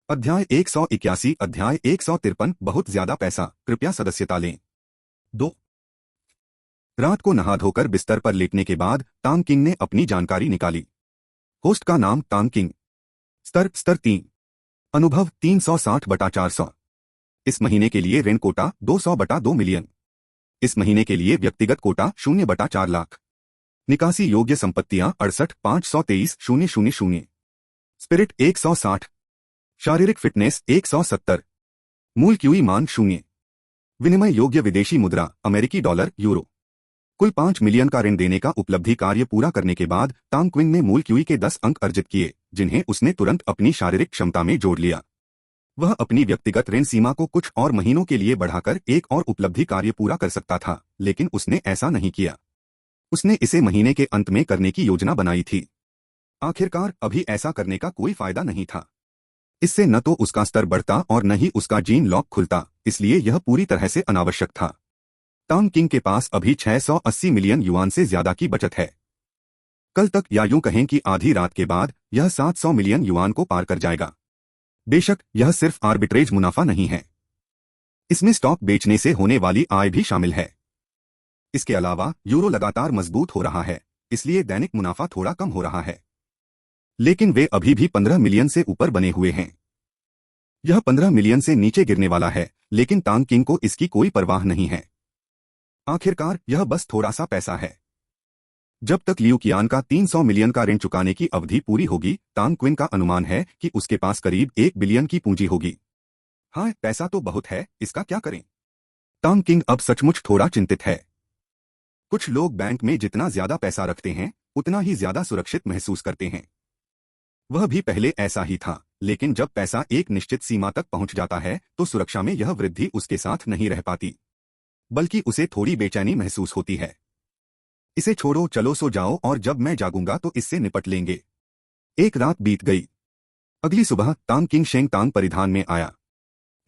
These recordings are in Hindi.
अध्याय 181 अध्याय 153 बहुत ज्यादा पैसा, कृपया सदस्यता लें। 2 रात को नहा धोकर बिस्तर पर लेटने के बाद तांग किंग ने अपनी जानकारी निकाली। होस्ट का नाम तांग किंग। स्तर 3। अनुभव 360/400। इस महीने के लिए ऋण कोटा 200/2 मिलियन। इस महीने के लिए व्यक्तिगत कोटा 0/4 लाख। निकासी योग्य संपत्तियां 68,523,000। स्पिरिट 160। शारीरिक फिटनेस 170। मूल क्यूई मान 0। विनिमय योग्य विदेशी मुद्रा अमेरिकी डॉलर यूरो। कुल 5 मिलियन का ऋण देने का उपलब्धि कार्य पूरा करने के बाद तांग क्विंग ने मूल क्यूई के 10 अंक अर्जित किए, जिन्हें उसने तुरंत अपनी शारीरिक क्षमता में जोड़ लिया। वह अपनी व्यक्तिगत ऋण सीमा को कुछ और महीनों के लिए बढ़ाकर एक और उपलब्धि कार्य पूरा कर सकता था, लेकिन उसने ऐसा नहीं किया। उसने इसे महीने के अंत में करने की योजना बनाई थी। आखिरकार अभी ऐसा करने का कोई फायदा नहीं था। इससे न तो उसका स्तर बढ़ता और न ही उसका जीन लॉक खुलता, इसलिए यह पूरी तरह से अनावश्यक था। तांग किंग के पास अभी 680 मिलियन युआन से ज्यादा की बचत है। कल तक या यूं कहें कि आधी रात के बाद यह 700 मिलियन युआन को पार कर जाएगा। बेशक यह सिर्फ आर्बिट्रेज मुनाफा नहीं है, इसमें स्टॉक बेचने से होने वाली आय भी शामिल है। इसके अलावा यूरो लगातार मजबूत हो रहा है, इसलिए दैनिक मुनाफा थोड़ा कम हो रहा है, लेकिन वे अभी भी 15 मिलियन से ऊपर बने हुए हैं। यह 15 मिलियन से नीचे गिरने वाला है, लेकिन तांग किंग को इसकी कोई परवाह नहीं है। आखिरकार यह बस थोड़ा सा पैसा है। जब तक लियू कियान का 300 मिलियन का ऋण चुकाने की अवधि पूरी होगी, तांग क्विन का अनुमान है कि उसके पास करीब 1 बिलियन की पूंजी होगी। हाँ, पैसा तो बहुत है, इसका क्या करें? तांग किंग अब सचमुच थोड़ा चिंतित है। कुछ लोग बैंक में जितना ज्यादा पैसा रखते हैं, उतना ही ज्यादा सुरक्षित महसूस करते हैं। वह भी पहले ऐसा ही था, लेकिन जब पैसा एक निश्चित सीमा तक पहुंच जाता है तो सुरक्षा में यह वृद्धि उसके साथ नहीं रह पाती, बल्कि उसे थोड़ी बेचैनी महसूस होती है। इसे छोड़ो, चलो सो जाओ और जब मैं जागूंगा तो इससे निपट लेंगे। एक रात बीत गई। अगली सुबह तांग किंग शेंग तांग परिधान में आया।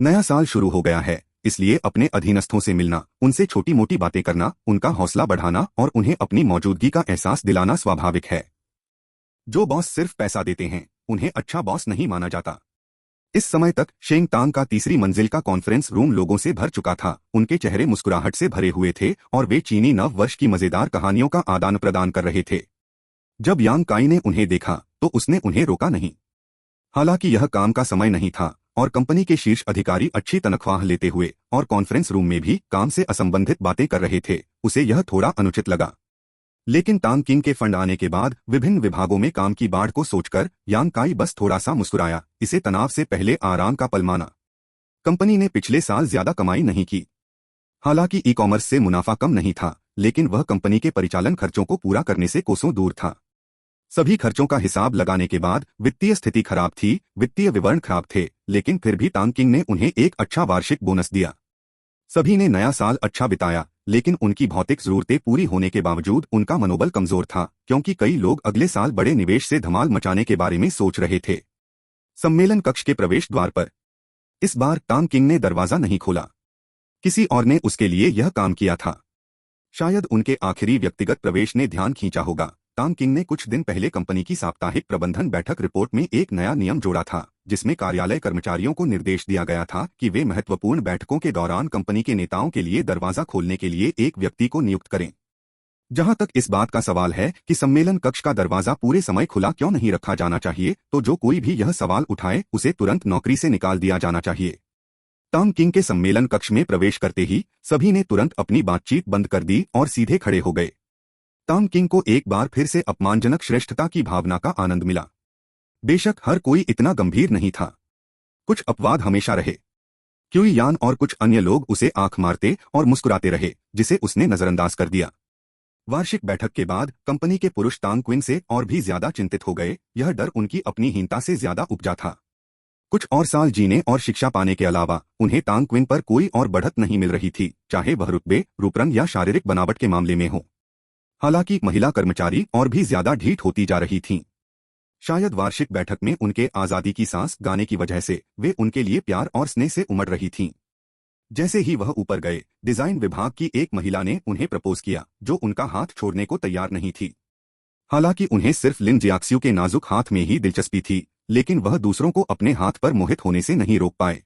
नया साल शुरू हो गया है, इसलिए अपने अधीनस्थों से मिलना, उनसे छोटी मोटी बातें करना, उनका हौसला बढ़ाना और उन्हें अपनी मौजूदगी का एहसास दिलाना स्वाभाविक है। जो बॉस सिर्फ पैसा देते हैं, उन्हें अच्छा बॉस नहीं माना जाता। इस समय तक शेंग तांग का तीसरी मंजिल का कॉन्फ्रेंस रूम लोगों से भर चुका था। उनके चेहरे मुस्कुराहट से भरे हुए थे और वे चीनी नव वर्ष की मजेदार कहानियों का आदान प्रदान कर रहे थे। जब यांग काई ने उन्हें देखा तो उसने उन्हें रोका नहीं। हालांकि यह काम का समय नहीं था और कंपनी के शीर्ष अधिकारी अच्छी तनख्वाह लेते हुए और कॉन्फ्रेंस रूम में भी काम से असंबंधित बातें कर रहे थे, उसे यह थोड़ा अनुचित लगा। लेकिन तांग किंग के फंड आने के बाद विभिन्न विभागों में काम की बाढ़ को सोचकर यांग काई बस थोड़ा सा मुस्कुराया। इसे तनाव से पहले आराम का पल माना। कंपनी ने पिछले साल ज्यादा कमाई नहीं की। हालांकि ई कॉमर्स से मुनाफा कम नहीं था, लेकिन वह कंपनी के परिचालन खर्चों को पूरा करने से कोसों दूर था। सभी खर्चों का हिसाब लगाने के बाद वित्तीय स्थिति खराब थी, वित्तीय विवरण खराब थे, लेकिन फिर भी तांग किंग ने उन्हें एक अच्छा वार्षिक बोनस दिया। सभी ने नया साल अच्छा बिताया, लेकिन उनकी भौतिक जरूरतें पूरी होने के बावजूद उनका मनोबल कमजोर था, क्योंकि कई लोग अगले साल बड़े निवेश से धमाल मचाने के बारे में सोच रहे थे। सम्मेलन कक्ष के प्रवेश द्वार पर इस बार तांग किंग ने दरवाजा नहीं खोला। किसी और ने उसके लिए यह काम किया था। शायद उनके आखिरी व्यक्तिगत प्रवेश ने ध्यान खींचा होगा। तांग किंग ने कुछ दिन पहले कंपनी की साप्ताहिक प्रबंधन बैठक रिपोर्ट में एक नया नियम जोड़ा था, जिसमें कार्यालय कर्मचारियों को निर्देश दिया गया था कि वे महत्वपूर्ण बैठकों के दौरान कंपनी के नेताओं के लिए दरवाजा खोलने के लिए एक व्यक्ति को नियुक्त करें। जहां तक इस बात का सवाल है कि सम्मेलन कक्ष का दरवाजा पूरे समय खुला क्यों नहीं रखा जाना चाहिए, तो जो कोई भी यह सवाल उठाए उसे तुरंत नौकरी से निकाल दिया जाना चाहिए। तांग किंग के सम्मेलन कक्ष में प्रवेश करते ही सभी ने तुरंत अपनी बातचीत बंद कर दी और सीधे खड़े हो गए। तांग किंग को एक बार फिर से अपमानजनक श्रेष्ठता की भावना का आनंद मिला। बेशक हर कोई इतना गंभीर नहीं था। कुछ अपवाद हमेशा रहे। क्यूई यान और कुछ अन्य लोग उसे आंख मारते और मुस्कुराते रहे, जिसे उसने नजरअंदाज कर दिया। वार्षिक बैठक के बाद कंपनी के पुरुष तांग क्विन से और भी ज्यादा चिंतित हो गए। यह डर उनकी अपनी हीनता से ज्यादा उपजा था। कुछ और साल जीने और शिक्षा पाने के अलावा उन्हें तांग क्विन पर कोई और बढ़त नहीं मिल रही थी, चाहे वह रुतबे, रूपरंग या शारीरिक बनावट के मामले में हो। हालांकि महिला कर्मचारी और भी ज्यादा ढीठ होती जा रही थीं। शायद वार्षिक बैठक में उनके आजादी की सांस गाने की वजह से वे उनके लिए प्यार और स्नेह से उमड़ रही थीं। जैसे ही वह ऊपर गए, डिजाइन विभाग की एक महिला ने उन्हें प्रपोज किया, जो उनका हाथ छोड़ने को तैयार नहीं थी। हालांकि उन्हें सिर्फ लिन जियाक्स्यू के नाजुक हाथ में ही दिलचस्पी थी, लेकिन वह दूसरों को अपने हाथ पर मोहित होने से नहीं रोक पाए।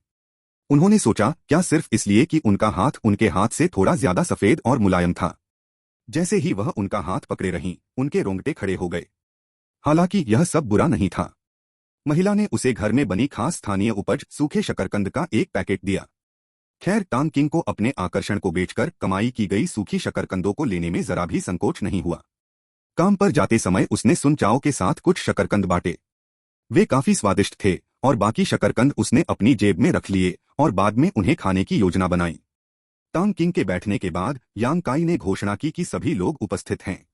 उन्होंने सोचा, क्या सिर्फ इसलिए कि उनका हाथ उनके हाथ से थोड़ा ज्यादा सफेद और मुलायम था। जैसे ही वह उनका हाथ पकड़े रहीं, उनके रोंगटे खड़े हो गए। हालांकि यह सब बुरा नहीं था। महिला ने उसे घर में बनी खास स्थानीय उपज सूखे शकरकंद का एक पैकेट दिया। खैर, टांग किंग को अपने आकर्षण को बेचकर कमाई की गई सूखी शकरकंदों को लेने में जरा भी संकोच नहीं हुआ। काम पर जाते समय उसने सुन चाओ के साथ कुछ शकरकंद बांटे। वे काफी स्वादिष्ट थे और बाकी शकरकंद उसने अपनी जेब में रख लिए और बाद में उन्हें खाने की योजना बनाई। टांग किंग के बैठने के बाद यांग काई ने घोषणा की कि सभी लोग उपस्थित हैं।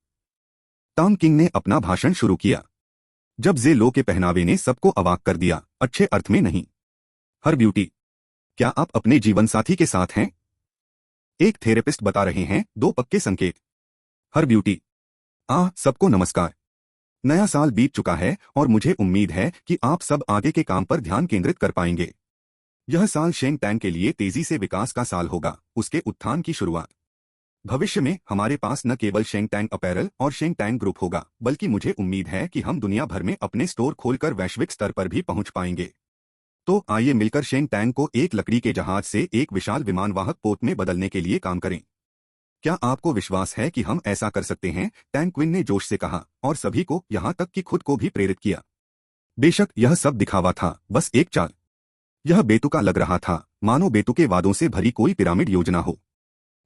टांग किंग ने अपना भाषण शुरू किया। जब जे लो के पहनावे ने सबको अवाक कर दिया, अच्छे अर्थ में नहीं। हर ब्यूटी, क्या आप अपने जीवन साथी के साथ हैं? एक थेरेपिस्ट बता रहे हैं, दो पक्के संकेत। हर ब्यूटी, सबको नमस्कार। नया साल बीत चुका है और मुझे उम्मीद है कि आप सब आगे के काम पर ध्यान केंद्रित कर पाएंगे। यह साल शेंग टैंग के लिए तेजी से विकास का साल होगा, उसके उत्थान की शुरुआत। भविष्य में हमारे पास न केवल शेंग टैंग अपैरल और शेंग टैंग ग्रुप होगा, बल्कि मुझे उम्मीद है कि हम दुनिया भर में अपने स्टोर खोलकर वैश्विक स्तर पर भी पहुंच पाएंगे। तो आइए मिलकर शेंग टैंग को एक लकड़ी के जहाज से एक विशाल विमानवाहक पोत में बदलने के लिए काम करें। क्या आपको विश्वास है कि हम ऐसा कर सकते हैं? टैंग क्विन ने जोश से कहा और सभी को, यहाँ तक कि खुद को भी प्रेरित किया। बेशक यह सब दिखावा था, बस एक चाल। यह बेतुका लग रहा था, मानो बेतुके वादों से भरी कोई पिरामिड योजना हो।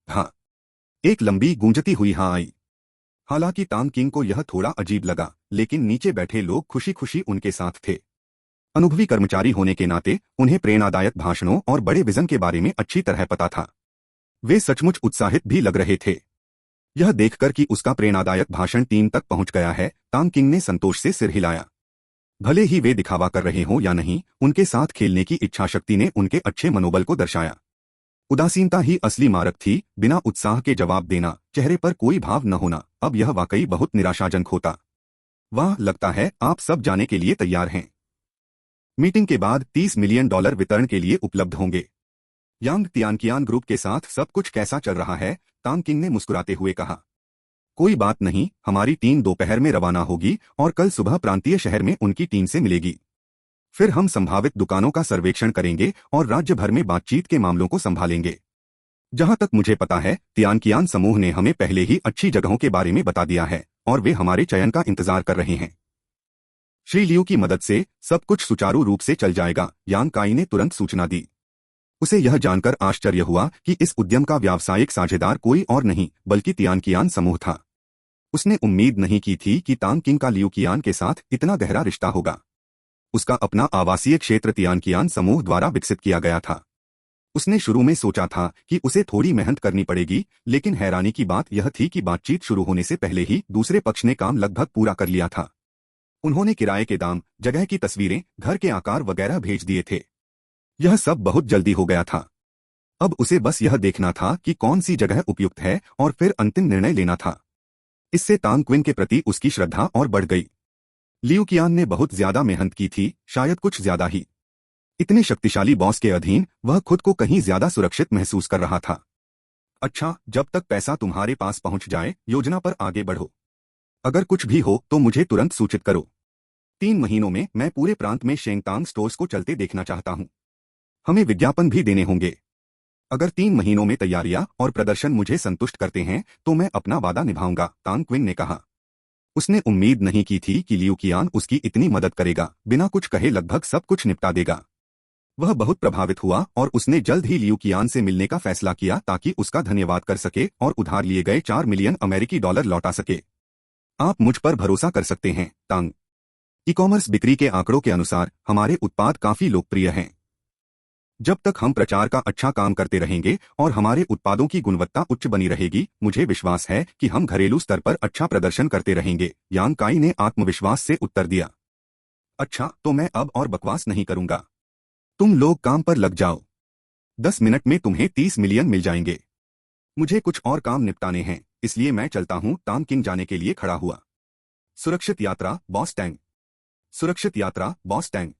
हाँ, एक लंबी गूंजती हुई हाँ आई। हालांकि टांग किंग को यह थोड़ा अजीब लगा, लेकिन नीचे बैठे लोग खुशी खुशी उनके साथ थे। अनुभवी कर्मचारी होने के नाते उन्हें प्रेरणादायक भाषणों और बड़े विजन के बारे में अच्छी तरह पता था। वे सचमुच उत्साहित भी लग रहे थे। यह देखकर कि उसका प्रेरणादायक भाषण टीम तक पहुंच गया है, टांग किंग ने संतोष से सिर हिलाया। भले ही वे दिखावा कर रहे हों या नहीं, उनके साथ खेलने की इच्छाशक्ति ने उनके अच्छे मनोबल को दर्शाया। उदासीनता ही असली मारक थी, बिना उत्साह के जवाब देना, चेहरे पर कोई भाव न होना। अब यह वाकई बहुत निराशाजनक होता। वाह, लगता है आप सब जाने के लिए तैयार हैं। मीटिंग के बाद $30 मिलियन वितरण के लिए उपलब्ध होंगे। यांग तियानकियान ग्रुप के साथ सब कुछ कैसा चल रहा है? टांग किंग ने मुस्कुराते हुए कहा। कोई बात नहीं, हमारी टीम दोपहर में रवाना होगी और कल सुबह प्रांतीय शहर में उनकी टीम से मिलेगी। फिर हम संभावित दुकानों का सर्वेक्षण करेंगे और राज्य भर में बातचीत के मामलों को संभालेंगे। जहां तक मुझे पता है, तियानकियान समूह ने हमें पहले ही अच्छी जगहों के बारे में बता दिया है और वे हमारे चयन का इंतजार कर रहे हैं। श्री लियू की मदद से सब कुछ सुचारू रूप से चल जाएगा, यांग काई ने तुरंत सूचना दी। उसे यह जानकर आश्चर्य हुआ कि इस उद्यम का व्यावसायिक साझेदार कोई और नहीं बल्कि तियानकियान समूह था। उसने उम्मीद नहीं की थी कि टांग किंग का लियूकियान के साथ इतना गहरा रिश्ता होगा। उसका अपना आवासीय क्षेत्र तियानकियान समूह द्वारा विकसित किया गया था। उसने शुरू में सोचा था कि उसे थोड़ी मेहनत करनी पड़ेगी, लेकिन हैरानी की बात यह थी कि बातचीत शुरू होने से पहले ही दूसरे पक्ष ने काम लगभग पूरा कर लिया था। उन्होंने किराए के दाम, जगह की तस्वीरें, घर के आकार वगैरह भेज दिए थे। यह सब बहुत जल्दी हो गया था। अब उसे बस यह देखना था कि कौन सी जगह उपयुक्त है और फिर अंतिम निर्णय लेना था। इससे टांग क्विन के प्रति उसकी श्रद्धा और बढ़ गई। लियूकियान ने बहुत ज्यादा मेहनत की थी, शायद कुछ ज्यादा ही। इतने शक्तिशाली बॉस के अधीन वह खुद को कहीं ज्यादा सुरक्षित महसूस कर रहा था। अच्छा, जब तक पैसा तुम्हारे पास पहुंच जाए, योजना पर आगे बढ़ो। अगर कुछ भी हो तो मुझे तुरंत सूचित करो। 3 महीनों में मैं पूरे प्रांत में शेंगटांग स्टोर्स को चलते देखना चाहता हूं। हमें विज्ञापन भी देने होंगे। अगर 3 महीनों में तैयारियां और प्रदर्शन मुझे संतुष्ट करते हैं तो मैं अपना वादा निभाऊंगा, टांग क्विन ने कहा। उसने उम्मीद नहीं की थी कि लियूकियान उसकी इतनी मदद करेगा, बिना कुछ कहे लगभग सब कुछ निपटा देगा। वह बहुत प्रभावित हुआ और उसने जल्द ही लियूकियान से मिलने का फैसला किया ताकि उसका धन्यवाद कर सके और उधार लिए गए $4 मिलियन लौटा सके। आप मुझ पर भरोसा कर सकते हैं, टांग। ई-कॉमर्स बिक्री के आंकड़ों के अनुसार हमारे उत्पाद काफी लोकप्रिय हैं। जब तक हम प्रचार का अच्छा काम करते रहेंगे और हमारे उत्पादों की गुणवत्ता उच्च बनी रहेगी, मुझे विश्वास है कि हम घरेलू स्तर पर अच्छा प्रदर्शन करते रहेंगे, यांग काई ने आत्मविश्वास से उत्तर दिया। अच्छा, तो मैं अब और बकवास नहीं करूंगा। तुम लोग काम पर लग जाओ। 10 मिनट में तुम्हें 30 मिलियन मिल जाएंगे। मुझे कुछ और काम निपटाने हैं, इसलिए मैं चलता हूं। टांग किंग जाने के लिए खड़ा हुआ। सुरक्षित यात्रा, बॉस टैंग। सुरक्षित यात्रा, बॉस टैंग।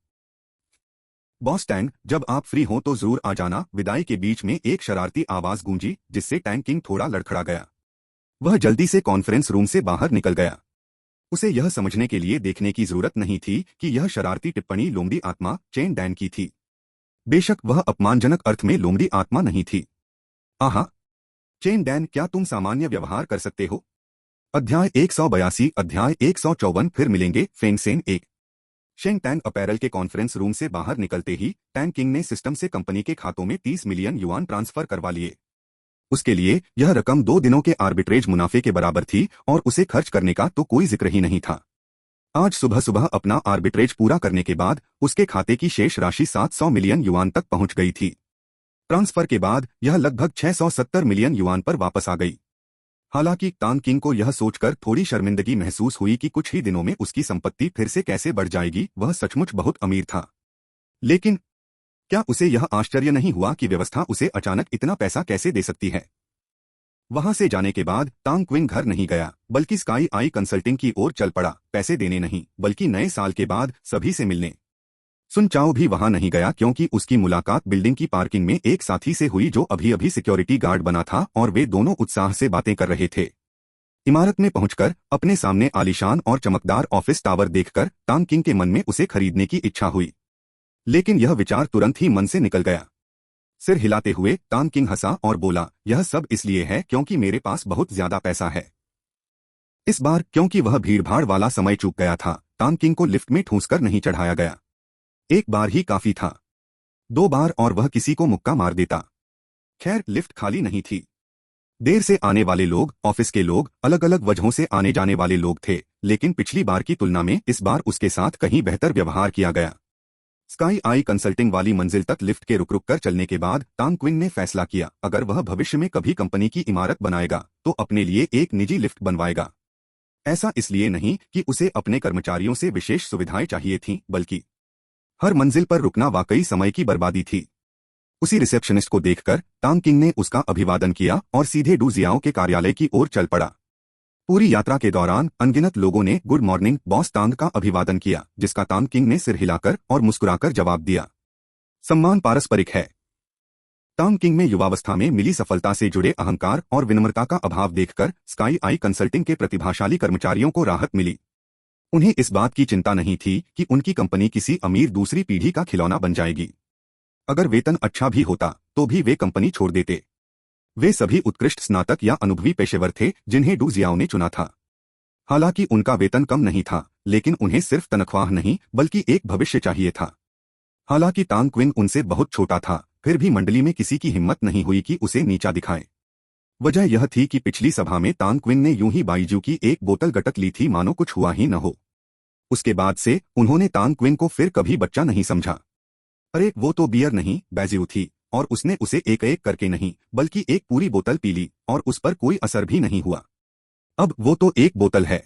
बॉस टैंग, जब आप फ्री हो तो जरूर आ जाना। विदाई के बीच में एक शरारती आवाज गूंजी, जिससे टैंग किंग थोड़ा लड़खड़ा गया। वह जल्दी से कॉन्फ्रेंस रूम से बाहर निकल गया। उसे यह समझने के लिए देखने की जरूरत नहीं थी कि यह शरारती टिप्पणी लोमड़ी आत्मा चेन डैन की थी। बेशक वह अपमानजनक अर्थ में लोमड़ी आत्मा नहीं थी। आहा, चेन डैन, क्या तुम सामान्य व्यवहार कर सकते हो? अध्याय 182, अध्याय 154, फिर मिलेंगे। फेंगसेन 1। शेंग टैंग अपैरल के कॉन्फ्रेंस रूम से बाहर निकलते ही टैंग किंग ने सिस्टम से कंपनी के खातों में 30 मिलियन युआन ट्रांसफर करवा लिए। उसके लिए यह रकम 2 दिनों के आर्बिट्रेज मुनाफे के बराबर थी और उसे खर्च करने का तो कोई जिक्र ही नहीं था। आज सुबह सुबह अपना आर्बिट्रेज पूरा करने के बाद उसके खाते की शेष राशि 700 मिलियन युआन तक पहुंच गई थी। ट्रांसफर के बाद यह लगभग 670 मिलियन युआन पर वापस आ गई। हालांकि टांग किंग को यह सोचकर थोड़ी शर्मिंदगी महसूस हुई कि कुछ ही दिनों में उसकी संपत्ति फिर से कैसे बढ़ जाएगी। वह सचमुच बहुत अमीर था, लेकिन क्या उसे यह आश्चर्य नहीं हुआ कि व्यवस्था उसे अचानक इतना पैसा कैसे दे सकती है। वहां से जाने के बाद टांग क्विंग घर नहीं गया, बल्कि स्काई आई कंसल्टिंग की ओर चल पड़ा। पैसे देने नहीं, बल्कि नए साल के बाद सभी से मिलने। सुन चाओ भी वहां नहीं गया, क्योंकि उसकी मुलाकात बिल्डिंग की पार्किंग में एक साथी से हुई जो अभी अभी सिक्योरिटी गार्ड बना था और वे दोनों उत्साह से बातें कर रहे थे। इमारत में पहुंचकर अपने सामने आलीशान और चमकदार ऑफिस टावर देखकर टांग किंग के मन में उसे खरीदने की इच्छा हुई, लेकिन यह विचार तुरंत ही मन से निकल गया। सिर हिलाते हुए टांग किंग हंसा और बोला, यह सब इसलिए है क्योंकि मेरे पास बहुत ज्यादा पैसा है। इस बार क्योंकि वह भीड़भाड़ वाला समय चूक गया था, टांग किंग को लिफ्ट में ठूंसकर नहीं चढ़ाया गया। एक बार ही काफी था, 2 बार और वह किसी को मुक्का मार देता। खैर, लिफ्ट खाली नहीं थी। देर से आने वाले लोग, ऑफिस के लोग, अलग अलग वजहों से आने जाने वाले लोग थे, लेकिन पिछली बार की तुलना में इस बार उसके साथ कहीं बेहतर व्यवहार किया गया। स्काई आई कंसल्टिंग वाली मंजिल तक लिफ्ट के रुक कर चलने के बाद टांग क्विंग ने फैसला किया, अगर वह भविष्य में कभी कंपनी की इमारत बनाएगा तो अपने लिए एक निजी लिफ्ट बनवाएगा। ऐसा इसलिए नहीं कि उसे अपने कर्मचारियों से विशेष सुविधाएं चाहिए थीं, बल्कि हर मंजिल पर रुकना वाकई समय की बर्बादी थी। उसी रिसेप्शनिस्ट को देखकर टांग किंग ने उसका अभिवादन किया और सीधे डू जियाओ के कार्यालय की ओर चल पड़ा। पूरी यात्रा के दौरान अनगिनत लोगों ने गुड मॉर्निंग बॉस टांग का अभिवादन किया, जिसका टांग किंग ने सिर हिलाकर और मुस्कुराकर जवाब दिया। सम्मान पारस्परिक है। टांग किंग में युवावस्था में मिली सफलता से जुड़े अहंकार और विनम्रता का अभाव देखकर स्काई आई कंसल्टिंग के प्रतिभाशाली कर्मचारियों को राहत मिली। उन्हें इस बात की चिंता नहीं थी कि उनकी कंपनी किसी अमीर दूसरी पीढ़ी का खिलौना बन जाएगी। अगर वेतन अच्छा भी होता तो भी वे कंपनी छोड़ देते। वे सभी उत्कृष्ट स्नातक या अनुभवी पेशेवर थे जिन्हें डू जियाओ ने चुना था। हालांकि उनका वेतन कम नहीं था, लेकिन उन्हें सिर्फ तनख्वाह नहीं बल्कि एक भविष्य चाहिए था। हालांकि टांग क्विंग उनसे बहुत छोटा था, फिर भी मंडली में किसी की हिम्मत नहीं हुई कि उसे नीचा दिखाए। वजह यह थी कि पिछली सभा में टांग क्विंग ने यूं ही बाइजू की एक बोतल गटक ली थी मानो कुछ हुआ ही न हो। उसके बाद से उन्होंने टांग क्विंग को फिर कभी बच्चा नहीं समझा। अरे वो तो बियर नहीं, बैजियो थी, और उसने उसे एक एक करके नहीं बल्कि एक पूरी बोतल पी ली और उस पर कोई असर भी नहीं हुआ। अब वो तो एक बोतल है।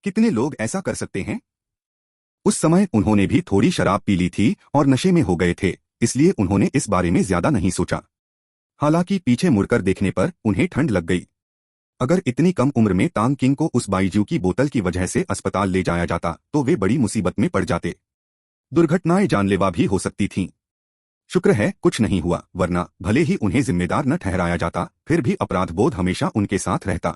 कितने लोग ऐसा कर सकते हैं? उस समय उन्होंने भी थोड़ी शराब पी ली थी और नशे में हो गए थे, इसलिए उन्होंने इस बारे में ज्यादा नहीं सोचा। हालांकि पीछे मुड़कर देखने पर उन्हें ठंड लग गई। अगर इतनी कम उम्र में टांग किंग को उस बाइजू की बोतल की वजह से अस्पताल ले जाया जाता तो वे बड़ी मुसीबत में पड़ जाते। दुर्घटनाएं जानलेवा भी हो सकती थीं। शुक्र है कुछ नहीं हुआ, वरना भले ही उन्हें जिम्मेदार न ठहराया जाता, फिर भी अपराध बोध हमेशा उनके साथ रहता।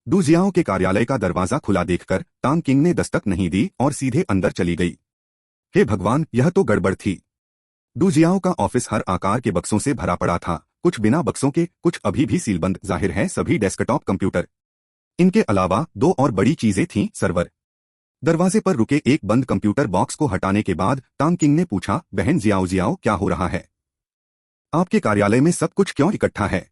डू जियाओ के कार्यालय का दरवाजा खुला देखकर टांग किंग ने दस्तक नहीं दी और सीधे अंदर चली गई। हे भगवान, यह तो गड़बड़ थी। डू जियाओ का ऑफिस हर आकार के बक्सों से भरा पड़ा था, कुछ बिना बक्सों के, कुछ अभी भी सीलबंद, जाहिर है सभी डेस्कटॉप कंप्यूटर। इनके अलावा 2 और बड़ी चीजें थीं, सर्वर। दरवाजे पर रुके एक बंद कंप्यूटर बॉक्स को हटाने के बाद टांग किंग ने पूछा, बहन जियाओ जियाओ, क्या हो रहा है? आपके कार्यालय में सब कुछ क्यों इकट्ठा है?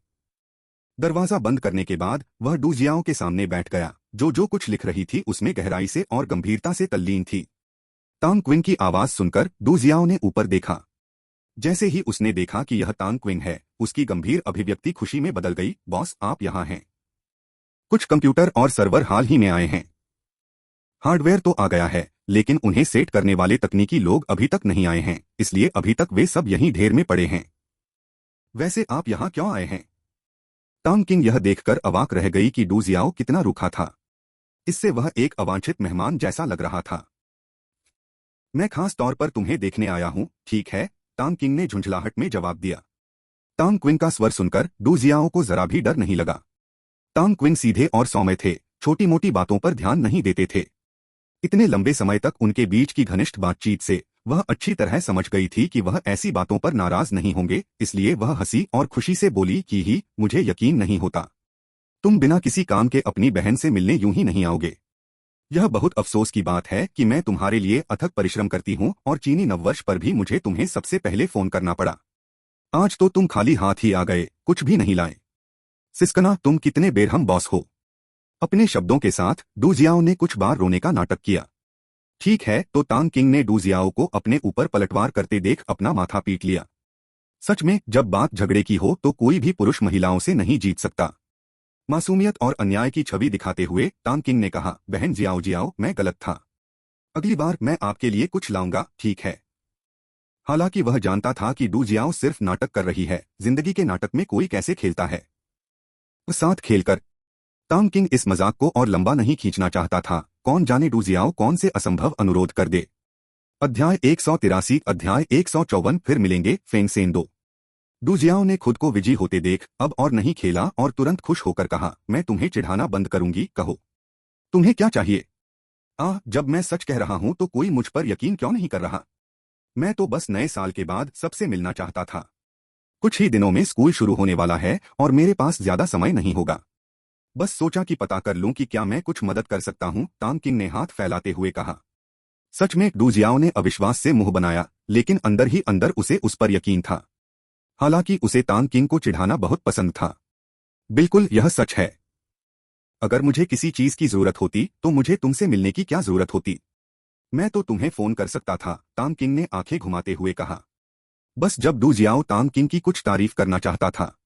दरवाजा बंद करने के बाद वह डू जियाओ के सामने बैठ गया, जो कुछ लिख रही थी उसमें गहराई से और गंभीरता से तल्लीन थी। टांग क्विंग की आवाज सुनकर डू जियाओ ने ऊपर देखा। जैसे ही उसने देखा कि यह टांग क्विंग है, उसकी गंभीर अभिव्यक्ति खुशी में बदल गई। बॉस, आप यहाँ हैं। कुछ कंप्यूटर और सर्वर हाल ही में आए हैं। हार्डवेयर तो आ गया है, लेकिन उन्हें सेट करने वाले तकनीकी लोग अभी तक नहीं आए हैं, इसलिए अभी तक वे सब यहीं ढेर में पड़े हैं। वैसे आप यहाँ क्यों आए हैं? टांग किंग यह देखकर अवाक रह गई कि डू जियाओ कितना रूखा था। इससे वह एक अवांछित मेहमान जैसा लग रहा था। मैं खास तौर पर तुम्हें देखने आया हूँ। ठीक है, टांग किंग ने झुंझलाहट में जवाब दिया। टांग क्विंग का स्वर सुनकर डू जियाओ को जरा भी डर नहीं लगा। टांग क्विंग सीधे और सौम्य थे, छोटी मोटी बातों पर ध्यान नहीं देते थे। इतने लंबे समय तक उनके बीच की घनिष्ठ बातचीत से वह अच्छी तरह समझ गई थी कि वह ऐसी बातों पर नाराज नहीं होंगे, इसलिए वह हंसी और खुशी से बोली कि ही मुझे यकीन नहीं होता तुम बिना किसी काम के अपनी बहन से मिलने यूं ही नहीं आओगे। यह बहुत अफसोस की बात है कि मैं तुम्हारे लिए अथक परिश्रम करती हूं और चीनी नववर्ष पर भी मुझे तुम्हें सबसे पहले फोन करना पड़ा। आज तो तुम खाली हाथ ही आ गए, कुछ भी नहीं लाए। सिस्कना, तुम कितने बेरहम बॉस हो। अपने शब्दों के साथ डू जियाओ ने कुछ बार रोने का नाटक किया। ठीक है, तो तांग किंग ने डू जियाओ को अपने ऊपर पलटवार करते देख अपना माथा पीट लिया। सच में जब बात झगड़े की हो तो कोई भी पुरुष महिलाओं से नहीं जीत सकता। मासूमियत और अन्याय की छवि दिखाते हुए तांग किंग ने कहा, बहन जियाओ जियाओ, मैं गलत था। अगली बार मैं आपके लिए कुछ लाऊंगा, ठीक है। हालांकि वह जानता था कि डू जियाओ सिर्फ नाटक कर रही है, जिंदगी के नाटक में कोई कैसे खेलता है। साथ खेलकर तांग किंग इस मजाक को और लंबा नहीं खींचना चाहता था। कौन जाने डू जियाओ कौन से असंभव अनुरोध कर दे। अध्याय 183 अध्याय 154 फिर मिलेंगे फेंग सेन 2। डू जियाओ ने खुद को विजयी होते देख अब और नहीं खेला और तुरंत खुश होकर कहा, मैं तुम्हें चिढ़ाना बंद करूंगी, कहो तुम्हें क्या चाहिए। जब मैं सच कह रहा हूं तो कोई मुझ पर यकीन क्यों नहीं कर रहा। मैं तो बस नए साल के बाद सबसे मिलना चाहता था। कुछ ही दिनों में स्कूल शुरू होने वाला है और मेरे पास ज्यादा समय नहीं होगा। बस सोचा कि पता कर लूं कि क्या मैं कुछ मदद कर सकता हूं, तांग किंग ने हाथ फैलाते हुए कहा। सच में डू जियाओ ने अविश्वास से मुंह बनाया, लेकिन अंदर ही अंदर उसे उस पर यकीन था। हालांकि उसे तांग किंग को चिढ़ाना बहुत पसंद था। बिल्कुल, यह सच है। अगर मुझे किसी चीज की जरूरत होती तो मुझे तुमसे मिलने की क्या जरूरत होती। मैं तो तुम्हें फोन कर सकता था, तांग किंग ने आंखें घुमाते हुए कहा। बस जब डू जियाओ तांग किंग की कुछ तारीफ करना चाहता था।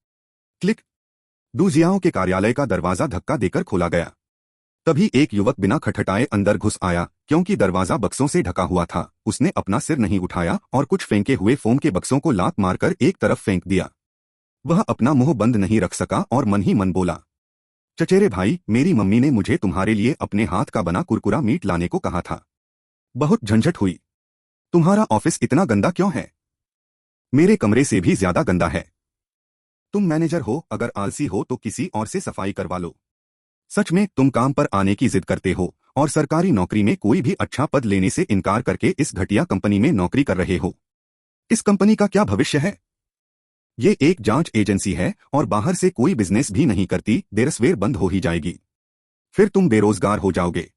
क्लिक। डू जियाओ के कार्यालय का दरवाजा धक्का देकर खोला गया। तभी एक युवक बिना खटखटाए अंदर घुस आया। क्योंकि दरवाजा बक्सों से ढका हुआ था, उसने अपना सिर नहीं उठाया और कुछ फेंके हुए फोम के बक्सों को लात मारकर एक तरफ फेंक दिया। वह अपना मुंह बंद नहीं रख सका और मन ही मन बोला, चचेरे भाई, मेरी मम्मी ने मुझे तुम्हारे लिए अपने हाथ का बना कुरकुरा मीट लाने को कहा था। बहुत झंझट हुई। तुम्हारा ऑफिस इतना गंदा क्यों है। मेरे कमरे से भी ज्यादा गंदा है। तुम मैनेजर हो, अगर आलसी हो तो किसी और से सफाई करवा लो। सच में तुम काम पर आने की जिद करते हो और सरकारी नौकरी में कोई भी अच्छा पद लेने से इनकार करके इस घटिया कंपनी में नौकरी कर रहे हो। इस कंपनी का क्या भविष्य है। ये एक जांच एजेंसी है और बाहर से कोई बिजनेस भी नहीं करती, देर-सवेर बंद हो ही जाएगी। फिर तुम बेरोजगार हो जाओगे।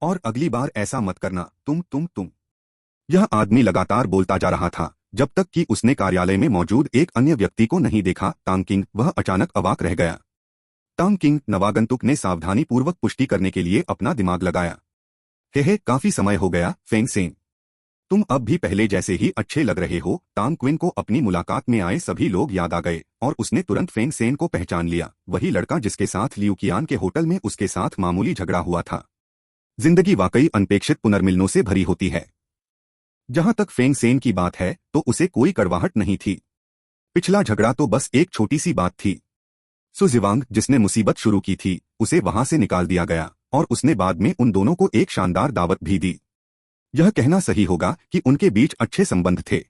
और अगली बार ऐसा मत करना। तुम। यह आदमी लगातार बोलता जा रहा था जब तक कि उसने कार्यालय में मौजूद एक अन्य व्यक्ति को नहीं देखा। तांग किंग, वह अचानक अवाक रह गया। तांग किंग, नवागंतुक ने सावधानी पूर्वक पुष्टि करने के लिए अपना दिमाग लगाया। हे, काफी समय हो गया फेंग सेन। तुम अब भी पहले जैसे ही अच्छे लग रहे हो। तांग क्विन को अपनी मुलाकात में आए सभी लोग याद आ गए और उसने तुरंत फेंग सेन को पहचान लिया, वही लड़का जिसके साथ लियू कियान के होटल में उसके साथ मामूली झगड़ा हुआ था। जिंदगी वाकई अनपेक्षित पुनर्मिलनों से भरी होती है। जहां तक फेंग सेन की बात है तो उसे कोई कड़वाहट नहीं थी। पिछला झगड़ा तो बस एक छोटी सी बात थी। सुजिवांग, जिसने मुसीबत शुरू की थी, उसे वहां से निकाल दिया गया और उसने बाद में उन दोनों को एक शानदार दावत भी दी। यह कहना सही होगा कि उनके बीच अच्छे संबंध थे।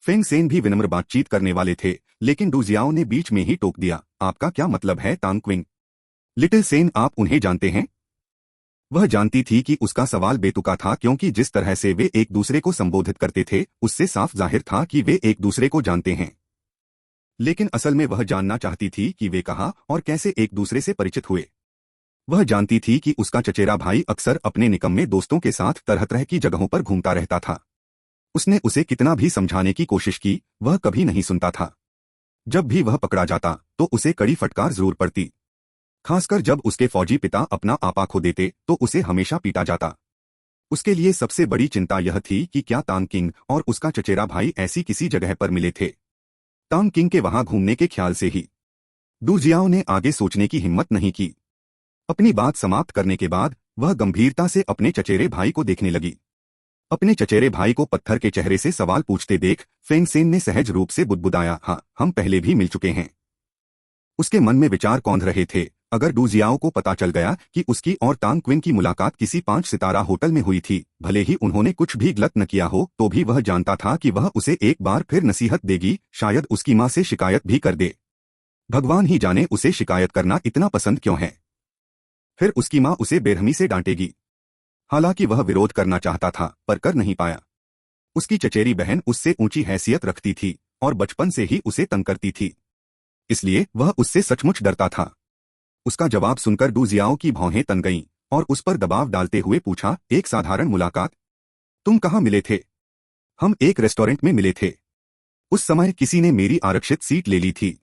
फेंग सेन भी विनम्र बातचीत करने वाले थे, लेकिन डू जियाओ ने बीच में ही टोक दिया, आपका क्या मतलब है तांग क्विन। लिटिल सेन, आप उन्हें जानते हैं। वह जानती थी कि उसका सवाल बेतुका था, क्योंकि जिस तरह से वे एक दूसरे को संबोधित करते थे उससे साफ जाहिर था कि वे एक दूसरे को जानते हैं। लेकिन असल में वह जानना चाहती थी कि वे कहाँ और कैसे एक दूसरे से परिचित हुए। वह जानती थी कि उसका चचेरा भाई अक्सर अपने निकम्मे दोस्तों के साथ तरह तरह की जगहों पर घूमता रहता था। उसने उसे कितना भी समझाने की कोशिश की, वह कभी नहीं सुनता था। जब भी वह पकड़ा जाता तो उसे कड़ी फटकार जरूर पड़ती। खासकर जब उसके फौजी पिता अपना आपा खो देते तो उसे हमेशा पीटा जाता। उसके लिए सबसे बड़ी चिंता यह थी कि क्या तांग किंग और उसका चचेरा भाई ऐसी किसी जगह पर मिले थे। तांग किंग के वहां घूमने के ख्याल से ही डू जियाओ ने आगे सोचने की हिम्मत नहीं की। अपनी बात समाप्त करने के बाद वह गंभीरता से अपने चचेरे भाई को देखने लगी। अपने चचेरे भाई को पत्थर के चेहरे से सवाल पूछते देख फेंग सेन ने सहज रूप से बुदबुदाया, हाँ, हम पहले भी मिल चुके हैं। उसके मन में विचार कौंध रहे थे, अगर डू जियाओ को पता चल गया कि उसकी और तांग क्विन की मुलाकात किसी 5 सितारा होटल में हुई थी, भले ही उन्होंने कुछ भी गलत न किया हो, तो भी वह जानता था कि वह उसे एक बार फिर नसीहत देगी, शायद उसकी माँ से शिकायत भी कर दे। भगवान ही जाने उसे शिकायत करना इतना पसंद क्यों है। फिर उसकी माँ उसे बेरहमी से डांटेगी। हालांकि वह विरोध करना चाहता था पर कर नहीं पाया। उसकी चचेरी बहन उससे ऊंची हैसियत रखती थी और बचपन से ही उसे तंग करती थी, इसलिए वह उससे सचमुच डरता था। उसका जवाब सुनकर डू जियाओ की भौहें तन गईं और उस पर दबाव डालते हुए पूछा, एक साधारण मुलाकात? तुम कहाँ मिले थे? हम एक रेस्टोरेंट में मिले थे। उस समय किसी ने मेरी आरक्षित सीट ले ली थी।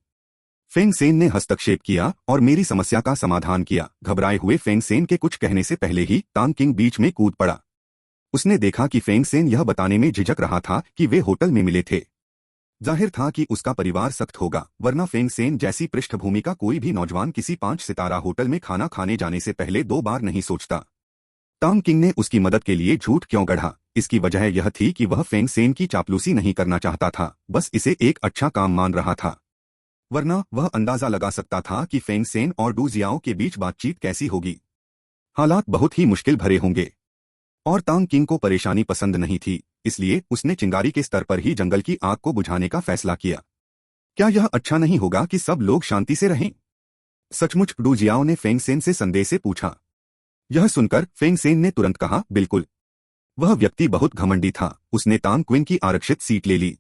फेंग सेन ने हस्तक्षेप किया और मेरी समस्या का समाधान किया। घबराए हुए फेंग सेन के कुछ कहने से पहले ही तांग किंग बीच में कूद पड़ा। उसने देखा कि फेंग सेन यह बताने में झिझक रहा था कि वे होटल में मिले थे। जाहिर था कि उसका परिवार सख्त होगा, वरना फेंग सेन जैसी पृष्ठभूमि का कोई भी नौजवान किसी 5 सितारा होटल में खाना खाने जाने से पहले 2 बार नहीं सोचता। तांग किंग ने उसकी मदद के लिए झूठ क्यों गढ़ा? इसकी वजह यह थी कि वह फेंग सेन की चापलूसी नहीं करना चाहता था, बस इसे एक अच्छा काम मान रहा था। वरना वह अंदाजा लगा सकता था कि फेंग सेन और डू जियाओ के बीच बातचीत कैसी होगी। हालात बहुत ही मुश्किल भरे होंगे। और तांग किंग को परेशानी पसंद नहीं थी, इसलिए उसने चिंगारी के स्तर पर ही जंगल की आग को बुझाने का फैसला किया। क्या यह अच्छा नहीं होगा कि सब लोग शांति से रहें? सचमुच? डू जियाओ ने फेंग सेन से संदेह से पूछा। यह सुनकर फेंग सेन ने तुरंत कहा, बिल्कुल। वह व्यक्ति बहुत घमंडी था। उसने तांग क्विन की आरक्षित सीट ले ली।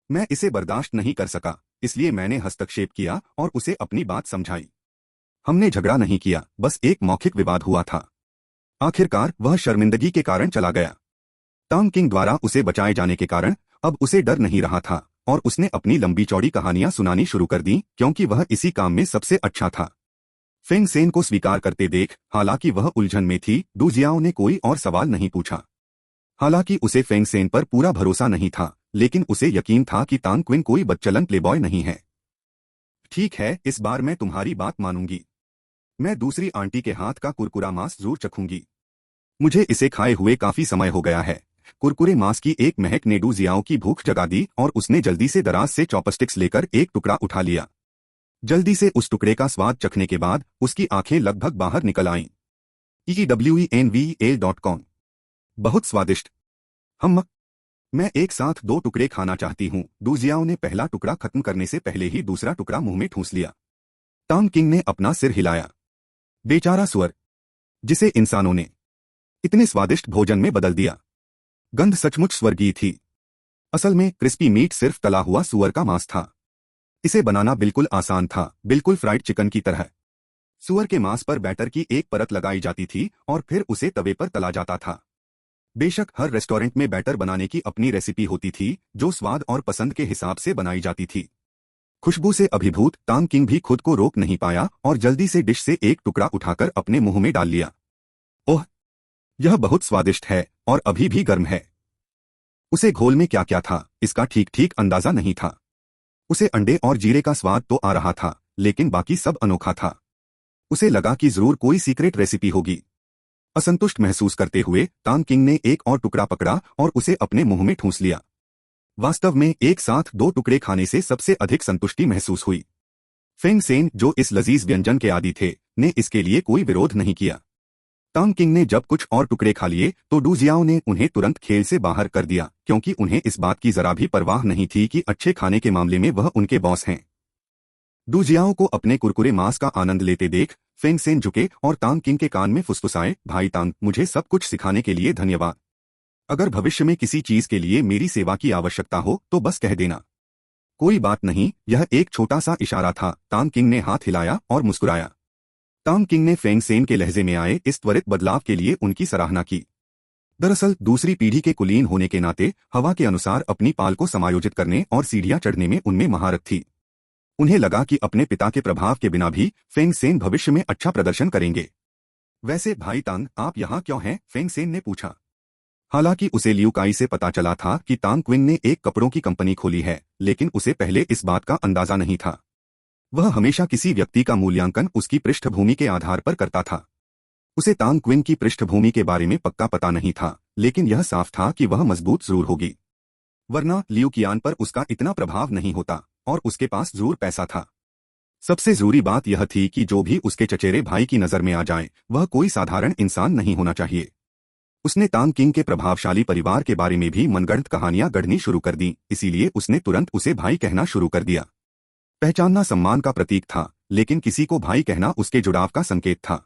मैं इसे बर्दाश्त नहीं कर सका, इसलिए मैंने हस्तक्षेप किया और उसे अपनी बात समझाई। हमने झगड़ा नहीं किया, बस एक मौखिक विवाद हुआ था। आखिरकार वह शर्मिंदगी के कारण चला गया। तांग किंग द्वारा उसे बचाए जाने के कारण अब उसे डर नहीं रहा था और उसने अपनी लंबी चौड़ी कहानियां सुनानी शुरू कर दी, क्योंकि वह इसी काम में सबसे अच्छा था। फेंग सेन को स्वीकार करते देख, हालांकि वह उलझन में थी, डू जियाओ ने कोई और सवाल नहीं पूछा। हालांकि उसे फेंग सेन पर पूरा भरोसा नहीं था, लेकिन उसे यकीन था कि तांग क्विन कोई बदचलन प्लेबॉय नहीं है। ठीक है, इस बार मैं तुम्हारी बात मानूंगी। मैं दूसरी आंटी के हाथ का कुरकुरा मांस जरूर चखूंगी। मुझे इसे खाए हुए काफी समय हो गया है। कुरकुरे मांस की एक महक ने डू जियाओ की भूख जगा दी और उसने जल्दी से दराज से चॉपस्टिक्स लेकर एक टुकड़ा उठा लिया। जल्दी से उस टुकड़े का स्वाद चखने के बाद उसकी आंखें लगभग बाहर निकल आईं। EWENVAL.com। बहुत स्वादिष्ट। हम मैं एक साथ 2 टुकड़े खाना चाहती हूँ। डू जियाओ ने पहला टुकड़ा खत्म करने से पहले ही दूसरा टुकड़ा मुंह में ठूंस लिया। तांग किंग ने अपना सिर हिलाया। बेचारा सुअर, जिसे इंसानों ने इतने स्वादिष्ट भोजन में बदल दिया। गंध सचमुच स्वर्गीय थी। असल में क्रिस्पी मीट सिर्फ तला हुआ सुअर का मांस था। इसे बनाना बिल्कुल आसान था, बिल्कुल फ्राइड चिकन की तरह। सुअर के मांस पर बैटर की एक परत लगाई जाती थी और फिर उसे तवे पर तला जाता था। बेशक हर रेस्टोरेंट में बैटर बनाने की अपनी रेसिपी होती थी, जो स्वाद और पसंद के हिसाब से बनाई जाती थी। खुशबू से अभिभूत तांग किंग भी खुद को रोक नहीं पाया और जल्दी से डिश से एक टुकड़ा उठाकर अपने मुंह में डाल लिया। ओह, यह बहुत स्वादिष्ट है और अभी भी गर्म है। उसे घोल में क्या क्या था, इसका ठीक ठीक अंदाजा नहीं था। उसे अंडे और जीरे का स्वाद तो आ रहा था, लेकिन बाकी सब अनोखा था। उसे लगा कि जरूर कोई सीक्रेट रेसिपी होगी। असंतुष्ट महसूस करते हुए तांग किंग ने एक और टुकड़ा पकड़ा और उसे अपने मुंह में ठूंस लिया। वास्तव में एक साथ 2 टुकड़े खाने से सबसे अधिक संतुष्टि महसूस हुई। फेंग सेन, जो इस लजीज व्यंजन के आदी थे, ने इसके लिए कोई विरोध नहीं किया। तांग किंग ने जब कुछ और टुकड़े खा लिए तो डू जियाओ ने उन्हें तुरंत खेल से बाहर कर दिया, क्योंकि उन्हें इस बात की जरा भी परवाह नहीं थी कि अच्छे खाने के मामले में वह उनके बॉस हैं। डू जियाओ को अपने कुरकुरे मांस का आनंद लेते देख फेंग सेन झुके और तांग किंग के कान में फुसफुसाए, भाई तांग, मुझे सब कुछ सिखाने के लिए धन्यवाद। अगर भविष्य में किसी चीज के लिए मेरी सेवा की आवश्यकता हो तो बस कह देना। कोई बात नहीं, यह एक छोटा सा इशारा था। तांग किंग ने हाथ हिलाया और मुस्कुराया। तांग किंग ने फेंग सेन के लहजे में आए इस त्वरित बदलाव के लिए उनकी सराहना की। दरअसल दूसरी पीढ़ी के कुलीन होने के नाते हवा के अनुसार अपनी पाल को समायोजित करने और सीढ़ियां चढ़ने में उनमें महारत थी। उन्हें लगा कि अपने पिता के प्रभाव के बिना भी फेंग सेन भविष्य में अच्छा प्रदर्शन करेंगे। वैसे भाई तांग, आप यहाँ क्यों हैं? फेंग सेन ने पूछा। हालांकि उसे लियू काई से पता चला था कि तांग क्विन ने एक कपड़ों की कंपनी खोली है, लेकिन उसे पहले इस बात का अंदाजा नहीं था। वह हमेशा किसी व्यक्ति का मूल्यांकन उसकी पृष्ठभूमि के आधार पर करता था। उसे तांग क्विन की पृष्ठभूमि के बारे में पक्का पता नहीं था, लेकिन यह साफ था कि वह मजबूत जरूर होगी, वरना लियू कियान पर उसका इतना प्रभाव नहीं होता और उसके पास जरूर पैसा था। सबसे जरूरी बात यह थी कि जो भी उसके चचेरे भाई की नजर में आ जाए, वह कोई साधारण इंसान नहीं होना चाहिए। उसने तांग किंग के प्रभावशाली परिवार के बारे में भी मनगढ़ंत कहानियां गढ़नी शुरू कर दी, इसीलिए उसने तुरंत उसे भाई कहना शुरू कर दिया। पहचानना सम्मान का प्रतीक था, लेकिन किसी को भाई कहना उसके जुड़ाव का संकेत था।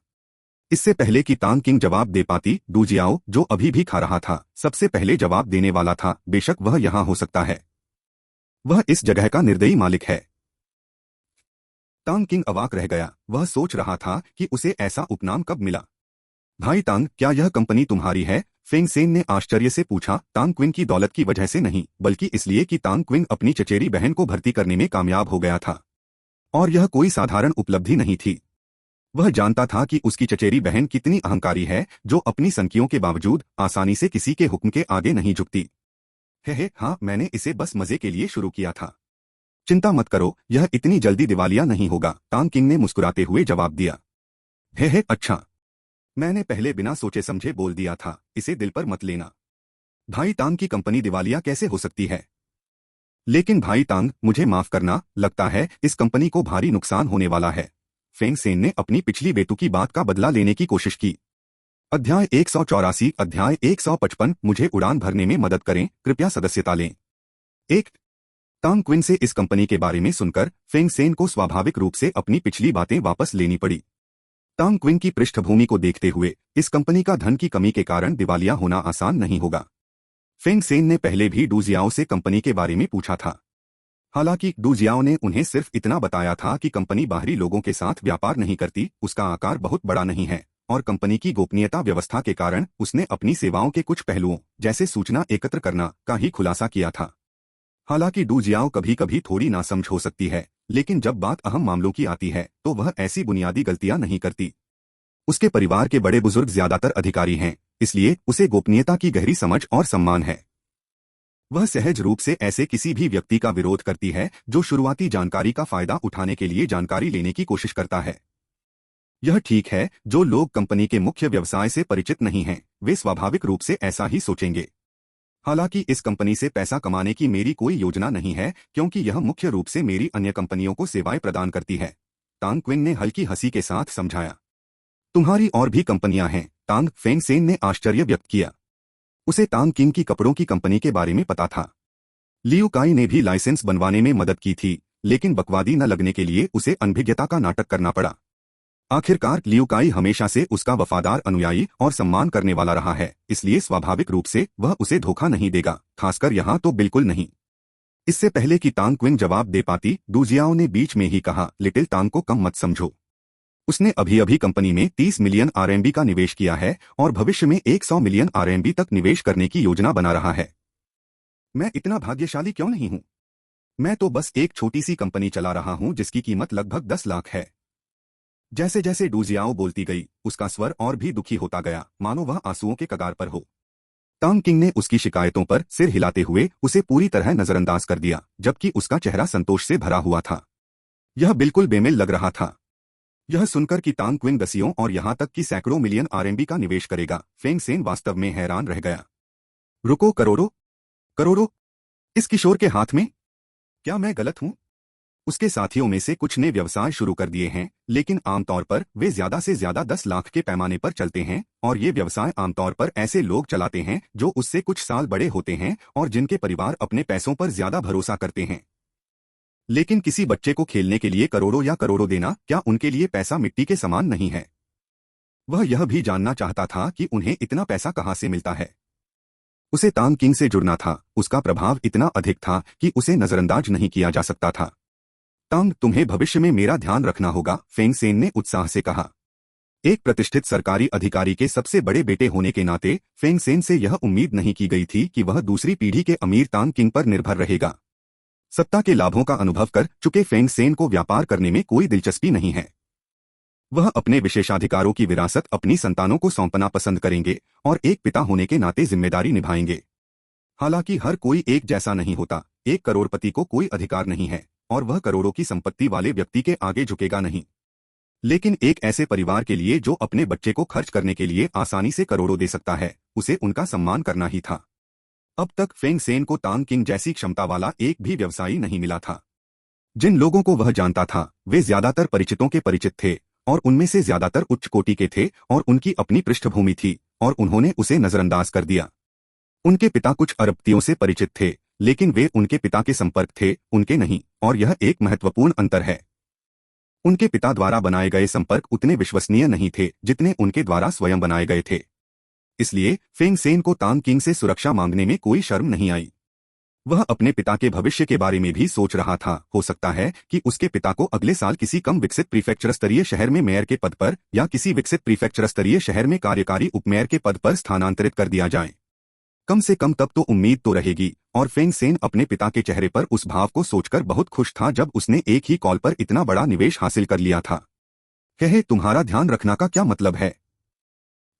इससे पहले कि तांग किंग जवाब दे पाती, डू जियाओ, जो अभी भी खा रहा था, सबसे पहले जवाब देने वाला था। बेशक वह यहाँ हो सकता है। वह इस जगह का निर्दयी मालिक है। तांग किंग अवाक रह गया। वह सोच रहा था कि उसे ऐसा उपनाम कब मिला। भाई तांग, क्या यह कंपनी तुम्हारी है? फेंग सेन ने आश्चर्य से पूछा। तांग क्विन की दौलत की वजह से नहीं, बल्कि इसलिए कि तांग क्विन अपनी चचेरी बहन को भर्ती करने में कामयाब हो गया था। और यह कोई साधारण उपलब्धि नहीं थी। वह जानता था कि उसकी चचेरी बहन कितनी अहंकारी है, जो अपनी सनकियों के बावजूद आसानी से किसी के हुक्म के आगे नहीं झुकती। हे, हाँ, मैंने इसे बस मजे के लिए शुरू किया था। चिंता मत करो, यह इतनी जल्दी दिवालिया नहीं होगा, तांग किंग ने मुस्कुराते हुए जवाब दिया। हे, अच्छा। मैंने पहले बिना सोचे समझे बोल दिया था, इसे दिल पर मत लेना। भाई तांग की कंपनी दिवालिया कैसे हो सकती है? लेकिन भाई तांग, मुझे माफ करना, लगता है इस कंपनी को भारी नुकसान होने वाला है। फेंग सेन ने अपनी पिछली बेतुकी बात का बदला लेने की कोशिश की। अध्याय 184, अध्याय 155, मुझे उड़ान भरने में मदद करें, कृपया सदस्यता लें। एक। तांग क्विन से इस कंपनी के बारे में सुनकर फेंग सेन को स्वाभाविक रूप से अपनी पिछली बातें वापस लेनी पड़ी। तांग क्विन की पृष्ठभूमि को देखते हुए इस कंपनी का धन की कमी के कारण दिवालिया होना आसान नहीं होगा। फेंग सेन ने पहले भी डू जियाओ से कंपनी के बारे में पूछा था। हालांकि डू जियाओ ने उन्हें सिर्फ इतना बताया था कि कंपनी बाहरी लोगों के साथ व्यापार नहीं करती, उसका आकार बहुत बड़ा नहीं है, और कंपनी की गोपनीयता व्यवस्था के कारण उसने अपनी सेवाओं के कुछ पहलुओं, जैसे सूचना एकत्र करना, का ही खुलासा किया था। हालांकि डू जियाओ कभी कभी थोड़ी नासमझ हो सकती है, लेकिन जब बात अहम मामलों की आती है तो वह ऐसी बुनियादी गलतियां नहीं करती। उसके परिवार के बड़े बुजुर्ग ज्यादातर अधिकारी हैं, इसलिए उसे गोपनीयता की गहरी समझ और सम्मान है। वह सहज रूप से ऐसे किसी भी व्यक्ति का विरोध करती है जो शुरुआती जानकारी का फायदा उठाने के लिए जानकारी लेने की कोशिश करता है। यह ठीक है, जो लोग कंपनी के मुख्य व्यवसाय से परिचित नहीं हैं, वे स्वाभाविक रूप से ऐसा ही सोचेंगे। हालांकि इस कंपनी से पैसा कमाने की मेरी कोई योजना नहीं है, क्योंकि यह मुख्य रूप से मेरी अन्य कंपनियों को सेवाएं प्रदान करती है, तांग क्विन ने हल्की हंसी के साथ समझाया। तुम्हारी और भी कंपनियां हैं? तांग फेंग सेन ने आश्चर्य व्यक्त किया। उसे तांग किंग की कपड़ों की कंपनी के बारे में पता था। लियू काई ने भी लाइसेंस बनवाने में मदद की थी, लेकिन बकवादी न लगने के लिए उसे अनभिज्ञता का नाटक करना पड़ा। आखिरकार लियू काई हमेशा से उसका वफादार अनुयायी और सम्मान करने वाला रहा है, इसलिए स्वाभाविक रूप से वह उसे धोखा नहीं देगा, खासकर यहाँ तो बिल्कुल नहीं। इससे पहले कि तांग क्विन जवाब दे पाती, डू जियाओ ने बीच में ही कहा, लिटिल तांग को कम मत समझो। उसने अभी अभी कंपनी में 30 मिलियन आरएमबी का निवेश किया है और भविष्य में 100 मिलियन आरएमबी तक निवेश करने की योजना बना रहा है। मैं इतना भाग्यशाली क्यों नहीं हूं? मैं तो बस एक छोटी सी कंपनी चला रहा हूं जिसकी कीमत लगभग 10 लाख है। जैसे जैसे डू जियाओ बोलती गई, उसका स्वर और भी दुखी होता गया, मानो वह आंसुओं के कगार पर हो। तांग किंग ने उसकी शिकायतों पर सिर हिलाते हुए उसे पूरी तरह नजरअंदाज कर दिया, जबकि उसका चेहरा संतोष से भरा हुआ था। यह बिल्कुल बेमेल लग रहा था। यह सुनकर कि तांग क्विन दसियों और यहां तक कि सैकड़ों मिलियन आरएमबी का निवेश करेगा, फेंग सेन वास्तव में हैरान रह गया। रुको, करोड़ों? करोड़ों? इस किशोर के हाथ में? क्या मैं गलत हूं? उसके साथियों में से कुछ ने व्यवसाय शुरू कर दिए हैं, लेकिन आमतौर पर वे ज्यादा से ज्यादा 10 लाख के पैमाने पर चलते हैं, और ये व्यवसाय आमतौर पर ऐसे लोग चलाते हैं जो उससे कुछ साल बड़े होते हैं और जिनके परिवार अपने पैसों पर ज्यादा भरोसा करते हैं। लेकिन किसी बच्चे को खेलने के लिए करोड़ों या करोड़ों देना, क्या उनके लिए पैसा मिट्टी के समान नहीं है? वह यह भी जानना चाहता था कि उन्हें इतना पैसा कहां से मिलता है। उसे तांग किंग से जुड़ना था, उसका प्रभाव इतना अधिक था कि उसे नजरअंदाज नहीं किया जा सकता था। तांग, तुम्हें भविष्य में मेरा ध्यान रखना होगा, फेंग सेन ने उत्साह से कहा। एक प्रतिष्ठित सरकारी अधिकारी के सबसे बड़े बेटे होने के नाते फेंग सेन से यह उम्मीद नहीं की गई थी कि वह दूसरी पीढ़ी के अमीर तांग किंग पर निर्भर रहेगा। सत्ता के लाभों का अनुभव कर चुके फेंग सेन को व्यापार करने में कोई दिलचस्पी नहीं है। वह अपने विशेषाधिकारों की विरासत अपनी संतानों को सौंपना पसंद करेंगे और एक पिता होने के नाते जिम्मेदारी निभाएंगे। हालांकि हर कोई एक जैसा नहीं होता, एक करोड़पति को कोई अधिकार नहीं है और वह करोड़ों की संपत्ति वाले व्यक्ति के आगे झुकेगा नहीं। लेकिन एक ऐसे परिवार के लिए जो अपने बच्चे को खर्च करने के लिए आसानी से करोड़ों दे सकता है, उसे उनका सम्मान करना ही था। अब तक फेंग सेन को तांग किंग जैसी क्षमता वाला एक भी व्यवसायी नहीं मिला था। जिन लोगों को वह जानता था, वे ज्यादातर परिचितों के परिचित थे और उनमें से ज्यादातर उच्च कोटि के थे और उनकी अपनी पृष्ठभूमि थी, और उन्होंने उसे नजरअंदाज कर दिया। उनके पिता कुछ अरबपतियों से परिचित थे, लेकिन वे उनके पिता के संपर्क थे, उनके नहीं, और यह एक महत्वपूर्ण अंतर है। उनके पिता द्वारा बनाए गए संपर्क उतने विश्वसनीय नहीं थे जितने उनके द्वारा स्वयं बनाए गए थे। इसलिए फेंग सेन को तांग किंग से सुरक्षा मांगने में कोई शर्म नहीं आई। वह अपने पिता के भविष्य के बारे में भी सोच रहा था। हो सकता है कि उसके पिता को अगले साल किसी कम विकसित प्रीफेक्चर स्तरीय शहर में मेयर के पद पर या किसी विकसित प्रीफेक्चर स्तरीय शहर में कार्यकारी उपमेयर के पद पर स्थानांतरित कर दिया जाए। कम से कम तब तो उम्मीद तो रहेगी। और फेंग सेन अपने पिता के चेहरे पर उस भाव को सोचकर बहुत खुश था जब उसने एक ही कॉल पर इतना बड़ा निवेश हासिल कर लिया था। कहे, तुम्हारा ध्यान रखना का क्या मतलब है?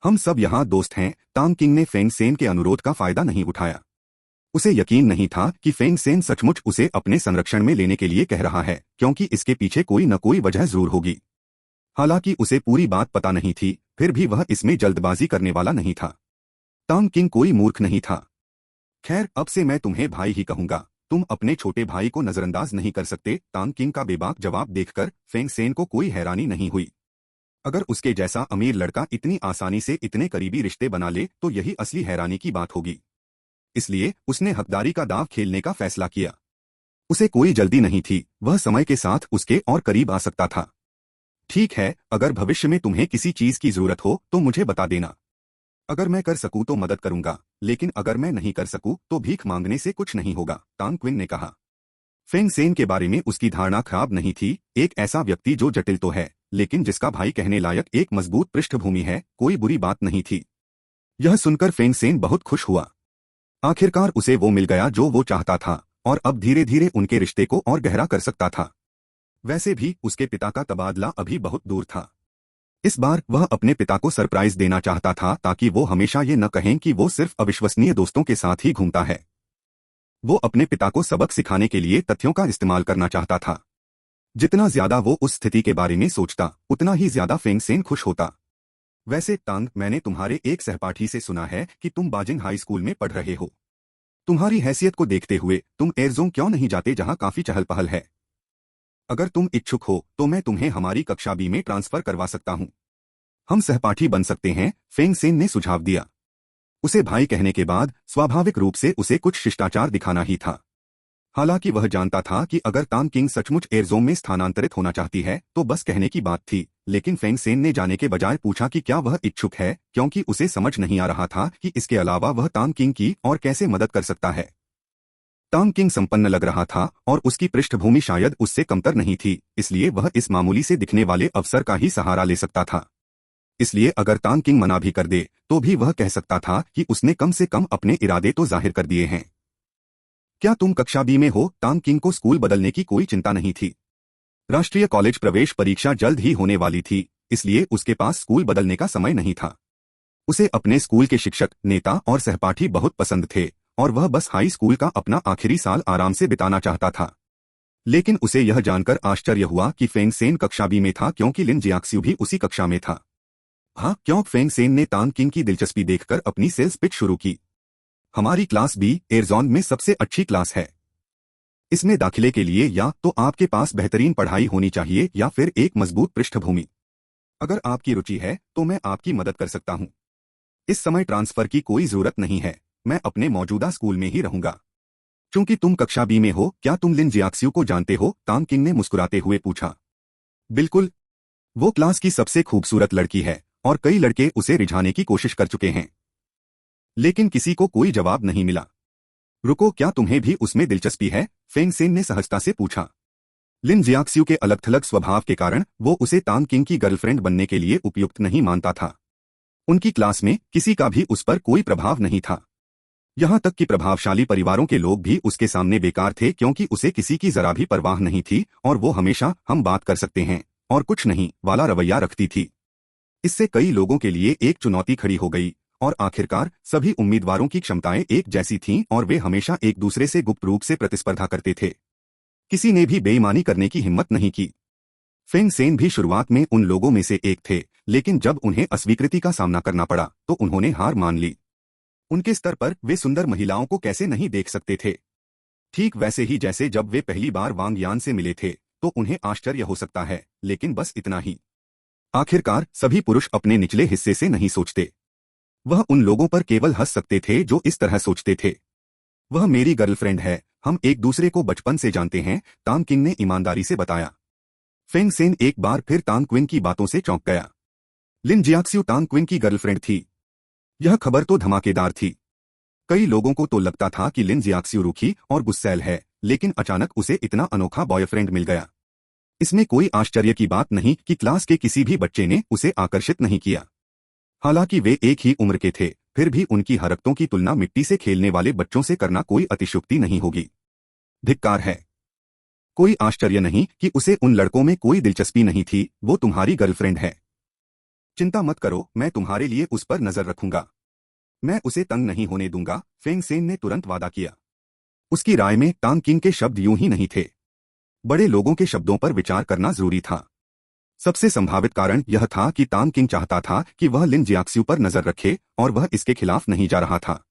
हम सब यहाँ दोस्त हैं। तांग किंग ने फेंग सेन के अनुरोध का फायदा नहीं उठाया। उसे यकीन नहीं था कि फेंग सेन सचमुच उसे अपने संरक्षण में लेने के लिए कह रहा है, क्योंकि इसके पीछे कोई न कोई वजह जरूर होगी। हालांकि उसे पूरी बात पता नहीं थी, फिर भी वह इसमें जल्दबाजी करने वाला नहीं था। तांग किंग कोई मूर्ख नहीं था। खैर, अब से मैं तुम्हें भाई ही कहूंगा। तुम अपने छोटे भाई को नजरअंदाज नहीं कर सकते। तांग किंग का बेबाक जवाब देखकर फेंग सेन को कोई हैरानी नहीं हुई। अगर उसके जैसा अमीर लड़का इतनी आसानी से इतने करीबी रिश्ते बना ले तो यही असली हैरानी की बात होगी। इसलिए उसने हकदारी का दांव खेलने का फैसला किया। उसे कोई जल्दी नहीं थी, वह समय के साथ उसके और करीब आ सकता था। ठीक है, अगर भविष्य में तुम्हें किसी चीज की जरूरत हो तो मुझे बता देना। अगर मैं कर सकूं तो मदद करूंगा, लेकिन अगर मैं नहीं कर सकूं तो भीख मांगने से कुछ नहीं होगा, तांग क्विन ने कहा। फेंग सेन के बारे में उसकी धारणा खराब नहीं थी। एक ऐसा व्यक्ति जो जटिल तो है, लेकिन जिसका भाई कहने लायक एक मजबूत पृष्ठभूमि है, कोई बुरी बात नहीं थी। यह सुनकर फेंग सेन बहुत खुश हुआ। आखिरकार उसे वो मिल गया जो वो चाहता था, और अब धीरे धीरे उनके रिश्ते को और गहरा कर सकता था। वैसे भी उसके पिता का तबादला अभी बहुत दूर था। इस बार वह अपने पिता को सरप्राइज देना चाहता था, ताकि वो हमेशा ये न कहें कि वो सिर्फ अविश्वसनीय दोस्तों के साथ ही घूमता है। वो अपने पिता को सबक सिखाने के लिए तथ्यों का इस्तेमाल करना चाहता था। जितना ज्यादा वो उस स्थिति के बारे में सोचता, उतना ही ज्यादा फेंग सेन खुश होता। वैसे तांग, मैंने तुम्हारे एक सहपाठी से सुना है कि तुम बाजिंग हाई स्कूल में पढ़ रहे हो। तुम्हारी हैसियत को देखते हुए तुम एयरजोंग क्यों नहीं जाते, जहां काफी चहल पहल है? अगर तुम इच्छुक हो तो मैं तुम्हें हमारी कक्षा बी में ट्रांसफर करवा सकता हूं। हम सहपाठी बन सकते हैं, फेंग सेन ने सुझाव दिया। उसे भाई कहने के बाद स्वाभाविक रूप से उसे कुछ शिष्टाचार दिखाना ही था। हालांकि वह जानता था कि अगर तांग किंग सचमुच एयरजोन में स्थानांतरित होना चाहती है तो बस कहने की बात थी, लेकिन फेंग सेन ने जाने के बजाय पूछा कि क्या वह इच्छुक है, क्योंकि उसे समझ नहीं आ रहा था कि इसके अलावा वह तांग किंग की और कैसे मदद कर सकता है। तांग किंग संपन्न लग रहा था और उसकी पृष्ठभूमि शायद उससे कमतर नहीं थी, इसलिए वह इस मामूली से दिखने वाले अवसर का ही सहारा ले सकता था। इसलिए अगर तांग किंग मना भी कर दे तो भी वह कह सकता था कि उसने कम से कम अपने इरादे तो जाहिर कर दिए हैं। क्या तुम कक्षा बी में हो? तांग किंग को स्कूल बदलने की कोई चिंता नहीं थी। राष्ट्रीय कॉलेज प्रवेश परीक्षा जल्द ही होने वाली थी, इसलिए उसके पास स्कूल बदलने का समय नहीं था। उसे अपने स्कूल के शिक्षक, नेता और सहपाठी बहुत पसंद थे, और वह बस हाई स्कूल का अपना आखिरी साल आराम से बिताना चाहता था। लेकिन उसे यह जानकर आश्चर्य हुआ कि फेंग सेन कक्षा बी में था, क्योंकि लिन जियाक्स्यू भी उसी कक्षा में था। हाँ, क्यों? फेंग सेन ने तांग किंग की दिलचस्पी देखकर अपनी सेल्स पिच शुरू की। हमारी क्लास बी एयरजोन में सबसे अच्छी क्लास है। इसमें दाखिले के लिए या तो आपके पास बेहतरीन पढ़ाई होनी चाहिए या फिर एक मजबूत पृष्ठभूमि। अगर आपकी रुचि है तो मैं आपकी मदद कर सकता हूं। इस समय ट्रांसफर की कोई जरूरत नहीं है, मैं अपने मौजूदा स्कूल में ही रहूंगा। चूंकि तुम कक्षा बी में हो, क्या तुम लिन जियाक्स्यू को जानते हो? तांग किंग ने मुस्कुराते हुए पूछा। बिल्कुल, वो क्लास की सबसे खूबसूरत लड़की है और कई लड़के उसे रिझाने की कोशिश कर चुके हैं, लेकिन किसी को कोई जवाब नहीं मिला। रुको, क्या तुम्हें भी उसमें दिलचस्पी है? फेंग सेन ने सहजता से पूछा। लिन जियाक्स्यू के अलग थलग स्वभाव के कारण वो उसे तांग किंग की गर्लफ्रेंड बनने के लिए उपयुक्त नहीं मानता था। उनकी क्लास में किसी का भी उस पर कोई प्रभाव नहीं था। यहां तक कि प्रभावशाली परिवारों के लोग भी उसके सामने बेकार थे, क्योंकि उसे किसी की जरा भी परवाह नहीं थी और वो हमेशा हम बात कर सकते हैं और कुछ नहीं वाला रवैया रखती थी। इससे कई लोगों के लिए एक चुनौती खड़ी हो गई, और आखिरकार सभी उम्मीदवारों की क्षमताएं एक जैसी थीं और वे हमेशा एक दूसरे से गुप्त रूप से प्रतिस्पर्धा करते थे। किसी ने भी बेईमानी करने की हिम्मत नहीं की। फेंग सेन भी शुरुआत में उन लोगों में से एक थे, लेकिन जब उन्हें अस्वीकृति का सामना करना पड़ा तो उन्होंने हार मान ली। उनके स्तर पर वे सुंदर महिलाओं को कैसे नहीं देख सकते थे? ठीक वैसे ही जैसे जब वे पहली बार वांग यान से मिले थे तो उन्हें आश्चर्य हो सकता है, लेकिन बस इतना ही। आखिरकार सभी पुरुष अपने निचले हिस्से से नहीं सोचते। वह उन लोगों पर केवल हंस सकते थे जो इस तरह सोचते थे। वह मेरी गर्लफ्रेंड है, हम एक दूसरे को बचपन से जानते हैं, तांग किंग ने ईमानदारी से बताया। फेंग सेन एक बार फिर तांग क्विन की बातों से चौंक गया। लिन जियाक्स्यू तांग क्विन की गर्लफ्रेंड थी। यह खबर तो धमाकेदार थी। कई लोगों को तो लगता था कि लिन जियाक्स्यू रूखी और गुस्सैल है, लेकिन अचानक उसे इतना अनोखा बॉयफ्रेंड मिल गया। इसमें कोई आश्चर्य की बात नहीं कि क्लास के किसी भी बच्चे ने उसे आकर्षित नहीं किया। हालांकि वे एक ही उम्र के थे, फिर भी उनकी हरकतों की तुलना मिट्टी से खेलने वाले बच्चों से करना कोई अतिशयोक्ति नहीं होगी। धिक्कार है। कोई आश्चर्य नहीं कि उसे उन लड़कों में कोई दिलचस्पी नहीं थी। वो तुम्हारी गर्लफ्रेंड है। चिंता मत करो, मैं तुम्हारे लिए उस पर नजर रखूंगा। मैं उसे तंग नहीं होने दूंगा, फेंग सेन ने तुरंत वादा किया। उसकी राय में तांग किंग के शब्द यूं ही नहीं थे। बड़े लोगों के शब्दों पर विचार करना जरूरी था। सबसे संभावित कारण यह था कि तांग किंग चाहता था कि वह लिन जियाक्स्यू पर नजर रखे और वह इसके खिलाफ नहीं जा रहा था।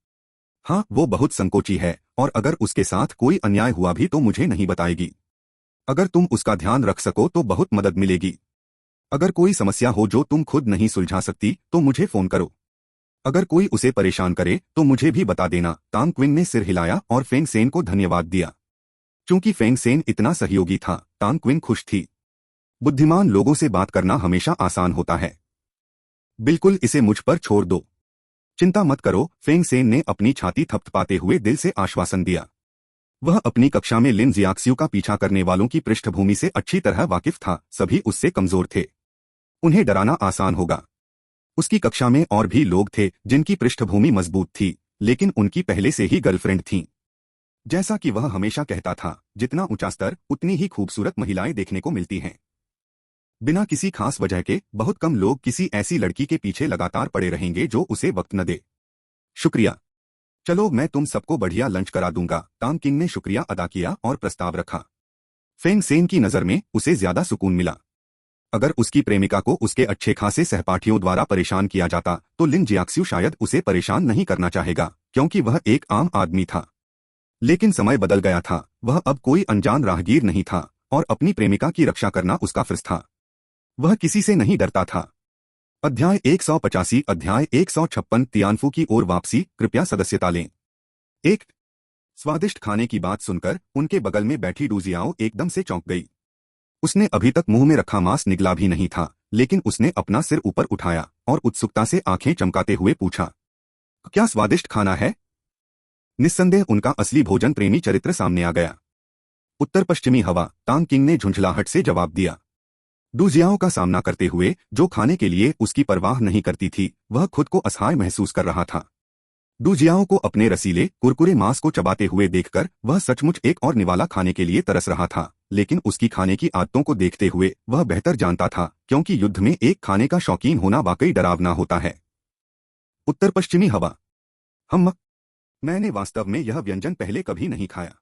हाँ, वो बहुत संकोची है और अगर उसके साथ कोई अन्याय हुआ भी तो मुझे नहीं बताएगी। अगर तुम उसका ध्यान रख सको तो बहुत मदद मिलेगी। अगर कोई समस्या हो जो तुम खुद नहीं सुलझा सकती तो मुझे फोन करो। अगर कोई उसे परेशान करे तो मुझे भी बता देना। तांग क्विन ने सिर हिलाया और फेंग सेन को धन्यवाद दिया। चूंकि फेंग सेन इतना सहयोगी था, तांग क्विन खुश थी। बुद्धिमान लोगों से बात करना हमेशा आसान होता है। बिल्कुल, इसे मुझ पर छोड़ दो। चिंता मत करो, फेंग सेन ने अपनी छाती थपथपाते हुए दिल से आश्वासन दिया। वह अपनी कक्षा में लिन जियाक्स्यू का पीछा करने वालों की पृष्ठभूमि से अच्छी तरह वाकिफ था। सभी उससे कमजोर थे। उन्हें डराना आसान होगा। उसकी कक्षा में और भी लोग थे जिनकी पृष्ठभूमि मजबूत थी, लेकिन उनकी पहले से ही गर्लफ्रेंड थीं। जैसा कि वह हमेशा कहता था, जितना ऊंचा स्तर उतनी ही खूबसूरत महिलाएं देखने को मिलती हैं। बिना किसी खास वजह के बहुत कम लोग किसी ऐसी लड़की के पीछे लगातार पड़े रहेंगे जो उसे वक्त न दे। शुक्रिया। चलो, मैं तुम सबको बढ़िया लंच करा दूंगा। तांग किंग ने शुक्रिया अदा किया और प्रस्ताव रखा। फेंग सेन की नजर में उसे ज्यादा सुकून मिला। अगर उसकी प्रेमिका को उसके अच्छे खासे सहपाठियों द्वारा परेशान किया जाता तो लिन जियाक्स्यू शायद उसे परेशान नहीं करना चाहेगा, क्योंकि वह एक आम आदमी था। लेकिन समय बदल गया था। वह अब कोई अनजान राहगीर नहीं था और अपनी प्रेमिका की रक्षा करना उसका फर्ज था। वह किसी से नहीं डरता था। अध्याय 185 अध्याय 156 तियानफू की ओर वापसी। कृपया सदस्यता लें। एक स्वादिष्ट खाने की बात सुनकर उनके बगल में बैठी डूजियाओ एकदम से चौंक गई। उसने अभी तक मुंह में रखा मांस निगला भी नहीं था, लेकिन उसने अपना सिर ऊपर उठाया और उत्सुकता से आंखें चमकाते हुए पूछा, क्या स्वादिष्ट खाना है? निस्संदेह उनका असली भोजन प्रेमी चरित्र सामने आ गया। उत्तर पश्चिमी हवा। तांग किंग ने झुंझलाहट से जवाब दिया। डूजियाओ का सामना करते हुए जो खाने के लिए उसकी परवाह नहीं करती थी, वह खुद को असहाय महसूस कर रहा था। डूजियाओ को अपने रसीले कुरकुरे मांस को चबाते हुए देखकर वह सचमुच एक और निवाला खाने के लिए तरस रहा था, लेकिन उसकी खाने की आदतों को देखते हुए वह बेहतर जानता था, क्योंकि युद्ध में एक खाने का शौकीन होना वाकई डरावना होता है। उत्तर पश्चिमी हवा। मैंने वास्तव में यह व्यंजन पहले कभी नहीं खाया।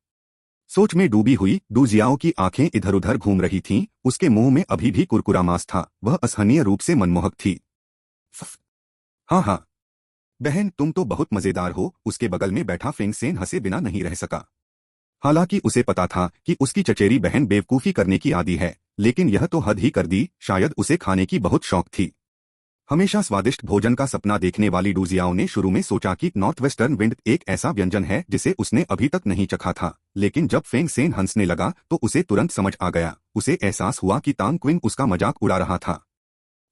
सोच में डूबी हुई डूजियाओ की आंखें इधर उधर घूम रही थीं। उसके मुंह में अभी भी कुरकुरा मांस था। वह असहनीय रूप से मनमोहक थी। हाँ हाँ बहन, तुम तो बहुत मजेदार हो। उसके बगल में बैठा फेंग सेन हंसे बिना नहीं रह सका। हालांकि उसे पता था कि उसकी चचेरी बहन बेवकूफी करने की आदी है, लेकिन यह तो हद ही कर दी। शायद उसे खाने की बहुत शौक थी। हमेशा स्वादिष्ट भोजन का सपना देखने वाली डूजियाओ ने शुरू में सोचा कि नॉर्थ वेस्टर्न विंड एक ऐसा व्यंजन है जिसे उसने अभी तक नहीं चखा था, लेकिन जब फेंग सेन हंसने लगा तो उसे तुरंत समझ आ गया। उसे एहसास हुआ कि तांग क्विन उसका मजाक उड़ा रहा था।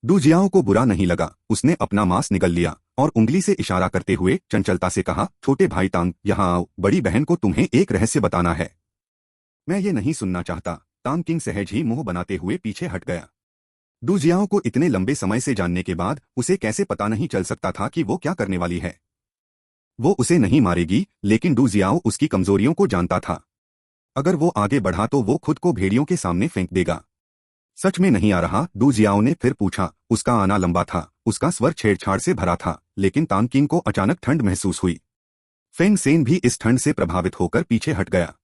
डूजियाओ को बुरा नहीं लगा। उसने अपना मांस निगल लिया और उंगली से इशारा करते हुए चंचलता से कहा, छोटे भाई तांग, यहाँ आओ। बड़ी बहन को तुम्हें एक रहस्य बताना है। मैं ये नहीं सुनना चाहता। तांग किंग सहज ही मुंह बनाते हुए पीछे हट गया। डूजियाओ को इतने लंबे समय से जानने के बाद उसे कैसे पता नहीं चल सकता था कि वो क्या करने वाली है। वो उसे नहीं मारेगी, लेकिन डूजियाओ उसकी कमजोरियों को जानता था। अगर वो आगे बढ़ा तो वो खुद को भेड़ियों के सामने फेंक देगा। सच में नहीं आ रहा? डूजियाओ ने फिर पूछा। उसका आना लंबा था, उसका स्वर छेड़छाड़ से भरा था, लेकिन तांग किंग को अचानक ठंड महसूस हुई। फेंग सेन भी इस ठंड से प्रभावित होकर पीछे हट गया।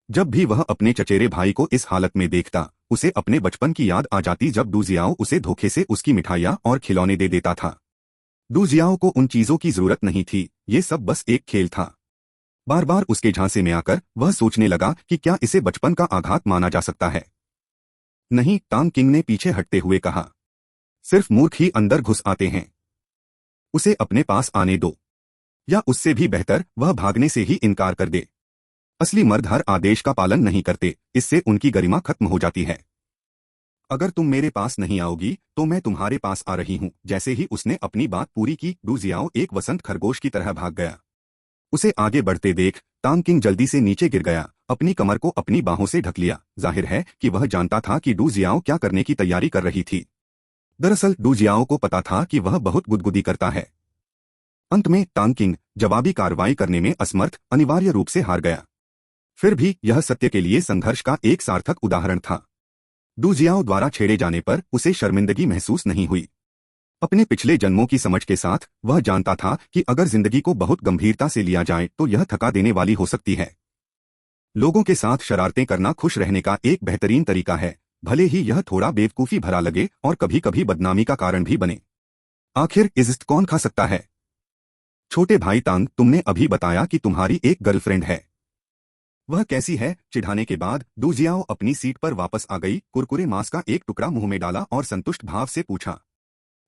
जब भी वह अपने चचेरे भाई को इस हालत में देखता, उसे अपने बचपन की याद आ जाती जब डूजियाओ उसे धोखे से उसकी मिठाइयाँ और खिलौने दे देता था। डूजियाओ को उन चीजों की जरूरत नहीं थी। ये सब बस एक खेल था। बार बार उसके झांसे में आकर वह सोचने लगा कि क्या इसे बचपन का आघात माना जा सकता है। नहीं, तांग किंग ने पीछे हटते हुए कहा। सिर्फ मूर्ख ही अंदर घुस आते हैं। उसे अपने पास आने दो, या उससे भी बेहतर वह भागने से ही इनकार कर दे। असली मर्द हर आदेश का पालन नहीं करते, इससे उनकी गरिमा खत्म हो जाती है। अगर तुम मेरे पास नहीं आओगी तो मैं तुम्हारे पास आ रही हूँ। जैसे ही उसने अपनी बात पूरी की, डू जियाओ एक वसंत खरगोश की तरह भाग गया। उसे आगे बढ़ते देख तांग किंग जल्दी से नीचे गिर गया, अपनी कमर को अपनी बाहों से ढक लिया। जाहिर है कि वह जानता था कि डू जियाओ क्या करने की तैयारी कर रही थी। दरअसल डू जियाओ को पता था कि वह बहुत गुदगुदी करता है। अंत में तांग किंग जवाबी कार्रवाई करने में असमर्थ अनिवार्य रूप से हार गया। फिर भी यह सत्य के लिए संघर्ष का एक सार्थक उदाहरण था। डू जियाओ द्वारा छेड़े जाने पर उसे शर्मिंदगी महसूस नहीं हुई। अपने पिछले जन्मों की समझ के साथ वह जानता था कि अगर जिंदगी को बहुत गंभीरता से लिया जाए तो यह थका देने वाली हो सकती है। लोगों के साथ शरारतें करना खुश रहने का एक बेहतरीन तरीका है, भले ही यह थोड़ा बेवकूफी भरा लगे और कभी कभी बदनामी का कारण भी बने। आखिर इज्जत कौन खा सकता है? छोटे भाई तांग, तुमने अभी बताया कि तुम्हारी एक गर्लफ्रेंड है। वह कैसी है? चिढ़ाने के बाद डू जियाओ अपनी सीट पर वापस आ गई, कुरकुरे मांस का एक टुकड़ा मुंह में डाला और संतुष्ट भाव से पूछा,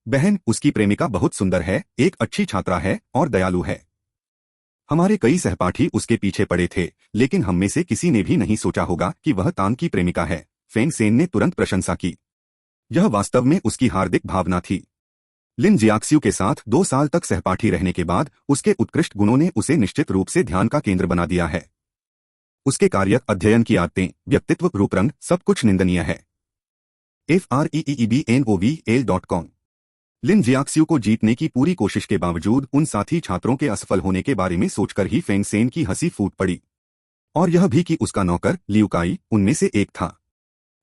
बहन, उसकी प्रेमिका बहुत सुंदर है, एक अच्छी छात्रा है और दयालु है। हमारे कई सहपाठी उसके पीछे पड़े थे, लेकिन हम में से किसी ने भी नहीं सोचा होगा कि वह तांग की प्रेमिका है। फेंग सेन ने तुरंत प्रशंसा की। यह वास्तव में उसकी हार्दिक भावना थी। लिन जियाक्स्यू के साथ 2 साल तक सहपाठी रहने के बाद उसके उत्कृष्ट गुणों ने उसे निश्चित रूप से ध्यान का केंद्र बना दिया है। उसके कार्य, अध्ययन की आदतें, व्यक्तित्व, रूपरंग, सब कुछ निंदनीय है। FREEEBNOVL.com। लिन जियाक्स्यू को जीतने की पूरी कोशिश के बावजूद उन साथी छात्रों के असफल होने के बारे में सोचकर ही फेंग सेन की हंसी फूट पड़ी। और यह भी कि उसका नौकर लियुकाई उनमें से एक था।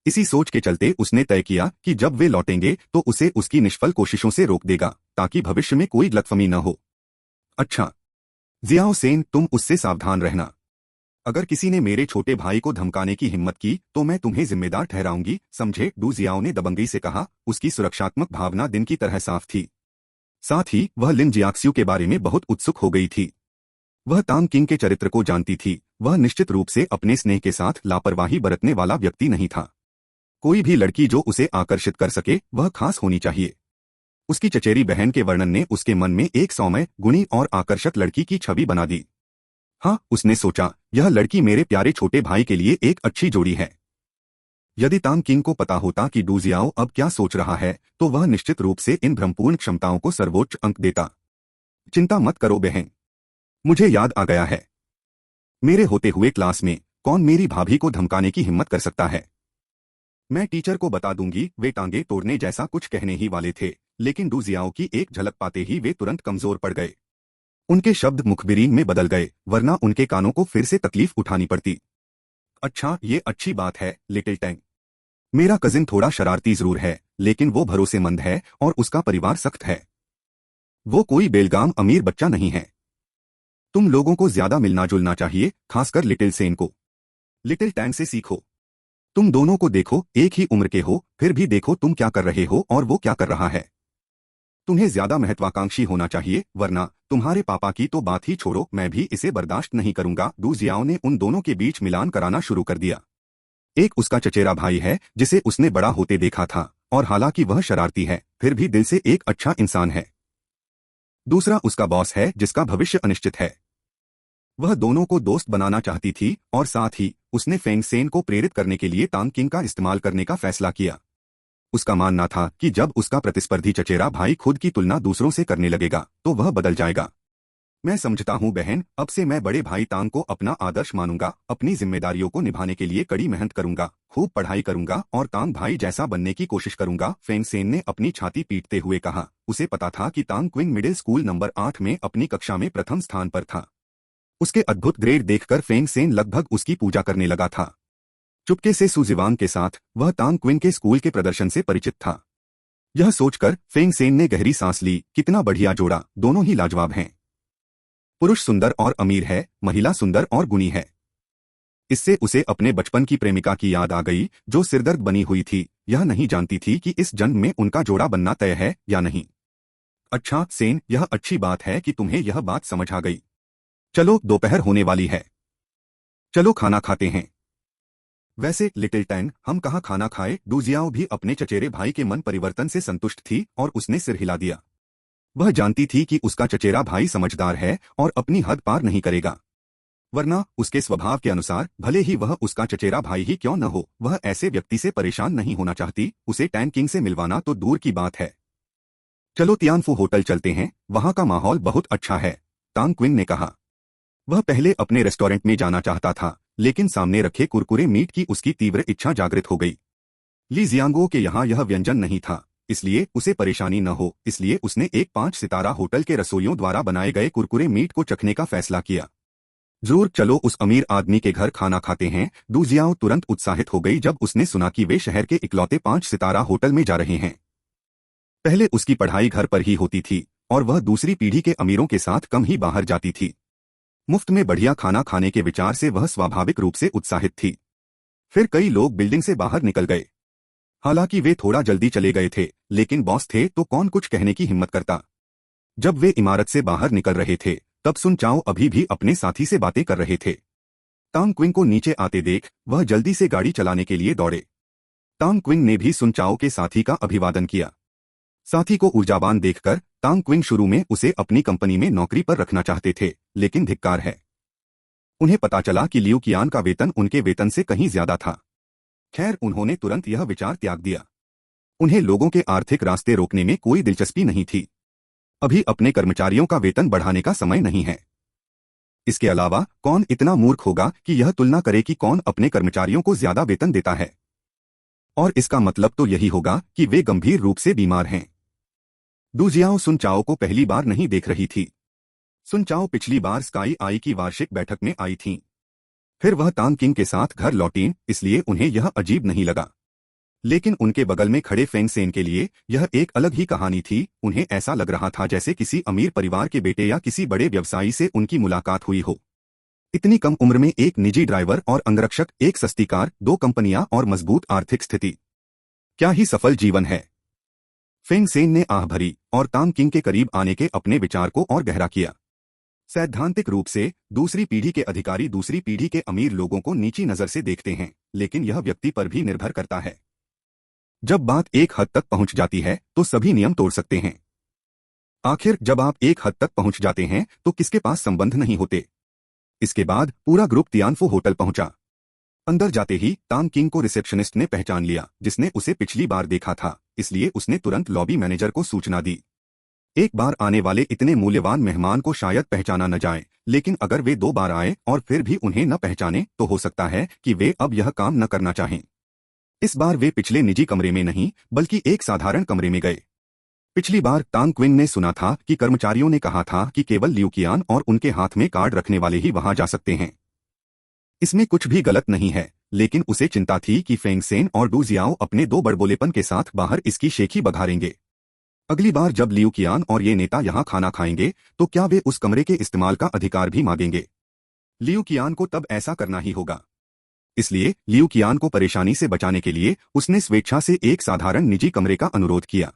इसी सोच के चलते उसने तय किया कि जब वे लौटेंगे तो उसे उसकी निष्फल कोशिशों से रोक देगा, ताकि भविष्य में कोई गलतफहमी न हो। अच्छा जियाओ सेन, तुम उससे सावधान रहना। अगर किसी ने मेरे छोटे भाई को धमकाने की हिम्मत की तो मैं तुम्हें जिम्मेदार ठहराऊंगी, समझे? डू जियाओ ने दबंगई से कहा। उसकी सुरक्षात्मक भावना दिन की तरह साफ थी। साथ ही वह लिन जियाक्स्यू के बारे में बहुत उत्सुक हो गई थी। वह तांग किंग के चरित्र को जानती थी। वह निश्चित रूप से अपने स्नेह के साथ लापरवाही बरतने वाला व्यक्ति नहीं था। कोई भी लड़की जो उसे आकर्षित कर सके वह खास होनी चाहिए। उसकी चचेरी बहन के वर्णन ने उसके मन में एक सौम्य, गुणी और आकर्षक लड़की की छवि बना दी। हाँ, उसने सोचा, यह लड़की मेरे प्यारे छोटे भाई के लिए एक अच्छी जोड़ी है। यदि तांग किंग को पता होता कि डू जियाओ अब क्या सोच रहा है तो वह निश्चित रूप से इन भ्रमपूर्ण क्षमताओं को सर्वोच्च अंक देता। चिंता मत करो बहन, मुझे याद आ गया है। मेरे होते हुए क्लास में कौन मेरी भाभी को धमकाने की हिम्मत कर सकता है? मैं टीचर को बता दूंगी। वे टांगे तोड़ने जैसा कुछ कहने ही वाले थे, लेकिन डू जियाओ की एक झलक पाते ही वे तुरंत कमजोर पड़ गए। उनके शब्द मुखबिरीन में बदल गए, वरना उनके कानों को फिर से तकलीफ उठानी पड़ती। अच्छा, ये अच्छी बात है लिटिल टैंग। मेरा कजिन थोड़ा शरारती जरूर है, लेकिन वो भरोसेमंद है और उसका परिवार सख्त है। वो कोई बेलगाम अमीर बच्चा नहीं है। तुम लोगों को ज्यादा मिलना जुलना चाहिए, खासकर लिटिल सेन को। लिटिल टैंग से सीखो। तुम दोनों को देखो, एक ही उम्र के हो, फिर भी देखो तुम क्या कर रहे हो और वो क्या कर रहा है। तुम्हें ज्यादा महत्वाकांक्षी होना चाहिए, वरना तुम्हारे पापा की तो बात ही छोड़ो, मैं भी इसे बर्दाश्त नहीं करूंगा। डू जियाओ ने उन दोनों के बीच मिलान कराना शुरू कर दिया। एक उसका चचेरा भाई है जिसे उसने बड़ा होते देखा था, और हालांकि वह शरारती है फिर भी दिल से एक अच्छा इंसान है। दूसरा उसका बॉस है जिसका भविष्य अनिश्चित है। वह दोनों को दोस्त बनाना चाहती थी और साथ ही उसने फेंग सेन को प्रेरित करने के लिए तांग किंग का इस्तेमाल करने का फैसला किया। उसका मानना था कि जब उसका प्रतिस्पर्धी चचेरा भाई खुद की तुलना दूसरों से करने लगेगा तो वह बदल जाएगा। मैं समझता हूँ बहन, अब से मैं बड़े भाई तांग को अपना आदर्श मानूंगा, अपनी जिम्मेदारियों को निभाने के लिए कड़ी मेहनत करूंगा, खूब पढ़ाई करूंगा और तांग भाई जैसा बनने की कोशिश करूंगा। फेंग सेन ने अपनी छाती पीटते हुए कहा। उसे पता था कि तांग क्विंग मिडिल स्कूल नंबर 8 में अपनी कक्षा में प्रथम स्थान पर था। उसके अद्भुत ग्रेड देखकर फेंग सेन लगभग उसकी पूजा करने लगा था। चुपके से सुजिवांग के साथ वह तांग क्विन के स्कूल के प्रदर्शन से परिचित था। यह सोचकर फेंग सेन ने गहरी सांस ली, कितना बढ़िया जोड़ा, दोनों ही लाजवाब हैं। पुरुष सुंदर और अमीर है, महिला सुंदर और गुणी है। इससे उसे अपने बचपन की प्रेमिका की याद आ गई, जो सिरदर्द बनी हुई थी। यह नहीं जानती थी कि इस जन्म में उनका जोड़ा बनना तय है या नहीं। अच्छा सेन, यह अच्छी बात है कि तुम्हें यह बात समझ आ गई। चलो, दोपहर होने वाली है, चलो खाना खाते हैं। वैसे लिटिल टैंग, हम कहाँ खाना खाए? डू जियाओ भी अपने चचेरे भाई के मन परिवर्तन से संतुष्ट थी और उसने सिर हिला दिया। वह जानती थी कि उसका चचेरा भाई समझदार है और अपनी हद पार नहीं करेगा। वरना उसके स्वभाव के अनुसार भले ही वह उसका चचेरा भाई ही क्यों न हो, वह ऐसे व्यक्ति से परेशान नहीं होना चाहती। उसे टैन किंग से मिलवाना तो दूर की बात है। चलो तियानफू होटल चलते हैं, वहां का माहौल बहुत अच्छा है, तांग क्विन ने कहा। वह पहले अपने रेस्टोरेंट में जाना चाहता था, लेकिन सामने रखे कुरकुरे मीट की उसकी तीव्र इच्छा जागृत हो गई। ली जियांगो के यहाँ यह व्यंजन नहीं था, इसलिए उसे परेशानी न हो, इसलिए उसने एक 5 सितारा होटल के रसोइयों द्वारा बनाए गए कुरकुरे मीट को चखने का फैसला किया। जरूर, चलो उस अमीर आदमी के घर खाना खाते हैं। डू जियाओ तुरंत उत्साहित हो गई जब उसने सुना कि वे शहर के इकलौते 5 सितारा होटल में जा रहे हैं। पहले उसकी पढ़ाई घर पर ही होती थी और वह दूसरी पीढ़ी के अमीरों के साथ कम ही बाहर जाती थी। मुफ्त में बढ़िया खाना खाने के विचार से वह स्वाभाविक रूप से उत्साहित थी। फिर कई लोग बिल्डिंग से बाहर निकल गए। हालांकि वे थोड़ा जल्दी चले गए थे, लेकिन बॉस थे तो कौन कुछ कहने की हिम्मत करता। जब वे इमारत से बाहर निकल रहे थे, तब सुन चाओ अभी भी अपने साथी से बातें कर रहे थे। तांग क्विन को नीचे आते देख वह जल्दी से गाड़ी चलाने के लिए दौड़े। तांग क्विन ने भी सुन चाओ के साथी का अभिवादन किया। साथी को ऊर्जावान देखकर तांग क्विन शुरू में उसे अपनी कंपनी में नौकरी पर रखना चाहते थे, लेकिन धिक्कार है। उन्हें पता चला कि लियू कियान का वेतन उनके वेतन से कहीं ज्यादा था। खैर, उन्होंने तुरंत यह विचार त्याग दिया। उन्हें लोगों के आर्थिक रास्ते रोकने में कोई दिलचस्पी नहीं थी। अभी अपने कर्मचारियों का वेतन बढ़ाने का समय नहीं है। इसके अलावा कौन इतना मूर्ख होगा कि यह तुलना करे कि कौन अपने कर्मचारियों को ज्यादा वेतन देता है। और इसका मतलब तो यही होगा कि वे गंभीर रूप से बीमार हैं। डू जियाओ सुन चाओ को पहली बार नहीं देख रही थी। सुन चाओ पिछली बार स्काई आई की वार्षिक बैठक में आई थीं। फिर वह तांग किंग के साथ घर लौटीं, इसलिए उन्हें यह अजीब नहीं लगा। लेकिन उनके बगल में खड़े फेंग सेन के लिए यह एक अलग ही कहानी थी। उन्हें ऐसा लग रहा था जैसे किसी अमीर परिवार के बेटे या किसी बड़े व्यवसायी से उनकी मुलाकात हुई हो। इतनी कम उम्र में एक निजी ड्राइवर और अंगरक्षक, एक सस्ती कार, 2 कंपनियां और मजबूत आर्थिक स्थिति। क्या ही सफल जीवन है। फेंग सेन ने आह भरी और तांग किंग के करीब आने के अपने विचार को और गहरा किया। सैद्धांतिक रूप से दूसरी पीढ़ी के अधिकारी दूसरी पीढ़ी के अमीर लोगों को नीची नजर से देखते हैं, लेकिन यह व्यक्ति पर भी निर्भर करता है। जब बात एक हद तक पहुंच जाती है तो सभी नियम तोड़ सकते हैं। आखिर जब आप एक हद तक पहुंच जाते हैं तो किसके पास संबंध नहीं होते। इसके बाद पूरा ग्रुप तियानफू होटल पहुंचा। अंदर जाते ही तांग किंग को रिसेप्शनिस्ट ने पहचान लिया, जिसने उसे पिछली बार देखा था, इसलिए उसने तुरंत लॉबी मैनेजर को सूचना दी। एक बार आने वाले इतने मूल्यवान मेहमान को शायद पहचाना न जाए, लेकिन अगर वे 2 बार आए और फिर भी उन्हें न पहचाने तो हो सकता है कि वे अब यह काम न करना चाहें। इस बार वे पिछले निजी कमरे में नहीं बल्कि एक साधारण कमरे में गए। पिछली बार तांग क्विन ने सुना था कि कर्मचारियों ने कहा था कि केवल लियू कियान और उनके हाथ में कार्ड रखने वाले ही वहां जा सकते हैं। इसमें कुछ भी गलत नहीं है, लेकिन उसे चिंता थी कि फेंग सेन और डू जियाओ अपने 2 बड़बोलेपन के साथ बाहर इसकी शेखी बघारेंगे। अगली बार जब लियू कियान और ये नेता यहाँ खाना खाएंगे तो क्या वे उस कमरे के इस्तेमाल का अधिकार भी मांगेंगे। लियू कियान को तब ऐसा करना ही होगा। इसलिए लियू कियान को परेशानी से बचाने के लिए उसने स्वेच्छा से एक साधारण निजी कमरे का अनुरोध किया।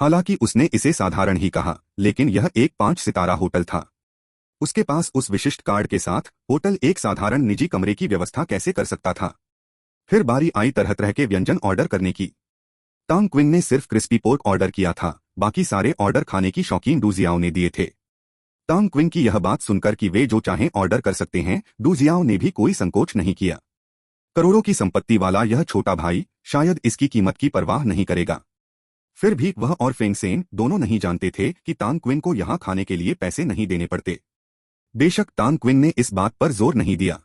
हालांकि उसने इसे साधारण ही कहा, लेकिन यह एक 5 सितारा होटल था। उसके पास उस विशिष्ट कार्ड के साथ होटल एक साधारण निजी कमरे की व्यवस्था कैसे कर सकता था। फिर बारी आई तरह तरह के व्यंजन ऑर्डर करने की। तांग क्विन ने सिर्फ क्रिस्पी पोर्क ऑर्डर किया था, बाकी सारे ऑर्डर खाने की शौकीन डू जियाओ ने दिए थे। तांग क्विन की यह बात सुनकर कि वे जो चाहें ऑर्डर कर सकते हैं, डू जियाओ ने भी कोई संकोच नहीं किया। करोड़ों की संपत्ति वाला यह छोटा भाई शायद इसकी कीमत की परवाह नहीं करेगा। फिर भी वह और फेंग सेन दोनों नहीं जानते थे कि तांग क्विन को यहाँ खाने के लिए पैसे नहीं देने पड़ते। बेशक तांग क्विन ने इस बात पर जोर नहीं दिया।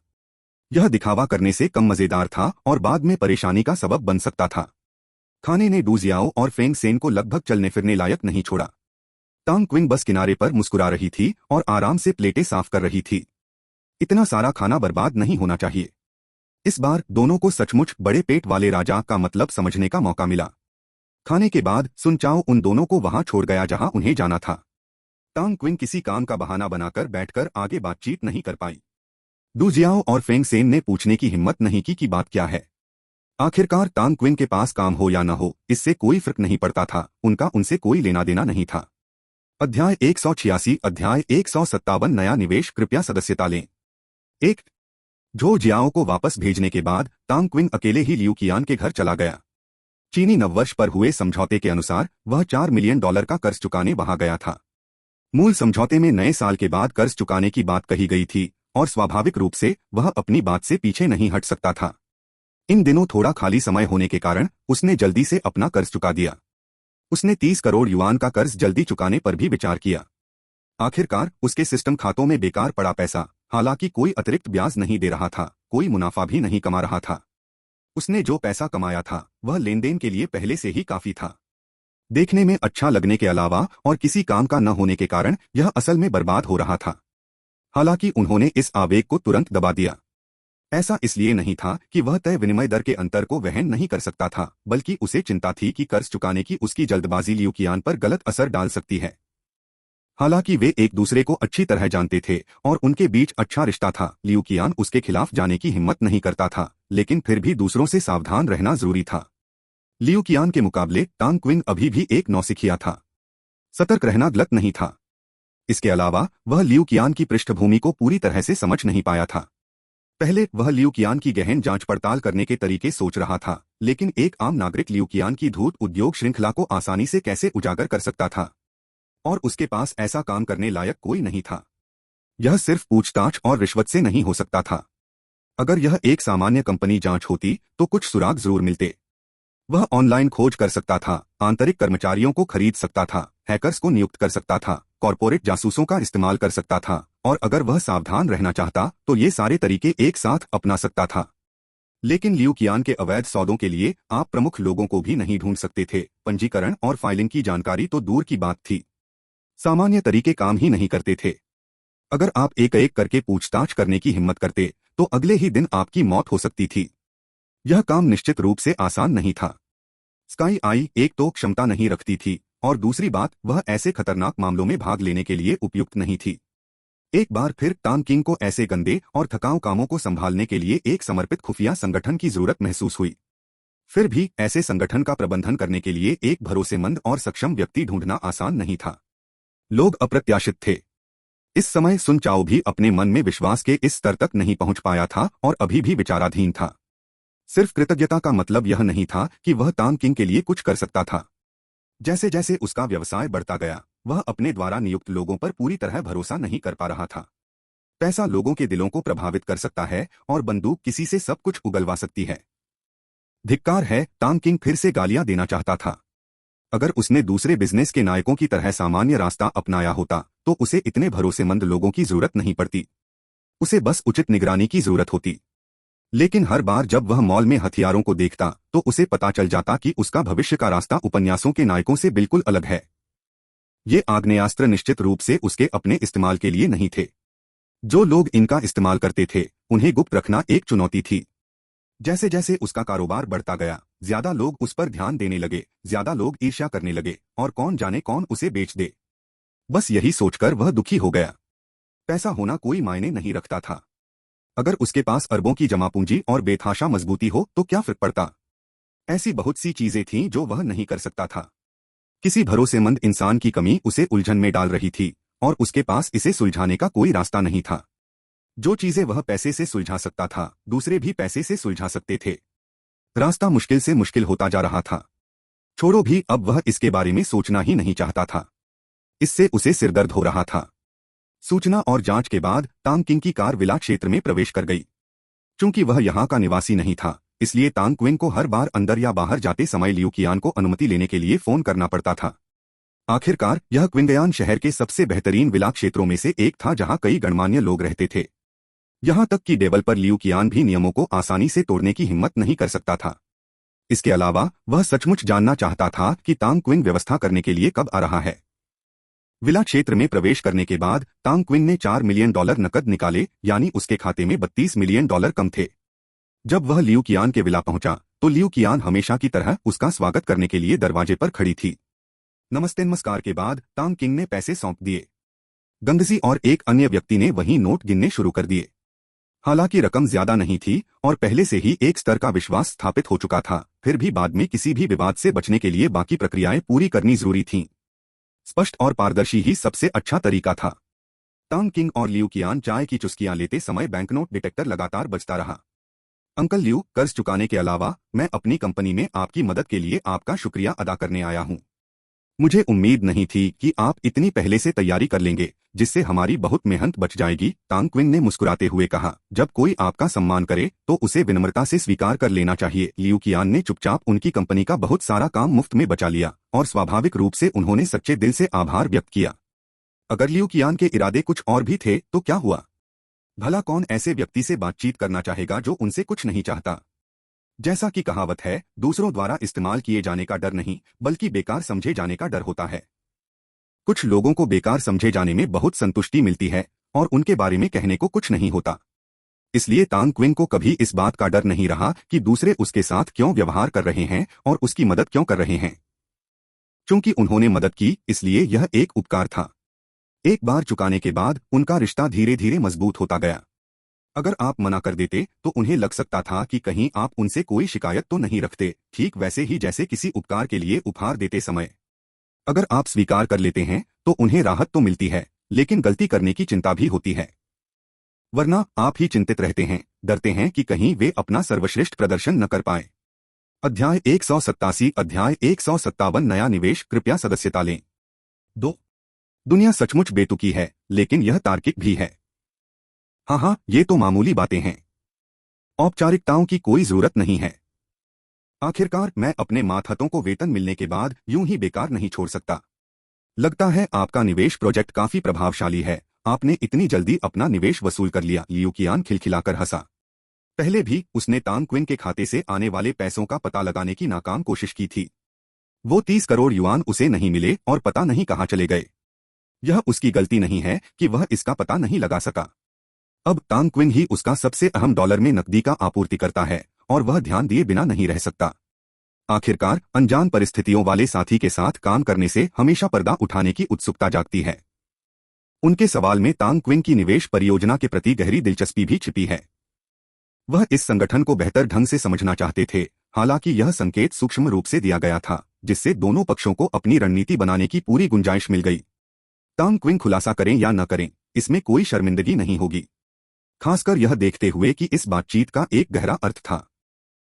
यह दिखावा करने से कम मजेदार था और बाद में परेशानी का सबब बन सकता था। खाने ने डू जियाओ और फेंग सेन को लगभग चलने फिरने लायक नहीं छोड़ा। तांग क्विन बस किनारे पर मुस्कुरा रही थी और आराम से प्लेटें साफ कर रही थी। इतना सारा खाना बर्बाद नहीं होना चाहिए। इस बार दोनों को सचमुच बड़े पेट वाले राजा का मतलब समझने का मौका मिला। खाने के बाद सुन चाओ उन दोनों को वहां छोड़ गया जहां उन्हें जाना था। तांग क्विन किसी काम का बहाना बनाकर बैठकर आगे बातचीत नहीं कर पाई। डू जियाओ और फेंग सेन ने पूछने की हिम्मत नहीं की कि बात क्या है। आखिरकार तांग क्विन के पास काम हो या न हो, इससे कोई फर्क नहीं पड़ता था। उनका उनसे कोई लेना देना नहीं था। अध्याय 186 अध्याय 157 नया निवेश। कृपया सदस्यता लें। 1 झो जियाओ को वापस भेजने के बाद तांग क्विन अकेले ही लियू कियान के घर चला गया। चीनी नववर्ष पर हुए समझौते के अनुसार वह $4 मिलियन का कर्ज चुकाने वहां गया था। मूल समझौते में नए साल के बाद कर्ज चुकाने की बात कही गई थी और स्वाभाविक रूप से वह अपनी बात से पीछे नहीं हट सकता था। इन दिनों थोड़ा खाली समय होने के कारण उसने जल्दी से अपना कर्ज चुका दिया। उसने 30 करोड़ युआन का कर्ज जल्दी चुकाने पर भी विचार किया। आखिरकार उसके सिस्टम खातों में बेकार पड़ा पैसा, हालांकि कोई अतिरिक्त ब्याज नहीं दे रहा था, कोई मुनाफा भी नहीं कमा रहा था। उसने जो पैसा कमाया था वह लेनदेन के लिए पहले से ही काफी था। देखने में अच्छा लगने के अलावा और किसी काम का न होने के कारण यह असल में बर्बाद हो रहा था। हालांकि उन्होंने इस आवेग को तुरंत दबा दिया। ऐसा इसलिए नहीं था कि वह तय विनिमय दर के अंतर को वहन नहीं कर सकता था, बल्कि उसे चिंता थी कि कर्ज चुकाने की उसकी जल्दबाजी लियू कियान पर गलत असर डाल सकती है। हालांकि वे एक दूसरे को अच्छी तरह जानते थे और उनके बीच अच्छा रिश्ता था, लियू कियान उसके खिलाफ जाने की हिम्मत नहीं करता था, लेकिन फिर भी दूसरों से सावधान रहना जरूरी था। लियू कियान के मुकाबले टांग क्विंग अभी भी एक नौसिखिया था। सतर्क रहना गलत नहीं था। इसके अलावा वह लियू कियान की पृष्ठभूमि को पूरी तरह से समझ नहीं पाया था। पहले वह लियू कियान की गहन जांच पड़ताल करने के तरीके सोच रहा था, लेकिन एक आम नागरिक लियू कियान की धूर्त उद्योग श्रृंखला को आसानी से कैसे उजागर कर सकता था, और उसके पास ऐसा काम करने लायक कोई नहीं था। यह सिर्फ पूछताछ और रिश्वत से नहीं हो सकता था। अगर यह एक सामान्य कंपनी जांच होती तो कुछ सुराग जरूर मिलते। वह ऑनलाइन खोज कर सकता था, आंतरिक कर्मचारियों को खरीद सकता था, हैकर्स को नियुक्त कर सकता था, कॉरपोरेट जासूसों का इस्तेमाल कर सकता था, और अगर वह सावधान रहना चाहता तो ये सारे तरीके एक साथ अपना सकता था। लेकिन लियू कियान के अवैध सौदों के लिए आप प्रमुख लोगों को भी नहीं ढूंढ सकते थे। पंजीकरण और फाइलिंग की जानकारी तो दूर की बात थी, सामान्य तरीके काम ही नहीं करते थे। अगर आप एक एक करके पूछताछ करने की हिम्मत करते तो अगले ही दिन आपकी मौत हो सकती थी। यह काम निश्चित रूप से आसान नहीं था। स्काई आई एक तो क्षमता नहीं रखती थी, और दूसरी बात वह ऐसे खतरनाक मामलों में भाग लेने के लिए उपयुक्त नहीं थी। एक बार फिर टांग किंग को ऐसे गंदे और थकाऊ कामों को संभालने के लिए एक समर्पित खुफिया संगठन की जरूरत महसूस हुई। फिर भी ऐसे संगठन का प्रबंधन करने के लिए एक भरोसेमंद और सक्षम व्यक्ति ढूंढना आसान नहीं था। लोग अप्रत्याशित थे। इस समय सुन चाओ भी अपने मन में विश्वास के इस स्तर तक नहीं पहुंच पाया था और अभी भी विचाराधीन था। सिर्फ कृतज्ञता का मतलब यह नहीं था कि वह टांग किंग के लिए कुछ कर सकता था। जैसे जैसे उसका व्यवसाय बढ़ता गया, वह अपने द्वारा नियुक्त लोगों पर पूरी तरह भरोसा नहीं कर पा रहा था। पैसा लोगों के दिलों को प्रभावित कर सकता है और बंदूक किसी से सब कुछ उगलवा सकती है। धिक्कार है, टांग किंग फिर से गालियां देना चाहता था। अगर उसने दूसरे बिजनेस के नायकों की तरह सामान्य रास्ता अपनाया होता तो उसे इतने भरोसेमंद लोगों की जरूरत नहीं पड़ती। उसे बस उचित निगरानी की जरूरत होती। लेकिन हर बार जब वह मॉल में हथियारों को देखता तो उसे पता चल जाता कि उसका भविष्य का रास्ता उपन्यासों के नायकों से बिल्कुल अलग है। ये आग्नेयास्त्र निश्चित रूप से उसके अपने इस्तेमाल के लिए नहीं थे। जो लोग इनका इस्तेमाल करते थे उन्हें गुप्त रखना एक चुनौती थी। जैसे जैसे उसका कारोबार बढ़ता गया, ज्यादा लोग उस पर ध्यान देने लगे, ज्यादा लोग ईर्ष्या करने लगे, और कौन जाने कौन उसे बेच दे। बस यही सोचकर वह दुखी हो गया। पैसा होना कोई मायने नहीं रखता था। अगर उसके पास अरबों की जमा पूंजी और बेतहाशा मजबूती हो तो क्या फर्क पड़ता। ऐसी बहुत सी चीजें थीं जो वह नहीं कर सकता था। किसी भरोसेमंद इंसान की कमी उसे उलझन में डाल रही थी और उसके पास इसे सुलझाने का कोई रास्ता नहीं था। जो चीजें वह पैसे से सुलझा सकता था, दूसरे भी पैसे से सुलझा सकते थे। रास्ता मुश्किल से मुश्किल होता जा रहा था। छोड़ो भी, अब वह इसके बारे में सोचना ही नहीं चाहता था। इससे उसे सिरदर्द हो रहा था। सूचना और जांच के बाद टांग किंग की कार विला क्षेत्र में प्रवेश कर गई। चूंकि वह यहाँ का निवासी नहीं था, इसलिए टांग क्विंग को हर बार अंदर या बाहर जाते समय लियू कियान को अनुमति लेने के लिए फोन करना पड़ता था। आखिरकार यह क्विंगयान शहर के सबसे बेहतरीन विला क्षेत्रों में से एक था जहाँ कई गणमान्य लोग रहते थे। यहाँ तक कि डेवलपर लियू कियान भी नियमों को आसानी से तोड़ने की हिम्मत नहीं कर सकता था। इसके अलावा वह सचमुच जानना चाहता था कि टांग क्विंग व्यवस्था करने के लिए कब आ रहा है। विला क्षेत्र में प्रवेश करने के बाद टांग क्विंग ने $4 मिलियन नकद निकाले, यानी उसके खाते में $32 मिलियन कम थे। जब वह लियू कियान के विला पहुंचा तो लियू कियान हमेशा की तरह उसका स्वागत करने के लिए दरवाजे पर खड़ी थी। नमस्ते नमस्कार के बाद टांग किंग ने पैसे सौंप दिए। गंगजी और एक अन्य व्यक्ति ने वहीं नोट गिनने शुरू कर दिए। हालांकि रकम ज्यादा नहीं थी और पहले से ही एक स्तर का विश्वास स्थापित हो चुका था, फिर भी बाद में किसी भी विवाद से बचने के लिए बाकी प्रक्रियाएं पूरी करनी जरूरी थीं। स्पष्ट और पारदर्शी ही सबसे अच्छा तरीका था। टांग किंग और लियू कियान चाय की चुस्कियां लेते समय बैंकनोट डिटेक्टर लगातार बजता रहा। अंकल लियू, कर्ज चुकाने के अलावा मैं अपनी कंपनी में आपकी मदद के लिए आपका शुक्रिया अदा करने आया हूं। मुझे उम्मीद नहीं थी कि आप इतनी पहले से तैयारी कर लेंगे, जिससे हमारी बहुत मेहनत बच जाएगी, तांग क्विन ने मुस्कुराते हुए कहा। जब कोई आपका सम्मान करे तो उसे विनम्रता से स्वीकार कर लेना चाहिए। लियू कियान ने चुपचाप उनकी कंपनी का बहुत सारा काम मुफ्त में बचा लिया और स्वाभाविक रूप से उन्होंने सच्चे दिल से आभार व्यक्त किया। अगर लियू कियान के इरादे कुछ और भी थे तो क्या हुआ? भला कौन ऐसे व्यक्ति से बातचीत करना चाहेगा जो उनसे कुछ नहीं चाहता? जैसा कि कहावत है, दूसरों द्वारा इस्तेमाल किए जाने का डर नहीं, बल्कि बेकार समझे जाने का डर होता है। कुछ लोगों को बेकार समझे जाने में बहुत संतुष्टि मिलती है और उनके बारे में कहने को कुछ नहीं होता। इसलिए तांग क्विन को कभी इस बात का डर नहीं रहा कि दूसरे उसके साथ क्यों व्यवहार कर रहे हैं और उसकी मदद क्यों कर रहे हैं। क्योंकि उन्होंने मदद की, इसलिए यह एक उपकार था। एक बार चुकाने के बाद उनका रिश्ता धीरे धीरे मजबूत होता गया। अगर आप मना कर देते तो उन्हें लग सकता था कि कहीं आप उनसे कोई शिकायत तो नहीं रखते, ठीक वैसे ही जैसे किसी उपकार के लिए उपहार देते समय। अगर आप स्वीकार कर लेते हैं तो उन्हें राहत तो मिलती है, लेकिन गलती करने की चिंता भी होती है। वरना आप ही चिंतित रहते हैं, डरते हैं कि कहीं वे अपना सर्वश्रेष्ठ प्रदर्शन न कर पाए। अध्याय 157 नया निवेश। कृपया सदस्यता लें। 2. दुनिया सचमुच बेतुकी है, लेकिन यह तार्किक भी है। हाँ, ये तो मामूली बातें हैं। औपचारिकताओं की कोई जरूरत नहीं है। आखिरकार मैं अपने मातहतों को वेतन मिलने के बाद यूं ही बेकार नहीं छोड़ सकता। लगता है आपका निवेश प्रोजेक्ट काफी प्रभावशाली है। आपने इतनी जल्दी अपना निवेश वसूल कर लिया। लियू कियान खिलखिलाकर हंसा। पहले भी उसने तांग क्विन के खाते से आने वाले पैसों का पता लगाने की नाकाम कोशिश की थी। वो 30 करोड़ युआन उसे नहीं मिले और पता नहीं कहाँ चले गए। यह उसकी गलती नहीं है कि वह इसका पता नहीं लगा सका। अब तांग क्विन ही उसका सबसे अहम डॉलर में नकदी का आपूर्ति करता है और वह ध्यान दिए बिना नहीं रह सकता। आखिरकार अनजान परिस्थितियों वाले साथी के साथ काम करने से हमेशा पर्दा उठाने की उत्सुकता जागती है। उनके सवाल में तांग क्विन की निवेश परियोजना के प्रति गहरी दिलचस्पी भी छिपी है। वह इस संगठन को बेहतर ढंग से समझना चाहते थे, हालांकि यह संकेत सूक्ष्म रूप से दिया गया था, जिससे दोनों पक्षों को अपनी रणनीति बनाने की पूरी गुंजाइश मिल गई। तांग क्विन खुलासा करें या न करें, इसमें कोई शर्मिंदगी नहीं होगी, खासकर यह देखते हुए कि इस बातचीत का एक गहरा अर्थ था।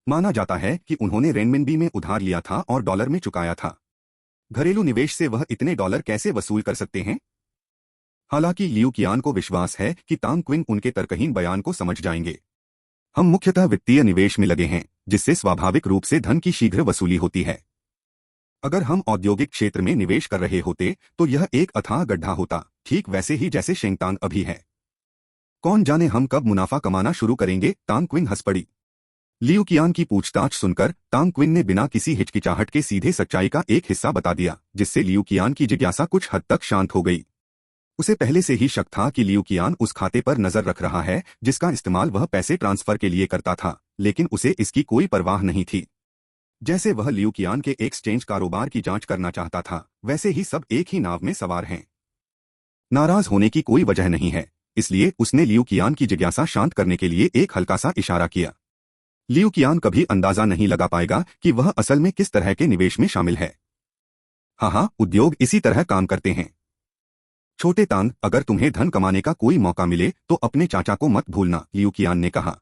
माना जाता है कि उन्होंने रेनमिनबी में उधार लिया था और डॉलर में चुकाया था। घरेलू निवेश से वह इतने डॉलर कैसे वसूल कर सकते हैं? हालांकि लियू कियान को विश्वास है कि तांग क्विन उनके तर्कहीन बयान को समझ जाएंगे। हम मुख्यतः वित्तीय निवेश में लगे हैं, जिससे स्वाभाविक रूप से धन की शीघ्र वसूली होती है। अगर हम औद्योगिक क्षेत्र में निवेश कर रहे होते तो यह एक अथाह गड्ढा होता, ठीक वैसे ही जैसे शेंगतांग अभी है। कौन जाने हम कब मुनाफा कमाना शुरू करेंगे? तांग क्विन हंस पड़ी। लियू कियान की पूछताछ सुनकर तांग क्विन ने बिना किसी हिचकिचाहट के सीधे सच्चाई का एक हिस्सा बता दिया, जिससे लियू कियान की जिज्ञासा कुछ हद तक शांत हो गई। उसे पहले से ही शक था कि लियू कियान उस खाते पर नजर रख रहा है जिसका इस्तेमाल वह पैसे ट्रांसफर के लिए करता था, लेकिन उसे इसकी कोई परवाह नहीं थी। जैसे वह लियू कियान के एक्सचेंज कारोबार की जांच करना चाहता था, वैसे ही सब एक ही नाव में सवार हैं। नाराज होने की कोई वजह नहीं है, इसलिए उसने लियू कियान की जिज्ञासा शांत करने के लिए एक हल्का सा इशारा किया। लियू कियान कभी अंदाजा नहीं लगा पाएगा कि वह असल में किस तरह के निवेश में शामिल है। हाँ, उद्योग इसी तरह काम करते हैं। छोटे तांग, अगर तुम्हें धन कमाने का कोई मौका मिले तो अपने चाचा को मत भूलना, लियू कियान ने कहा।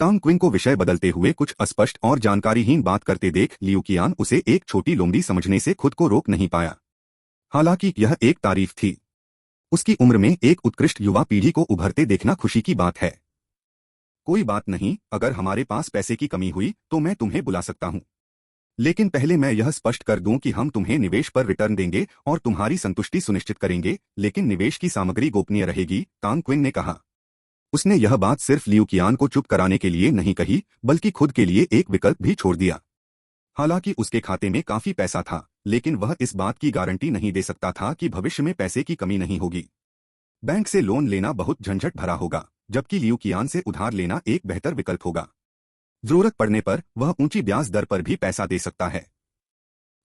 तांग क्विन को विषय बदलते हुए कुछ अस्पष्ट और जानकारीहीन बात करते देख लियू कियान उसे एक छोटी लोमड़ी समझने से खुद को रोक नहीं पाया। हालांकि यह एक तारीफ थी। उसकी उम्र में एक उत्कृष्ट युवा पीढ़ी को उभरते देखना खुशी की बात है। कोई बात नहीं, अगर हमारे पास पैसे की कमी हुई तो मैं तुम्हें बुला सकता हूं। लेकिन पहले मैं यह स्पष्ट कर दूं कि हम तुम्हें निवेश पर रिटर्न देंगे और तुम्हारी संतुष्टि सुनिश्चित करेंगे, लेकिन निवेश की सामग्री गोपनीय रहेगी, तांग क्विन ने कहा। उसने यह बात सिर्फ लियू कियान को चुप कराने के लिए नहीं कही, बल्कि खुद के लिए एक विकल्प भी छोड़ दिया। हालांकि उसके खाते में काफी पैसा था, लेकिन वह इस बात की गारंटी नहीं दे सकता था कि भविष्य में पैसे की कमी नहीं होगी। बैंक से लोन लेना बहुत झंझट भरा होगा, जबकि लियू कियान से उधार लेना एक बेहतर विकल्प होगा। जरूरत पड़ने पर वह ऊंची ब्याज दर पर भी पैसा दे सकता है।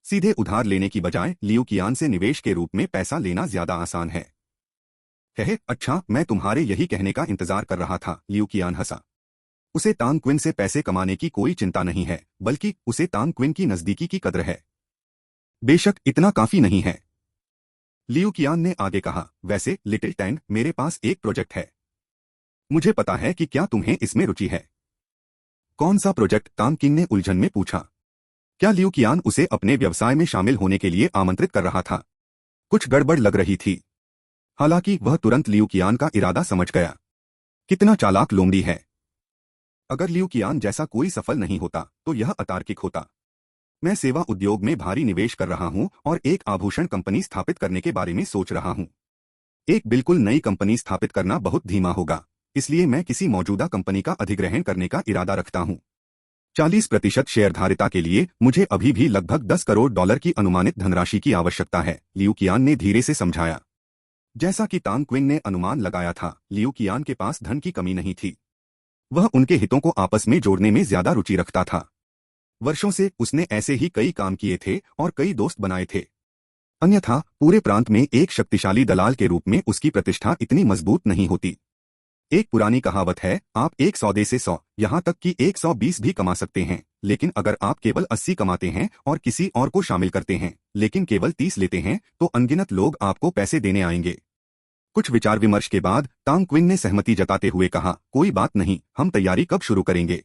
सीधे उधार लेने की बजाय लियू कियान से निवेश के रूप में पैसा लेना ज्यादा आसान है। अच्छा, मैं तुम्हारे यही कहने का इंतजार कर रहा था, लियू कियान हंसा। उसे तांग क्विन से पैसे कमाने की कोई चिंता नहीं है, बल्कि उसे तांग क्विन की नजदीकी की कद्र है। बेशक इतना काफी नहीं है, लियू कियान ने आगे कहा। वैसे लिटिल टैंग, मेरे पास एक प्रोजेक्ट है। मुझे पता है कि क्या तुम्हें इसमें रुचि है। कौन सा प्रोजेक्ट? तांग किंग ने उलझन में पूछा। क्या लियू कियान उसे अपने व्यवसाय में शामिल होने के लिए आमंत्रित कर रहा था? कुछ गड़बड़ लग रही थी। हालांकि वह तुरंत लियू कियान का इरादा समझ गया। कितना चालाक लोमड़ी है। अगर लियू कियान जैसा कोई सफल नहीं होता तो यह अतार्किक होता। मैं सेवा उद्योग में भारी निवेश कर रहा हूं और एक आभूषण कंपनी स्थापित करने के बारे में सोच रहा हूं। एक बिल्कुल नई कंपनी स्थापित करना बहुत धीमा होगा, इसलिए मैं किसी मौजूदा कंपनी का अधिग्रहण करने का इरादा रखता हूं। 40% शेयरधारिता के लिए मुझे अभी भी लगभग $10 करोड़ की अनुमानित धनराशि की आवश्यकता है, लियू कियान ने धीरे से समझाया। जैसा कि तांग क्विन ने अनुमान लगाया था, लियू कियान के पास धन की कमी नहीं थी। वह उनके हितों को आपस में जोड़ने में ज्यादा रुचि रखता था। वर्षों से उसने ऐसे ही कई काम किए थे और कई दोस्त बनाए थे। अन्यथा पूरे प्रांत में एक शक्तिशाली दलाल के रूप में उसकी प्रतिष्ठा इतनी मजबूत नहीं होती। एक पुरानी कहावत है, आप एक सौदे से 100, यहाँ तक कि 120 भी कमा सकते हैं, लेकिन अगर आप केवल 80 कमाते हैं और किसी और को शामिल करते हैं, लेकिन केवल 30 लेते हैं, तो अनगिनत लोग आपको पैसे देने आएंगे। कुछ विचार विमर्श के बाद तांग क्विन ने सहमति जताते हुए कहा, कोई बात नहीं, हम तैयारी कब शुरू करेंगे?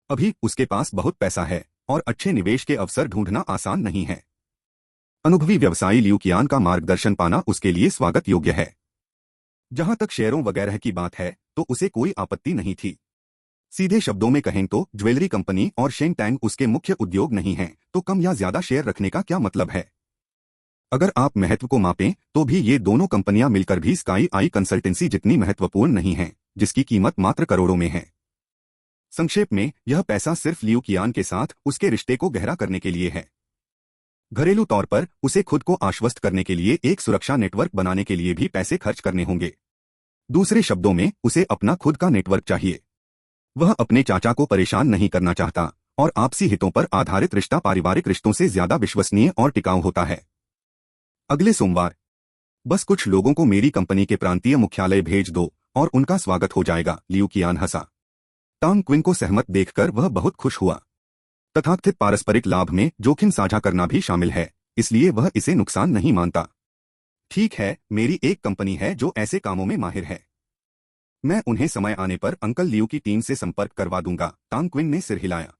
अभी उसके पास बहुत पैसा है और अच्छे निवेश के अवसर ढूंढना आसान नहीं है। अनुभवी व्यवसायी लियू कियान का मार्गदर्शन पाना उसके लिए स्वागत योग्य है। जहां तक शेयरों वगैरह की बात है तो उसे कोई आपत्ति नहीं थी। सीधे शब्दों में कहें तो ज्वेलरी कंपनी और शेंग टैंग उसके मुख्य उद्योग नहीं हैं, तो कम या ज्यादा शेयर रखने का क्या मतलब है? अगर आप महत्व को मापें तो भी ये दोनों कंपनियां मिलकर भी स्काई आई कंसल्टेंसी जितनी महत्वपूर्ण नहीं हैं, जिसकी कीमत मात्र करोड़ों में है। संक्षेप में, यह पैसा सिर्फ लियू कियान के साथ उसके रिश्ते को गहरा करने के लिए है। घरेलू तौर पर उसे खुद को आश्वस्त करने के लिए एक सुरक्षा नेटवर्क बनाने के लिए भी पैसे खर्च करने होंगे। दूसरे शब्दों में, उसे अपना खुद का नेटवर्क चाहिए। वह अपने चाचा को परेशान नहीं करना चाहता और आपसी हितों पर आधारित रिश्ता पारिवारिक रिश्तों से ज्यादा विश्वसनीय और टिकाऊ होता है। अगले सोमवार बस कुछ लोगों को मेरी कंपनी के प्रांतीय मुख्यालय भेज दो और उनका स्वागत हो जाएगा, लियू कियान हंसा। तांग क्विन को सहमत देखकर वह बहुत खुश हुआ। तथाकथित पारस्परिक लाभ में जोखिम साझा करना भी शामिल है, इसलिए वह इसे नुकसान नहीं मानता। ठीक है, मेरी एक कंपनी है जो ऐसे कामों में माहिर है। मैं उन्हें समय आने पर अंकल लियू की टीम से संपर्क करवा दूंगा, तांग क्विन ने सिर हिलाया।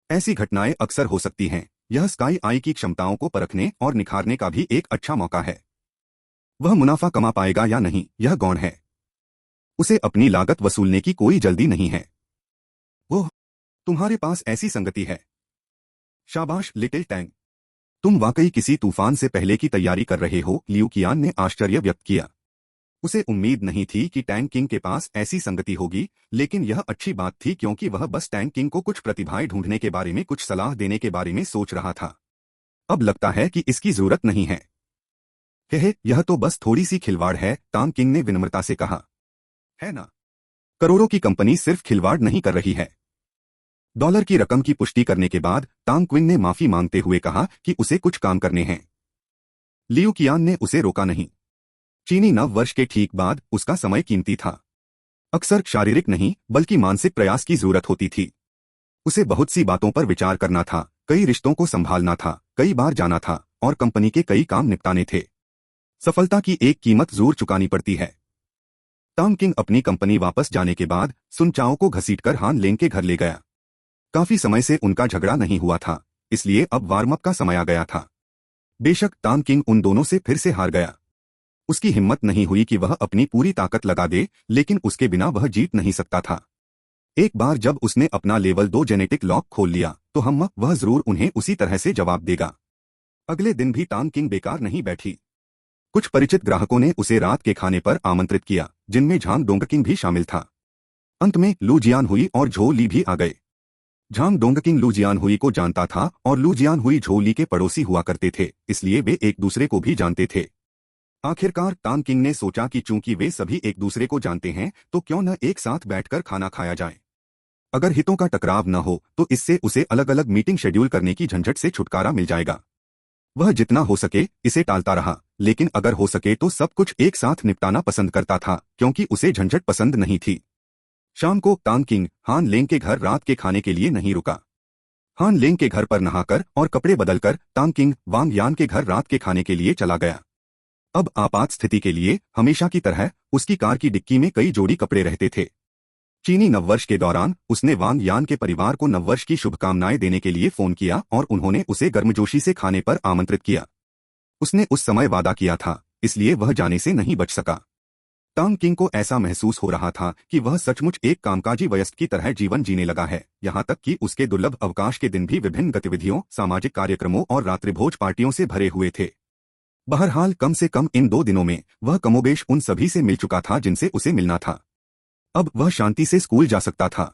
ऐसी घटनाएं अक्सर हो सकती हैं। यह स्काई आई की क्षमताओं को परखने और निखारने का भी एक अच्छा मौका है। वह मुनाफा कमा पाएगा या नहीं, यह गौण है। उसे अपनी लागत वसूलने की कोई जल्दी नहीं है। ओह, तुम्हारे पास ऐसी संगति है। शाबाश लिटिल टैंग, तुम वाकई किसी तूफान से पहले की तैयारी कर रहे हो, लियू कियान ने आश्चर्य व्यक्त किया। उसे उम्मीद नहीं थी कि टैंग किंग के पास ऐसी संगति होगी, लेकिन यह अच्छी बात थी क्योंकि वह बस टैंग किंग को कुछ प्रतिभाएं ढूंढने के बारे में कुछ सलाह देने के बारे में सोच रहा था। अब लगता है कि इसकी जरूरत नहीं है। यह तो बस थोड़ी सी खिलवाड़ है, तांग किंग ने विनम्रता से कहा। है ना? करोड़ों की कंपनी सिर्फ खिलवाड़ नहीं कर रही है। डॉलर की रकम की पुष्टि करने के बाद तांग क्विन ने माफी मांगते हुए कहा कि उसे कुछ काम करने हैं। लियू कियान ने उसे रोका नहीं। चीनी नव वर्ष के ठीक बाद उसका समय कीमती था। अक्सर शारीरिक नहीं बल्कि मानसिक प्रयास की जरूरत होती थी। उसे बहुत सी बातों पर विचार करना था, कई रिश्तों को संभालना था, कई बार जाना था और कंपनी के कई काम निपटाने थे। सफलता की एक कीमत जरूर चुकानी पड़ती है। तांग किंग अपनी कंपनी वापस जाने के बाद सुन चाओ को घसीटकर हान लेंग के घर ले गया। काफी समय से उनका झगड़ा नहीं हुआ था, इसलिए अब वार्म अप का समय आ गया था। बेशक तांग किंग उन दोनों से फिर से हार गया। उसकी हिम्मत नहीं हुई कि वह अपनी पूरी ताकत लगा दे, लेकिन उसके बिना वह जीत नहीं सकता था। एक बार जब उसने अपना लेवल 2 जेनेटिक लॉक खोल लिया तो वह जरूर उन्हें उसी तरह से जवाब देगा। अगले दिन भी तांग किंग बेकार नहीं बैठी। कुछ परिचित ग्राहकों ने उसे रात के खाने पर आमंत्रित किया, जिनमें झांग डोंगकिंग भी शामिल था। अंत में लू जियानहुई और झो ली भी आ गए। झांग डोंगकिंग लू जियानहुई को जानता था और लू जियानहुई झो ली के पड़ोसी हुआ करते थे, इसलिए वे एक दूसरे को भी जानते थे। आखिरकार तांग किंग ने सोचा कि चूंकि वे सभी एक दूसरे को जानते हैं तो क्यों न एक साथ बैठकर खाना खाया जाए। अगर हितों का टकराव न हो तो इससे उसे अलग अलग मीटिंग शेड्यूल करने की झंझट से छुटकारा मिल जाएगा। वह जितना हो सके इसे टालता रहा, लेकिन अगर हो सके तो सब कुछ एक साथ निपटाना पसंद करता था, क्योंकि उसे झंझट पसंद नहीं थी। शाम को तांग किंग हान लेंग के घर रात के खाने के लिए नहीं रुका। हान लेंग के घर पर नहाकर और कपड़े बदलकर तांग किंग वांग यान के घर रात के खाने के लिए चला गया। अब आपात स्थिति के लिए हमेशा की तरह उसकी कार की डिक्की में कई जोड़ी कपड़े रहते थे। चीनी नववर्ष के दौरान उसने वांग यान के परिवार को नववर्ष की शुभकामनाएं देने के लिए फोन किया और उन्होंने उसे गर्मजोशी से खाने पर आमंत्रित किया। उसने उस समय वादा किया था, इसलिए वह जाने से नहीं बच सका। टांग किंग को ऐसा महसूस हो रहा था कि वह सचमुच एक कामकाजी वयस्क की तरह जीवन जीने लगा है, यहाँ तक कि उसके दुर्लभ अवकाश के दिन भी विभिन्न गतिविधियों, सामाजिक कार्यक्रमों और रात्रिभोज पार्टियों से भरे हुए थे। बहरहाल कम से कम इन 2 दिनों में वह कमोबेश उन सभी से मिल चुका था जिनसे उसे मिलना था। अब वह शांति से स्कूल जा सकता था।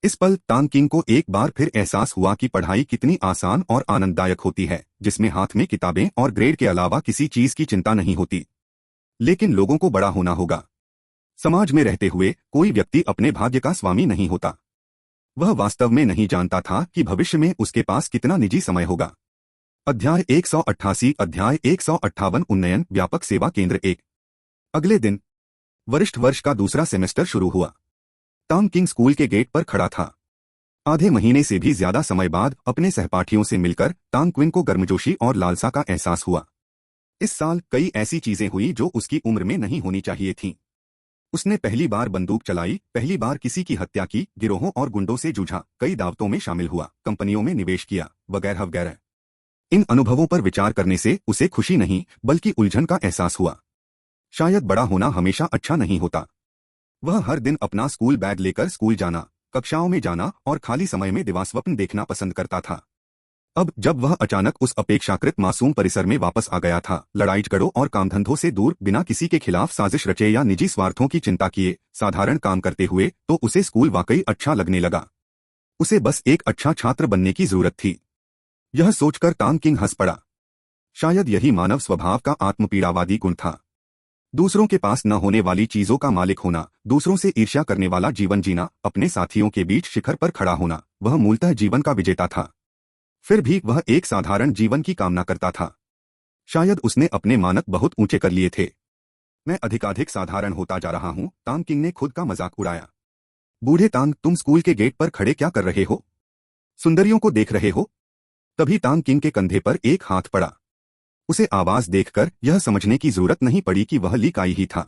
इस पल टांग किंग को एक बार फिर एहसास हुआ कि पढ़ाई कितनी आसान और आनंददायक होती है, जिसमें हाथ में किताबें और ग्रेड के अलावा किसी चीज की चिंता नहीं होती। लेकिन लोगों को बड़ा होना होगा। समाज में रहते हुए कोई व्यक्ति अपने भाग्य का स्वामी नहीं होता। वह वास्तव में नहीं जानता था कि भविष्य में उसके पास कितना निजी समय होगा। अध्याय 188 अध्याय 158 उन्नयन व्यापक सेवा केंद्र 1। अगले दिन वरिष्ठ वर्ष का दूसरा सेमेस्टर शुरू हुआ। टांग किंग स्कूल के गेट पर खड़ा था। आधे महीने से भी ज्यादा समय बाद अपने सहपाठियों से मिलकर टांग क्विन को गर्मजोशी और लालसा का एहसास हुआ। इस साल कई ऐसी चीजें हुई जो उसकी उम्र में नहीं होनी चाहिए थीं। उसने पहली बार बंदूक चलाई, पहली बार किसी की हत्या की, गिरोहों और गुंडों से जूझा, कई दावतों में शामिल हुआ, कंपनियों में निवेश किया, वगैरह वगैरह। इन अनुभवों पर विचार करने से उसे खुशी नहीं बल्कि उलझन का एहसास हुआ। शायद बड़ा होना हमेशा अच्छा नहीं होता। वह हर दिन अपना स्कूल बैग लेकर स्कूल जाना, कक्षाओं में जाना और खाली समय में दिवास्वप्न देखना पसंद करता था। अब जब वह अचानक उस अपेक्षाकृत मासूम परिसर में वापस आ गया था, लड़ाई झगड़ों और कामधंधों से दूर, बिना किसी के खिलाफ साजिश रचे या निजी स्वार्थों की चिंता किए साधारण काम करते हुए, तो उसे स्कूल वाकई अच्छा लगने लगा। उसे बस एक अच्छा छात्र बनने की जरूरत थी। यह सोचकर टांग किंग हंस पड़ा। शायद यही मानव स्वभाव का आत्मपीड़ावादी गुण था। दूसरों के पास न होने वाली चीजों का मालिक होना, दूसरों से ईर्ष्या करने वाला जीवन जीना, अपने साथियों के बीच शिखर पर खड़ा होना, वह मूलतः जीवन का विजेता था। फिर भी वह एक साधारण जीवन की कामना करता था। शायद उसने अपने मानक बहुत ऊंचे कर लिए थे। मैं अधिकाधिक साधारण होता जा रहा हूं, टांग किंग ने खुद का मजाक उड़ाया। बूढ़े टांग, तुम स्कूल के गेट पर खड़े क्या कर रहे हो? सुंदरियों को देख रहे हो? तभी टांग किंग के कंधे पर एक हाथ पड़ा। उसे आवाज देखकर यह समझने की जरूरत नहीं पड़ी कि वह ली काई ही था।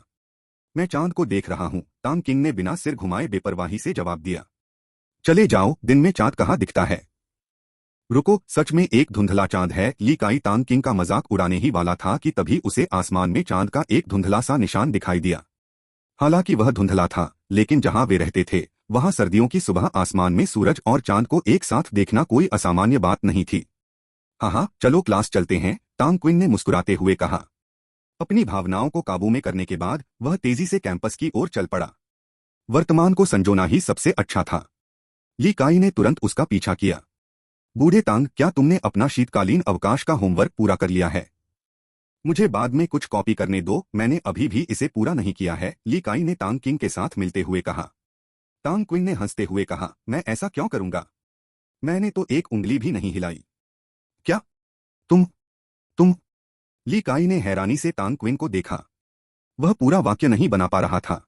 मैं चांद को देख रहा हूं, टांग किंग ने बिना सिर घुमाए बेपरवाही से जवाब दिया। चले जाओ, दिन में चांद कहाँ दिखता है? रुको, सच में एक धुंधला चांद है। ली काई टांग किंग का मजाक उड़ाने ही वाला था कि तभी उसे आसमान में चांद का एक धुंधला सा निशान दिखाई दिया। हालांकि वह धुंधला था, लेकिन जहां वे रहते थे वहां सर्दियों की सुबह आसमान में सूरज और चांद को एक साथ देखना कोई असामान्य बात नहीं थी। हाँ, चलो क्लास चलते हैं, टांग क्विन ने मुस्कुराते हुए कहा। अपनी भावनाओं को काबू में करने के बाद वह तेजी से कैंपस की ओर चल पड़ा। वर्तमान को संजोना ही सबसे अच्छा था। ली काई ने तुरंत उसका पीछा किया। बूढ़े टांग, क्या तुमने अपना शीतकालीन अवकाश का होमवर्क पूरा कर लिया है? मुझे बाद में कुछ कॉपी करने दो, मैंने अभी भी इसे पूरा नहीं किया है, ली काई ने टांग किंग के साथ मिलते हुए कहा। टांग क्विन ने हंसते हुए कहा, मैं ऐसा क्यों करूंगा? मैंने तो एक उंगली भी नहीं हिलाई। क्या? तुम? ली काई ने हैरानी से टांग क्विन को देखा। वह पूरा वाक्य नहीं बना पा रहा था।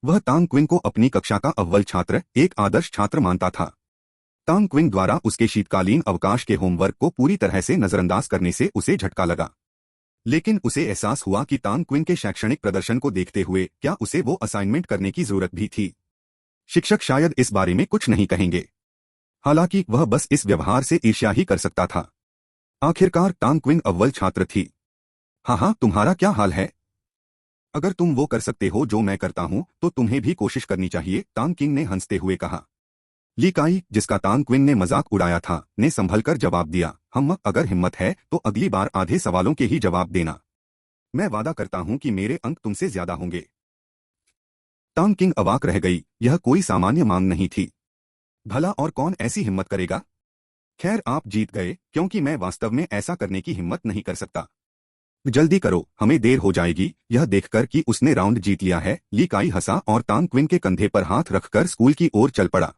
वह टांग क्विन को अपनी कक्षा का अव्वल छात्र, एक आदर्श छात्र मानता था। टांग क्विन द्वारा उसके शीतकालीन अवकाश के होमवर्क को पूरी तरह से नजरअंदाज करने से उसे झटका लगा। लेकिन उसे एहसास हुआ कि टांग क्विन के शैक्षणिक प्रदर्शन को देखते हुए क्या उसे वो असाइनमेंट करने की जरूरत भी थी। शिक्षक शायद इस बारे में कुछ नहीं कहेंगे। हालांकि वह बस इस व्यवहार से ईर्ष्या ही कर सकता था। आखिरकार टांग क्विन अव्वल छात्र थी। हाँ, तुम्हारा क्या हाल है? अगर तुम वो कर सकते हो जो मैं करता हूं, तो तुम्हें भी कोशिश करनी चाहिए, टांग किंग ने हंसते हुए कहा। ली काई, जिसका टांग क्विन ने मजाक उड़ाया था, ने संभलकर जवाब दिया, अगर हिम्मत है तो अगली बार आधे सवालों के ही जवाब देना। मैं वादा करता हूं कि मेरे अंक तुमसे ज्यादा होंगे। टांग किंग अवाक रह गई। यह कोई सामान्य मांग नहीं थी। भला और कौन ऐसी हिम्मत करेगा? खैर, आप जीत गए, क्योंकि मैं वास्तव में ऐसा करने की हिम्मत नहीं कर सकता। जल्दी करो, हमें देर हो जाएगी। यह देखकर कि उसने राउंड जीत लिया है, ली काई हंसा और टांग क्विन के कंधे पर हाथ रखकर स्कूल की ओर चल पड़ा।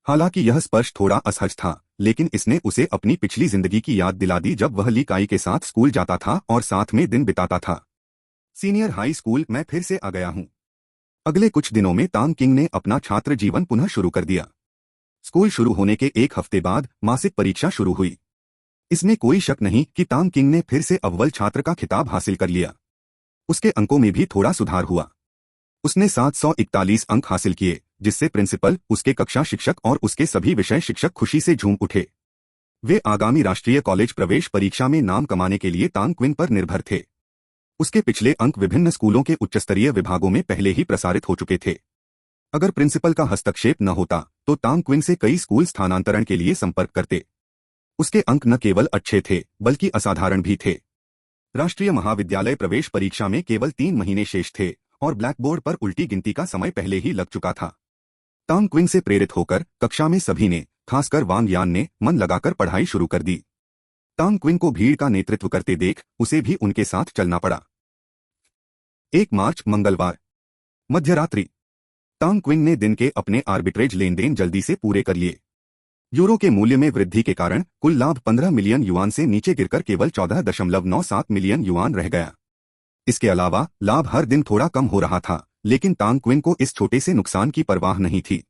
हालांकि यह स्पर्श थोड़ा असहज था, लेकिन इसने उसे अपनी पिछली जिंदगी की याद दिला दी जब वह ली काई के साथ स्कूल जाता था और साथ में दिन बिताता था। सीनियर हाई स्कूल, मैं फिर से आ गया हूं। अगले कुछ दिनों में टांग किंग ने अपना छात्र जीवन पुनः शुरू कर दिया। स्कूल शुरू होने के एक हफ्ते बाद मासिक परीक्षा शुरू हुई। इसमें कोई शक नहीं कि टांग किंग ने फिर से अव्वल छात्र का खिताब हासिल कर लिया। उसके अंकों में भी थोड़ा सुधार हुआ। उसने 741 अंक हासिल किए, जिससे प्रिंसिपल, उसके कक्षा शिक्षक और उसके सभी विषय शिक्षक खुशी से झूम उठे। वे आगामी राष्ट्रीय कॉलेज प्रवेश परीक्षा में नाम कमाने के लिए तांग क्विन पर निर्भर थे। उसके पिछले अंक विभिन्न स्कूलों के उच्चस्तरीय विभागों में पहले ही प्रसारित हो चुके थे। अगर प्रिंसिपल का हस्तक्षेप न होता तो तांग क्विन से कई स्कूल स्थानांतरण के लिए संपर्क करते। उसके अंक न केवल अच्छे थे बल्कि असाधारण भी थे। राष्ट्रीय महाविद्यालय प्रवेश परीक्षा में केवल 3 महीने शेष थे और ब्लैकबोर्ड पर उल्टी गिनती का समय पहले ही लग चुका था। तांग क्विन से प्रेरित होकर कक्षा में सभी ने, खासकर वांग यान ने, मन लगाकर पढ़ाई शुरू कर दी। तांग क्विन को भीड़ का नेतृत्व करते देख उसे भी उनके साथ चलना पड़ा। 1 मार्च मंगलवार मध्यरात्रि, तांग क्विन ने दिन के अपने आर्बिट्रेज लेन देन जल्दी से पूरे कर लिए। यूरो के मूल्य में वृद्धि के कारण कुल लाभ 15 मिलियन युआन से नीचे गिरकर केवल 14.97 मिलियन युआन रह गया। इसके अलावा लाभ हर दिन थोड़ा कम हो रहा था, लेकिन तांग क्विन को इस छोटे से नुकसान की परवाह नहीं थी।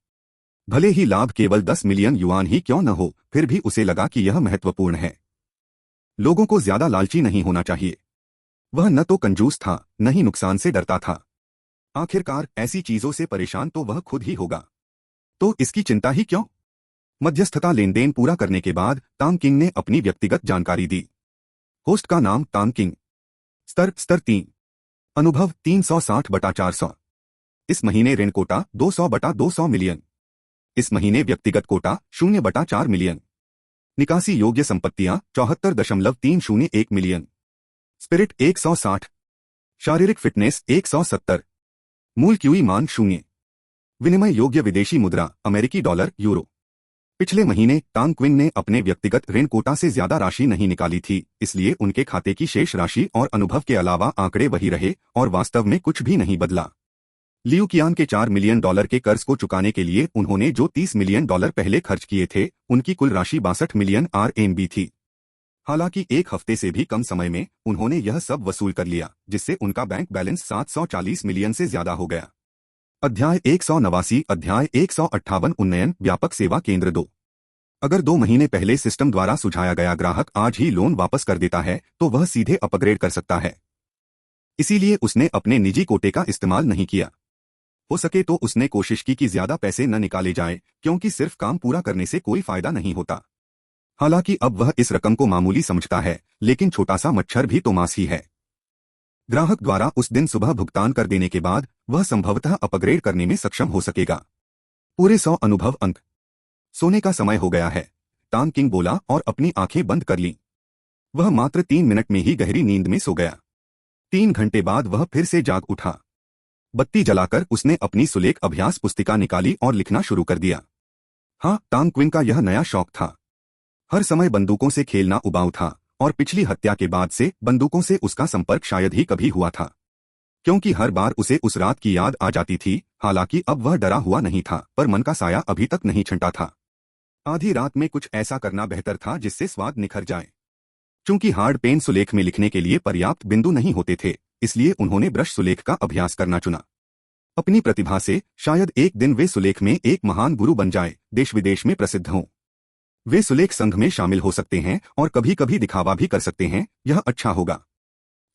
भले ही लाभ केवल 10 मिलियन युआन ही क्यों न हो, फिर भी उसे लगा कि यह महत्वपूर्ण है। लोगों को ज्यादा लालची नहीं होना चाहिए। वह न तो कंजूस था, न ही नुकसान से डरता था। आखिरकार ऐसी चीजों से परेशान तो वह खुद ही होगा, तो इसकी चिंता ही क्यों। मध्यस्थता लेनदेन पूरा करने के बाद तांग किंग ने अपनी व्यक्तिगत जानकारी दी। होस्ट का नाम तांग किंग। स्तर 3। अनुभव 360/400। इस महीने ऋण कोटा 200/200 मिलियन। इस महीने व्यक्तिगत कोटा 0/4 मिलियन। निकासी योग्य संपत्तियां 74.301 मिलियन। स्पिरिट 160। शारीरिक फिटनेस 170। मूल क्यूई मान 0। विनिमय योग्य विदेशी मुद्रा अमेरिकी डॉलर यूरो। पिछले महीने तांग क्विन ने अपने व्यक्तिगत ऋण कोटा से ज्यादा राशि नहीं निकाली थी, इसलिए उनके खाते की शेष राशि और अनुभव के अलावा आंकड़े वही रहे और वास्तव में कुछ भी नहीं बदला। लियू कियान के $4 मिलियन के कर्ज को चुकाने के लिए उन्होंने जो $30 मिलियन पहले खर्च किए थे, उनकी कुल राशि 62 मिलियन RMB थी। हालांकि 1 हफ्ते से भी कम समय में उन्होंने यह सब वसूल कर लिया, जिससे उनका बैंक बैलेंस 740 मिलियन से ज्यादा हो गया। अध्याय 189 अध्याय 158 उन्नयन व्यापक सेवा केंद्र 2। अगर 2 महीने पहले सिस्टम द्वारा सुझाया गया ग्राहक आज ही लोन वापस कर देता है तो वह सीधे अपग्रेड कर सकता है। इसीलिए उसने अपने निजी कोटे का इस्तेमाल नहीं किया। हो सके तो उसने कोशिश की कि ज्यादा पैसे न निकाले जाए, क्योंकि सिर्फ काम पूरा करने से कोई फायदा नहीं होता। हालांकि अब वह इस रकम को मामूली समझता है, लेकिन छोटा सा मच्छर भी तो मांस ही है। ग्राहक द्वारा उस दिन सुबह भुगतान कर देने के बाद वह संभवतः अपग्रेड करने में सक्षम हो सकेगा। पूरे 100 अनुभव अंक। सोने का समय हो गया है, तांग किंग बोला और अपनी आंखें बंद कर लीं। वह मात्र 3 मिनट में ही गहरी नींद में सो गया। 3 घंटे बाद वह फिर से जाग उठा। बत्ती जलाकर उसने अपनी सुलेख अभ्यास पुस्तिका निकाली और लिखना शुरू कर दिया। हाँ, तांग क्विन का यह नया शौक था। हर समय बंदूकों से खेलना उबाऊ था और पिछली हत्या के बाद से बंदूकों से उसका संपर्क शायद ही कभी हुआ था, क्योंकि हर बार उसे उस रात की याद आ जाती थी। हालांकि अब वह डरा हुआ नहीं था, पर मन का साया अभी तक नहीं छंटा था। आधी रात में कुछ ऐसा करना बेहतर था जिससे स्वाद निखर जाए। चूंकि हार्ड पेन सुलेख में लिखने के लिए पर्याप्त बिंदु नहीं होते थे, इसलिए उन्होंने ब्रश सुलेख का अभ्यास करना चुना। अपनी प्रतिभा से शायद एक दिन वे सुलेख में एक महान गुरु बन जाए, देश विदेश में प्रसिद्ध हों। वे सुलेख संघ में शामिल हो सकते हैं और कभी कभी दिखावा भी कर सकते हैं, यह अच्छा होगा।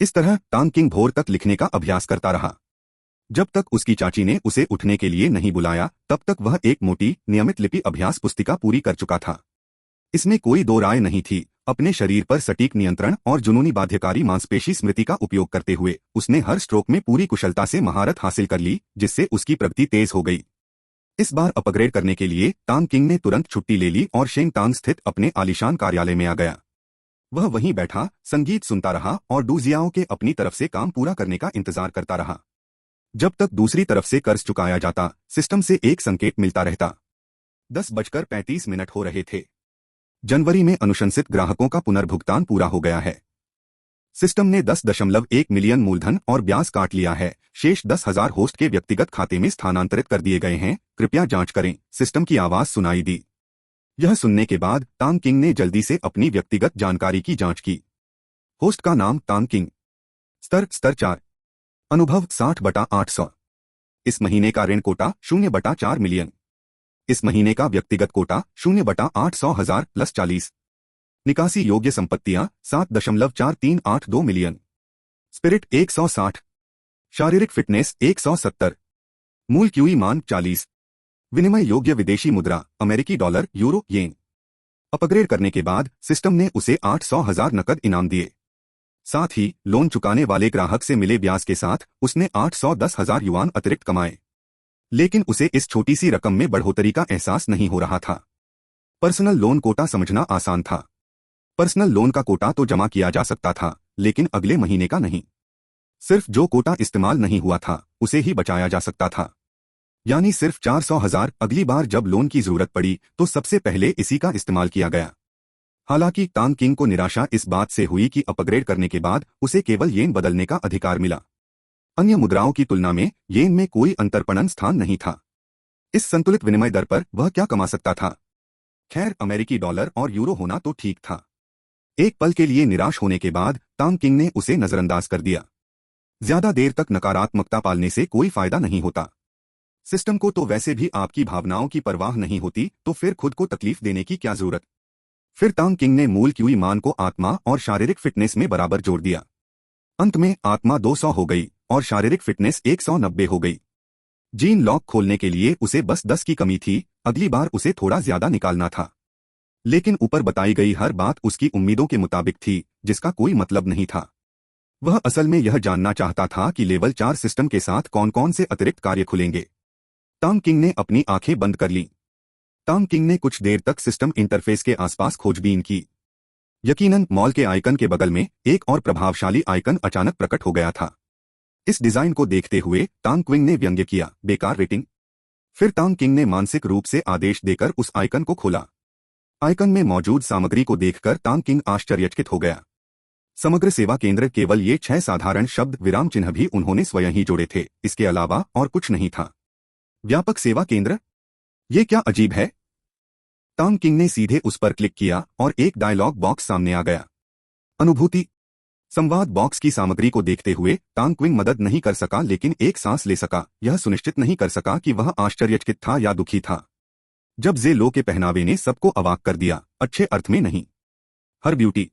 इस तरह तांग किंग भोर तक लिखने का अभ्यास करता रहा। जब तक उसकी चाची ने उसे उठने के लिए नहीं बुलाया, तब तक वह एक मोटी, नियमित लिपि अभ्यास पुस्तिका पूरी कर चुका था। इसमें कोई दो राय नहीं थी। अपने शरीर पर सटीक नियंत्रण और जुनूनी बाध्यकारी मांसपेशी स्मृति का उपयोग करते हुए उसने हर स्ट्रोक में पूरी कुशलता से महारत हासिल कर ली, जिससे उसकी प्रगति तेज हो गई। इस बार अपग्रेड करने के लिए तांग किंग ने तुरंत छुट्टी ले ली और शेंगतांग स्थित अपने आलीशान कार्यालय में आ गया। वह वहीं बैठा संगीत सुनता रहा और डूजियाओं के अपनी तरफ से काम पूरा करने का इंतजार करता रहा। जब तक दूसरी तरफ से कर्ज चुकाया जाता, सिस्टम से एक संकेत मिलता रहता। 10:35 हो रहे थे। जनवरी में अनुशंसित ग्राहकों का पुनर्भुगतान पूरा हो गया है। सिस्टम ने 10.1 मिलियन मूलधन और ब्याज काट लिया है। शेष 10,000 होस्ट के व्यक्तिगत खाते में स्थानांतरित कर दिए गए हैं। कृपया जांच करें। सिस्टम की आवाज सुनाई दी। यह सुनने के बाद तांग किंग ने जल्दी से अपनी व्यक्तिगत जानकारी की जांच की। होस्ट का नाम तांग किंग। स्तर 4। अनुभव 60/800। इस महीने का ऋण कोटा 0/4 मिलियन। इस महीने का व्यक्तिगत कोटा 0/800,000 + 40। निकासी योग्य संपत्तियां 7.4382 मिलियन। स्पिरिट 160। शारीरिक फिटनेस 170। मूल क्यूई मान 40। विनिमय योग्य विदेशी मुद्रा अमेरिकी डॉलर यूरो येन। अपग्रेड करने के बाद सिस्टम ने उसे 800,000 नकद इनाम दिए। साथ ही लोन चुकाने वाले ग्राहक से मिले ब्याज के साथ उसने 810,000 युआन अतिरिक्त कमाए। लेकिन उसे इस छोटी सी रकम में बढ़ोतरी का एहसास नहीं हो रहा था। पर्सनल लोन कोटा समझना आसान था। पर्सनल लोन का कोटा तो जमा किया जा सकता था, लेकिन अगले महीने का नहीं। सिर्फ जो कोटा इस्तेमाल नहीं हुआ था उसे ही बचाया जा सकता था, यानी सिर्फ 400,000। अगली बार जब लोन की जरूरत पड़ी तो सबसे पहले इसी का इस्तेमाल किया गया। हालांकि तांग किंग को निराशा इस बात से हुई कि अपग्रेड करने के बाद उसे केवल येन बदलने का अधिकार मिला। अन्य मुद्राओं की तुलना में येन में कोई अंतर्पणन स्थान नहीं था। इस संतुलित विनिमय दर पर वह क्या कमा सकता था? खैर, अमेरिकी डॉलर और यूरो होना तो ठीक था। एक पल के लिए निराश होने के बाद तांग किंग ने उसे नजरअंदाज कर दिया। ज्यादा देर तक नकारात्मकता पालने से कोई फायदा नहीं होता। सिस्टम को तो वैसे भी आपकी भावनाओं की परवाह नहीं होती, तो फिर खुद को तकलीफ देने की क्या जरूरत। फिर तांग किंग ने मूल क्यूई मान को आत्मा और शारीरिक फिटनेस में बराबर जोड़ दिया। अंत में आत्मा 200 हो गई और शारीरिक फिटनेस 190 हो गई। जीन लॉक खोलने के लिए उसे बस 10 की कमी थी। अगली बार उसे थोड़ा ज्यादा निकालना था। लेकिन ऊपर बताई गई हर बात उसकी उम्मीदों के मुताबिक थी, जिसका कोई मतलब नहीं था। वह असल में यह जानना चाहता था कि लेवल 4 सिस्टम के साथ कौन कौन से अतिरिक्त कार्य खुलेंगे। तांग किंग ने अपनी आंखें बंद कर लीं। तांग किंग ने कुछ देर तक सिस्टम इंटरफेस के आसपास खोजबीन की। यकीनन मॉल के आइकन के बगल में एक और प्रभावशाली आइकन अचानक प्रकट हो गया था। इस डिजाइन को देखते हुए तांग किंग ने व्यंग्य किया, बेकार रेटिंग। फिर तांग किंग ने मानसिक रूप से आदेश देकर उस आइकन को खोला। आइकन में मौजूद सामग्री को देखकर तांग किंग आश्चर्यचकित हो गया। समग्र सेवा केंद्र, केवल ये 6 साधारण शब्द विराम चिन्ह भी उन्होंने स्वयं ही जोड़े थे, इसके अलावा और कुछ नहीं था। व्यापक सेवा केंद्र, ये क्या अजीब है। तांग किंग ने सीधे उस पर क्लिक किया और एक डायलॉग बॉक्स सामने आ गया। अनुभूति संवाद बॉक्स की सामग्री को देखते हुए तांग किंग मदद नहीं कर सका, लेकिन एक सांस ले सका। यह सुनिश्चित नहीं कर सका कि वह आश्चर्यचकित था या दुखी था। जब जे लो के पहनावे ने सबको अवाक कर दिया, अच्छे अर्थ में नहीं। हर ब्यूटी,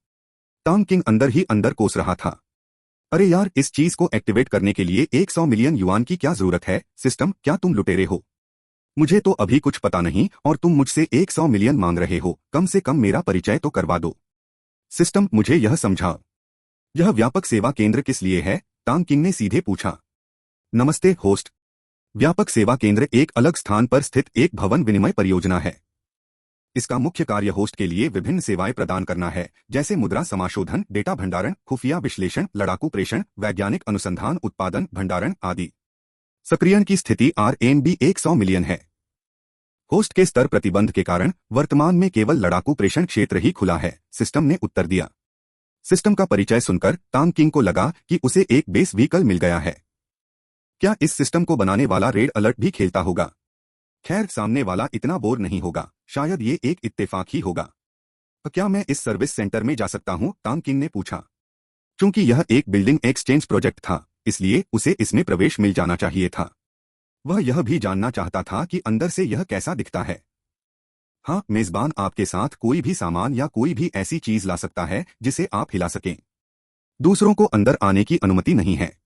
तांग किंग अंदर ही अंदर कोस रहा था। अरे यार, इस चीज को एक्टिवेट करने के लिए 100 मिलियन युआन की क्या जरूरत है? सिस्टम, क्या तुम लुटेरे हो? मुझे तो अभी कुछ पता नहीं और तुम मुझसे 100 मिलियन मांग रहे हो। कम से कम मेरा परिचय तो करवा दो। सिस्टम, मुझे यह समझा, यह व्यापक सेवा केंद्र किस लिए है? तांग किंग ने सीधे पूछा। नमस्ते होस्ट, व्यापक सेवा केंद्र एक अलग स्थान पर स्थित एक भवन विनिमय परियोजना है। इसका मुख्य कार्य होस्ट के लिए विभिन्न सेवाएं प्रदान करना है, जैसे मुद्रा समाशोधन, डेटा भंडारण, खुफिया विश्लेषण, लड़ाकू प्रेषण, वैज्ञानिक अनुसंधान, उत्पादन, भंडारण आदि। सक्रियण की स्थिति RMB 100 मिलियन है। होस्ट के स्तर प्रतिबंध के कारण वर्तमान में केवल लड़ाकू प्रेषण क्षेत्र ही खुला है, सिस्टम ने उत्तर दिया। सिस्टम का परिचय सुनकर तांग किंग को लगा कि उसे एक बेस व्हीकल मिल गया है। क्या इस सिस्टम को बनाने वाला रेड अलर्ट भी खेलता होगा? खैर, सामने वाला इतना बोर नहीं होगा, शायद ये एक इत्तेफाक ही होगा। क्या मैं इस सर्विस सेंटर में जा सकता हूं? तांग किंग ने पूछा। चूंकि यह एक बिल्डिंग एक्सचेंज प्रोजेक्ट था, इसलिए उसे इसमें प्रवेश मिल जाना चाहिए था। वह यह भी जानना चाहता था कि अंदर से यह कैसा दिखता है। हाँ, मेजबान आपके साथ कोई भी सामान या कोई भी ऐसी चीज ला सकता है जिसे आप हिला सकें। दूसरों को अंदर आने की अनुमति नहीं है।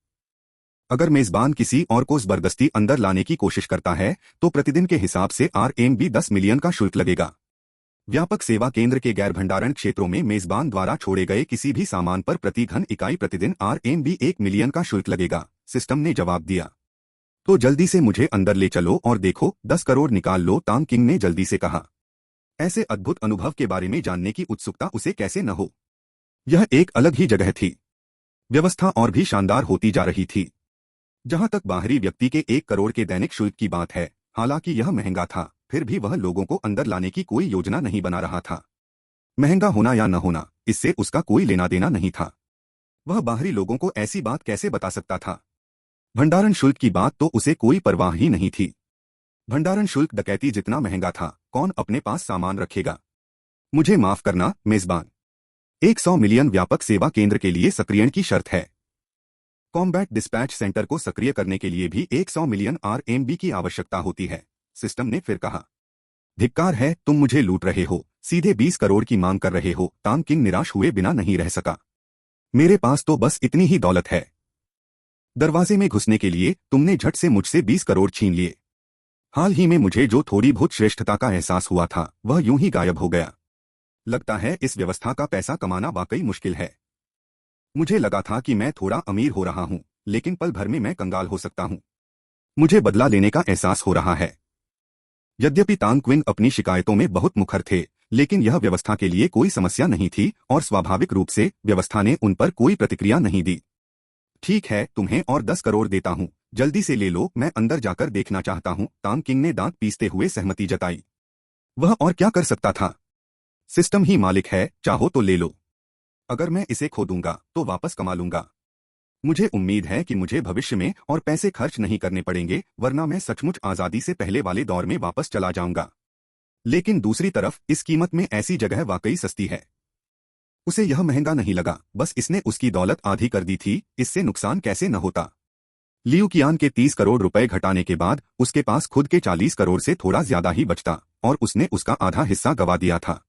अगर मेजबान किसी और को जबरदस्ती अंदर लाने की कोशिश करता है तो प्रतिदिन के हिसाब से RMB 10 मिलियन का शुल्क लगेगा। व्यापक सेवा केंद्र के गैर भंडारण क्षेत्रों में मेजबान द्वारा छोड़े गए किसी भी सामान पर प्रति घन इकाई प्रतिदिन RMB 1 मिलियन का शुल्क लगेगा, सिस्टम ने जवाब दिया। तो जल्दी से मुझे अंदर ले चलो और देखो, 10 करोड़ निकाल लो, तांग किंग ने जल्दी से कहा। ऐसे अद्भुत अनुभव के बारे में जानने की उत्सुकता उसे कैसे न हो। यह एक अलग ही जगह थी। व्यवस्था और भी शानदार होती जा रही थी। जहां तक बाहरी व्यक्ति के 1 करोड़ के दैनिक शुल्क की बात है, हालांकि यह महंगा था, फिर भी वह लोगों को अंदर लाने की कोई योजना नहीं बना रहा था। महंगा होना या न होना, इससे उसका कोई लेना देना नहीं था। वह बाहरी लोगों को ऐसी बात कैसे बता सकता था? भंडारण शुल्क की बात तो उसे कोई परवाह ही नहीं थी। भंडारण शुल्क डकैती जितना महंगा था, कौन अपने पास सामान रखेगा? मुझे माफ करना मेजबान, 100 मिलियन व्यापक सेवा केंद्र के लिए सक्रियण की शर्त है। कॉम्बैट डिस्पैच सेंटर को सक्रिय करने के लिए भी 100 मिलियन RMB की आवश्यकता होती है, सिस्टम ने फिर कहा। धिक्कार है, तुम मुझे लूट रहे हो, सीधे 20 करोड़ की मांग कर रहे हो। तांग किंग निराश हुए बिना नहीं रह सका। मेरे पास तो बस इतनी ही दौलत है। दरवाजे में घुसने के लिए तुमने झट से मुझसे 20 करोड़ छीन लिए। हाल ही में मुझे जो थोड़ी बहुत श्रेष्ठता का एहसास हुआ था वह यूं ही गायब हो गया। लगता है इस व्यवस्था का पैसा कमाना वाकई मुश्किल है। मुझे लगा था कि मैं थोड़ा अमीर हो रहा हूं, लेकिन पल भर में मैं कंगाल हो सकता हूं। मुझे बदला लेने का एहसास हो रहा है। यद्यपि तांग क्विन अपनी शिकायतों में बहुत मुखर थे, लेकिन यह व्यवस्था के लिए कोई समस्या नहीं थी और स्वाभाविक रूप से व्यवस्था ने उन पर कोई प्रतिक्रिया नहीं दी। ठीक है, तुम्हें और 10 करोड़ देता हूं, जल्दी से ले लो, मैं अंदर जाकर देखना चाहता हूं। तांग किंग ने दांत पीसते हुए सहमति जताई। वह और क्या कर सकता था? सिस्टम ही मालिक है, चाहो तो ले लो। अगर मैं इसे खो दूंगा तो वापस कमा लूंगा। मुझे उम्मीद है कि मुझे भविष्य में और पैसे खर्च नहीं करने पड़ेंगे, वरना मैं सचमुच आजादी से पहले वाले दौर में वापस चला जाऊंगा। लेकिन दूसरी तरफ इस कीमत में ऐसी जगह वाकई सस्ती है। उसे यह महंगा नहीं लगा, बस इसने उसकी दौलत आधी कर दी थी, इससे नुकसान कैसे न होता। लियू कियान के 30 करोड़ रुपए घटाने के बाद उसके पास खुद के 40 करोड़ से थोड़ा ज्यादा ही बचता, और उसने उसका आधा हिस्सा गवा दिया था।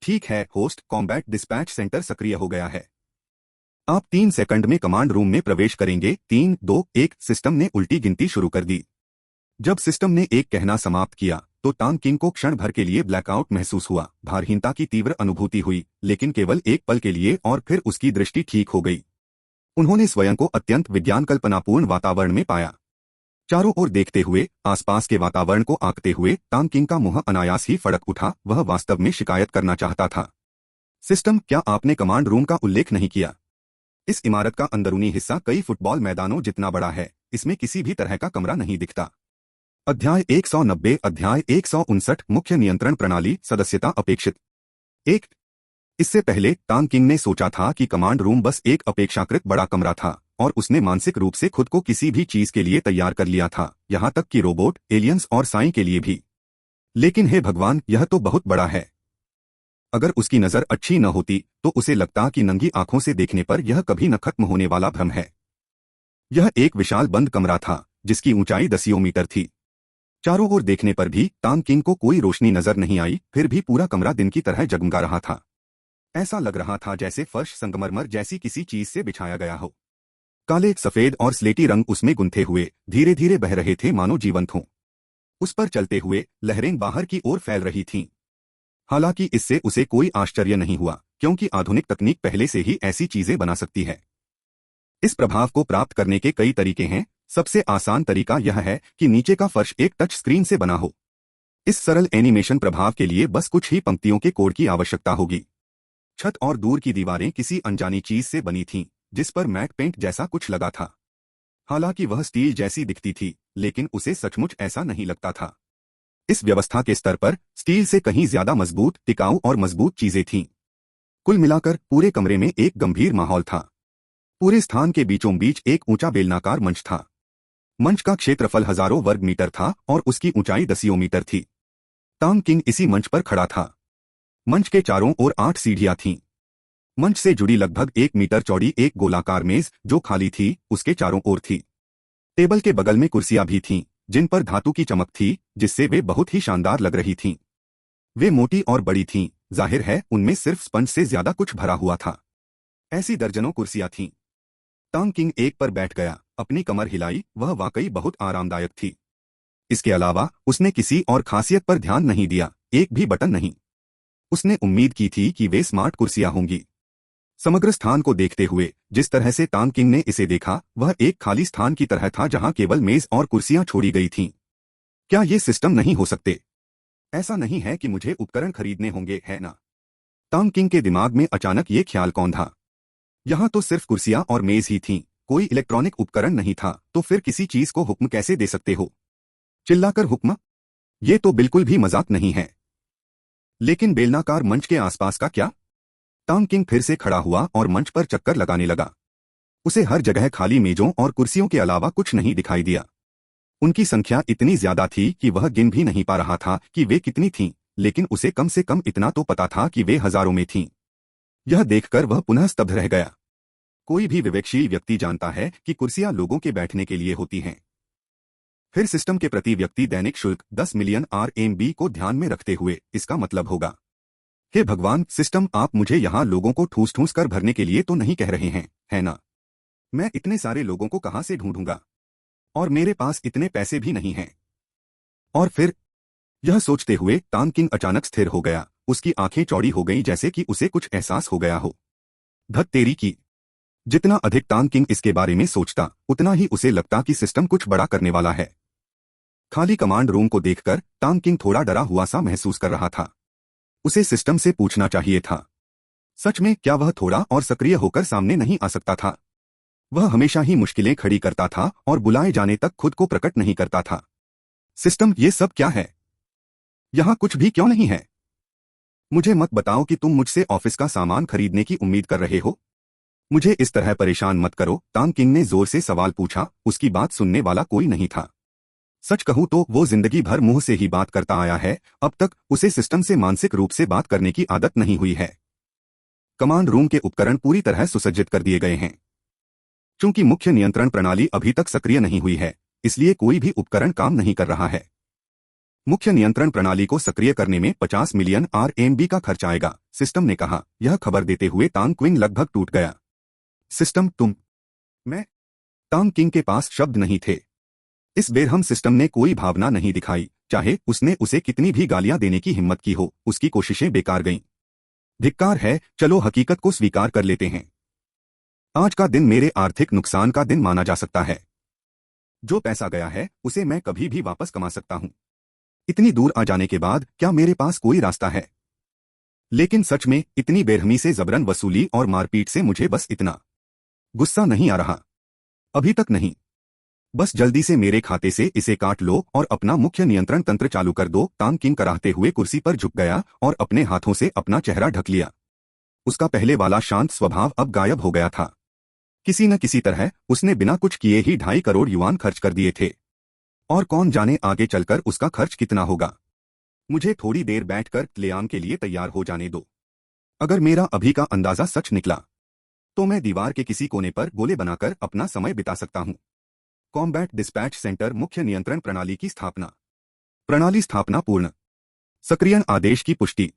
ठीक है होस्ट, कॉम्बैट डिस्पैच सेंटर सक्रिय हो गया है। आप 3 सेकंड में कमांड रूम में प्रवेश करेंगे। 3, 2, 1। सिस्टम ने उल्टी गिनती शुरू कर दी। जब सिस्टम ने एक कहना समाप्त किया तो तांग किंग को क्षण भर के लिए ब्लैकआउट महसूस हुआ। भारहीनता की तीव्र अनुभूति हुई, लेकिन केवल एक पल के लिए, और फिर उसकी दृष्टि ठीक हो गई। उन्होंने स्वयं को अत्यंत विज्ञान कल्पनापूर्ण वातावरण में पाया। चारों ओर देखते हुए, आसपास के वातावरण को आंकते हुए तांग किंग का मुंह अनायास ही फड़क उठा। वह वास्तव में शिकायत करना चाहता था। सिस्टम, क्या आपने कमांड रूम का उल्लेख नहीं किया? इस इमारत का अंदरूनी हिस्सा कई फुटबॉल मैदानों जितना बड़ा है, इसमें किसी भी तरह का कमरा नहीं दिखता। अध्याय 190। अध्याय 159। मुख्य नियंत्रण प्रणाली सदस्यता अपेक्षित। 1। इससे पहले तांग किंग ने सोचा था कि कमांड रूम बस एक अपेक्षाकृत बड़ा कमरा था, और उसने मानसिक रूप से खुद को किसी भी चीज के लिए तैयार कर लिया था, यहां तक कि रोबोट, एलियंस और साई के लिए भी। लेकिन हे भगवान, यह तो बहुत बड़ा है। अगर उसकी नजर अच्छी न होती तो उसे लगता कि नंगी आंखों से देखने पर यह कभी न खत्म होने वाला भ्रम है। यह एक विशाल बंद कमरा था जिसकी ऊंचाई 10 मीटर थी। चारों ओर देखने पर भी तांग किंग को कोई रोशनी नजर नहीं आई, फिर भी पूरा कमरा दिन की तरह जगमगा रहा था। ऐसा लग रहा था जैसे फर्श संगमरमर जैसी किसी चीज से बिछाया गया हो। काले, सफेद और स्लेटी रंग उसमें गुंथे हुए धीरे धीरे बह रहे थे, मानो जीवंत हों। उस पर चलते हुए लहरें बाहर की ओर फैल रही थीं। हालांकि इससे उसे कोई आश्चर्य नहीं हुआ, क्योंकि आधुनिक तकनीक पहले से ही ऐसी चीजें बना सकती है। इस प्रभाव को प्राप्त करने के कई तरीके हैं। सबसे आसान तरीका यह है कि नीचे का फर्श एक टच स्क्रीन से बना हो। इस सरल एनिमेशन प्रभाव के लिए बस कुछ ही पंक्तियों के कोड की आवश्यकता होगी। छत और दूर की दीवारें किसी अनजानी चीज से बनी थीं, जिस पर मैट पेंट जैसा कुछ लगा था। हालांकि वह स्टील जैसी दिखती थी, लेकिन उसे सचमुच ऐसा नहीं लगता था। इस व्यवस्था के स्तर पर स्टील से कहीं ज्यादा मजबूत, टिकाऊ और मजबूत चीजें थीं। कुल मिलाकर पूरे कमरे में एक गंभीर माहौल था। पूरे स्थान के बीचों बीच एक ऊंचा बेलनाकार मंच था। मंच का क्षेत्रफल हजारों वर्ग मीटर था और उसकी ऊंचाई 10 मीटर थी। तांग किंग इसी मंच पर खड़ा था। मंच के चारों ओर 8 सीढ़ियां थीं। मंच से जुड़ी लगभग 1 मीटर चौड़ी एक गोलाकार मेज जो खाली थी, उसके चारों ओर थी। टेबल के बगल में कुर्सियां भी थीं, जिन पर धातु की चमक थी, जिससे वे बहुत ही शानदार लग रही थीं। वे मोटी और बड़ी थीं, जाहिर है उनमें सिर्फ स्पंज से ज्यादा कुछ भरा हुआ था। ऐसी दर्जनों कुर्सियां थीं। तांग किंग एक पर बैठ गया, अपनी कमर हिलाई, वह वाकई बहुत आरामदायक थी। इसके अलावा उसने किसी और खासियत पर ध्यान नहीं दिया, एक भी बटन नहीं। उसने उम्मीद की थी कि वे स्मार्ट कुर्सियां होंगी। समग्र स्थान को देखते हुए जिस तरह से तांग किंग ने इसे देखा, वह एक खाली स्थान की तरह था जहां केवल मेज और कुर्सियां छोड़ी गई थीं। क्या ये सिस्टम नहीं हो सकते? ऐसा नहीं है कि मुझे उपकरण खरीदने होंगे, है ना? तांग किंग के दिमाग में अचानक ये ख्याल कौंधा। यहाँ तो सिर्फ कुर्सियां और मेज ही थीं, कोई इलेक्ट्रॉनिक उपकरण नहीं था, तो फिर किसी चीज को हुक्म कैसे दे सकते हो? चिल्लाकर हुक्म? ये तो बिल्कुल भी मजाक नहीं है। लेकिन बेलनाकार मंच के आसपास का क्या? तांग किंग फिर से खड़ा हुआ और मंच पर चक्कर लगाने लगा। उसे हर जगह खाली मेजों और कुर्सियों के अलावा कुछ नहीं दिखाई दिया। उनकी संख्या इतनी ज्यादा थी कि वह गिन भी नहीं पा रहा था कि वे कितनी थीं, लेकिन उसे कम से कम इतना तो पता था कि वे हजारों में थीं। यह देखकर वह पुनः स्तब्ध रह गया। कोई भी विवेकशील व्यक्ति जानता है कि कुर्सियां लोगों के बैठने के लिए होती हैं। फिर सिस्टम के प्रति व्यक्ति दैनिक शुल्क 10 मिलियन RMB को ध्यान में रखते हुए इसका मतलब होगा। हे भगवान, सिस्टम, आप मुझे यहाँ लोगों को ठूस ठूस कर भरने के लिए तो नहीं कह रहे हैं, है ना? मैं इतने सारे लोगों को कहाँ से ढूंढूंगा? और मेरे पास इतने पैसे भी नहीं हैं। और फिर यह सोचते हुए तांग किंग अचानक स्थिर हो गया। उसकी आंखें चौड़ी हो गईं जैसे कि उसे कुछ एहसास हो गया हो। धत तेरी की। जितना अधिक तांग किंग इसके बारे में सोचता उतना ही उसे लगता कि सिस्टम कुछ बड़ा करने वाला है। खाली कमांड रूम को देखकर तांग किंग थोड़ा डरा हुआ सा महसूस कर रहा था। उसे सिस्टम से पूछना चाहिए था, सच में क्या वह थोड़ा और सक्रिय होकर सामने नहीं आ सकता था? वह हमेशा ही मुश्किलें खड़ी करता था और बुलाए जाने तक खुद को प्रकट नहीं करता था। सिस्टम, ये सब क्या है? यहाँ कुछ भी क्यों नहीं है? मुझे मत बताओ कि तुम मुझसे ऑफिस का सामान खरीदने की उम्मीद कर रहे हो। मुझे इस तरह परेशान मत करो, तांग किंग ने जोर से सवाल पूछा। उसकी बात सुनने वाला कोई नहीं था। सच कहूं तो वो जिंदगी भर मुंह से ही बात करता आया है। अब तक उसे सिस्टम से मानसिक रूप से बात करने की आदत नहीं हुई है। कमांड रूम के उपकरण पूरी तरह सुसज्जित कर दिए गए हैं। चूंकि मुख्य नियंत्रण प्रणाली अभी तक सक्रिय नहीं हुई है, इसलिए कोई भी उपकरण काम नहीं कर रहा है। मुख्य नियंत्रण प्रणाली को सक्रिय करने में 50 मिलियन RMB का खर्च आएगा, सिस्टम ने कहा। यह खबर देते हुए तांग क्विंग लगभग टूट गया। सिस्टम, तुम? मैं? तांग किंग के पास शब्द नहीं थे। इस बेरहम सिस्टम ने कोई भावना नहीं दिखाई। चाहे उसने उसे कितनी भी गालियां देने की हिम्मत की हो, उसकी कोशिशें बेकार गईं। धिक्कार है, चलो हकीकत को स्वीकार कर लेते हैं। आज का दिन मेरे आर्थिक नुकसान का दिन माना जा सकता है। जो पैसा गया है उसे मैं कभी भी वापस कमा सकता हूं। इतनी दूर आ जाने के बाद क्या मेरे पास कोई रास्ता है? लेकिन सच में इतनी बेरहमी से जबरन वसूली और मारपीट से मुझे बस इतना गुस्सा नहीं आ रहा। अभी तक नहीं। बस जल्दी से मेरे खाते से इसे काट लो और अपना मुख्य नियंत्रण तंत्र चालू कर दो। तांग किंग कराहते हुए कुर्सी पर झुक गया और अपने हाथों से अपना चेहरा ढक लिया। उसका पहले वाला शांत स्वभाव अब गायब हो गया था। किसी न किसी तरह उसने बिना कुछ किए ही 2.5 करोड़ युआन खर्च कर दिए थे। और कौन जाने आगे चलकर उसका खर्च कितना होगा। मुझे थोड़ी देर बैठकर क्लेआम के लिए तैयार हो जाने दो। अगर मेरा अभी का अंदाजा सच निकला तो मैं दीवार के किसी कोने पर गोले बनाकर अपना समय बिता सकता हूं। कॉम्बैट डिस्पैच सेंटर मुख्य नियंत्रण प्रणाली की स्थापना। प्रणाली स्थापना पूर्ण। सक्रियण आदेश की पुष्टि।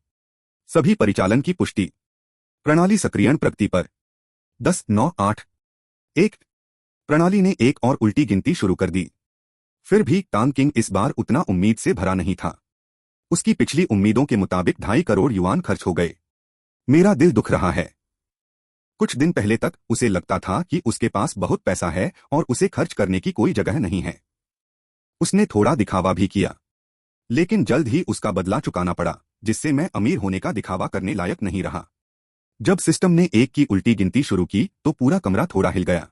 सभी परिचालन की पुष्टि। प्रणाली सक्रियण प्रगति पर। 10, 9, 8, 1। प्रणाली ने एक और उल्टी गिनती शुरू कर दी। फिर भी तांग किंग इस बार उतना उम्मीद से भरा नहीं था। उसकी पिछली उम्मीदों के मुताबिक 2.5 करोड़ युआन खर्च हो गए। मेरा दिल दुख रहा है। कुछ दिन पहले तक उसे लगता था कि उसके पास बहुत पैसा है और उसे खर्च करने की कोई जगह नहीं है। उसने थोड़ा दिखावा भी किया, लेकिन जल्द ही उसका बदला चुकाना पड़ा, जिससे मैं अमीर होने का दिखावा करने लायक नहीं रहा। जब सिस्टम ने 1 की उल्टी गिनती शुरू की तो पूरा कमरा थोड़ा हिल गया।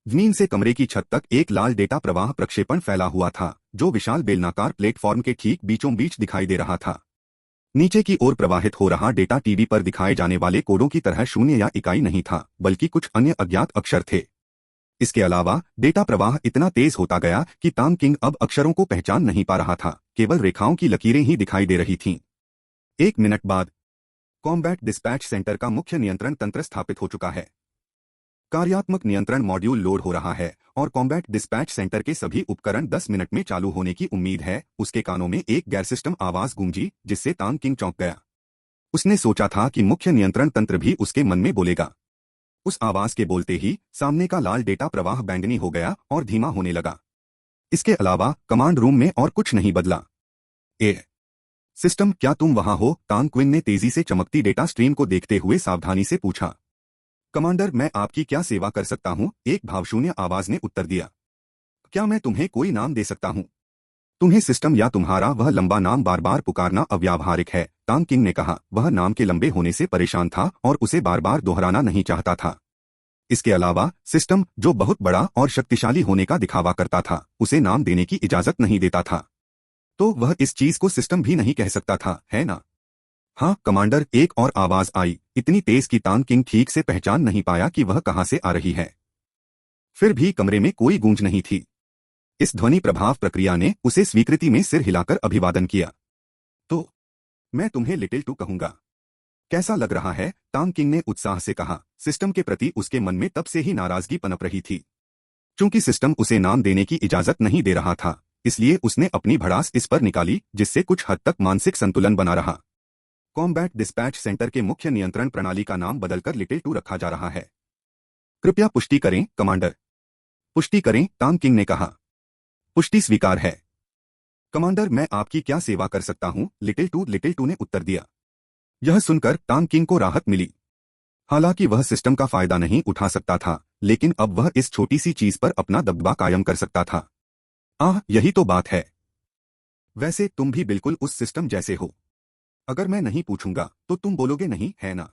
जमीन से कमरे की छत तक एक लाल डेटा प्रवाह प्रक्षेपण फैला हुआ था, जो विशाल बेलनाकार प्लेटफॉर्म के ठीक बीचों बीच दिखाई दे रहा था। नीचे की ओर प्रवाहित हो रहा डेटा टीवी पर दिखाए जाने वाले कोडों की तरह शून्य या इकाई नहीं था, बल्कि कुछ अन्य अज्ञात अक्षर थे। इसके अलावा डेटा प्रवाह इतना तेज होता गया कि तांग किंग अब अक्षरों को पहचान नहीं पा रहा था, केवल रेखाओं की लकीरें ही दिखाई दे रही थीं। 1 मिनट बाद कॉम्बैट डिस्पैच सेंटर का मुख्य नियंत्रण तंत्र स्थापित हो चुका है। कार्यात्मक नियंत्रण मॉड्यूल लोड हो रहा है और कॉम्बैट डिस्पैच सेंटर के सभी उपकरण 10 मिनट में चालू होने की उम्मीद है। उसके कानों में एक गैर सिस्टम आवाज गूंजी, जिससे तांग किंग चौंक गया। उसने सोचा था कि मुख्य नियंत्रण तंत्र भी उसके मन में बोलेगा। उस आवाज के बोलते ही सामने का लाल डेटा प्रवाह बैंगनी हो गया और धीमा होने लगा। इसके अलावा कमांड रूम में और कुछ नहीं बदला। सिस्टम, क्या तुम वहां हो? तांग क्विंग ने तेजी से चमकती डेटा स्ट्रीम को देखते हुए सावधानी से पूछा। कमांडर, मैं आपकी क्या सेवा कर सकता हूं? एक भावशून्य आवाज ने उत्तर दिया। क्या मैं तुम्हें कोई नाम दे सकता हूं? तुम्हें सिस्टम या तुम्हारा वह लंबा नाम बार बार पुकारना अव्यावहारिक है, तांग किंग ने कहा। वह नाम के लंबे होने से परेशान था और उसे बार बार दोहराना नहीं चाहता था। इसके अलावा सिस्टम, जो बहुत बड़ा और शक्तिशाली होने का दिखावा करता था, उसे नाम देने की इजाजत नहीं देता था। तो वह इस चीज को सिस्टम भी नहीं कह सकता था, है ना? हाँ कमांडर, एक और आवाज आई, इतनी तेज कि तांग किंग ठीक से पहचान नहीं पाया कि वह कहां से आ रही है। फिर भी कमरे में कोई गूंज नहीं थी। इस ध्वनि प्रभाव प्रक्रिया ने उसे स्वीकृति में सिर हिलाकर अभिवादन किया। तो मैं तुम्हें लिटिल टू कहूंगा। कैसा लग रहा है? तांग किंग ने उत्साह से कहा। सिस्टम के प्रति उसके मन में तब से ही नाराजगी पनप रही थी। चूंकि सिस्टम उसे नाम देने की इजाजत नहीं दे रहा था, इसलिए उसने अपनी भड़ास इस पर निकाली, जिससे कुछ हद तक मानसिक संतुलन बना रहा। कॉम्बैट डिस्पैच सेंटर के मुख्य नियंत्रण प्रणाली का नाम बदलकर लिटिल टू रखा जा रहा है। कृपया पुष्टि करें कमांडर। पुष्टि करें, तांग किंग ने कहा। पुष्टि स्वीकार है। कमांडर, मैं आपकी क्या सेवा कर सकता हूं? लिटिल टू ने उत्तर दिया। यह सुनकर टांग किंग को राहत मिली। हालांकि वह सिस्टम का फायदा नहीं उठा सकता था, लेकिन अब वह इस छोटी सी चीज पर अपना दबदबा कायम कर सकता था। यही तो बात है। वैसे तुम भी बिल्कुल उस सिस्टम जैसे हो। अगर मैं नहीं पूछूंगा तो तुम बोलोगे नहीं, है ना?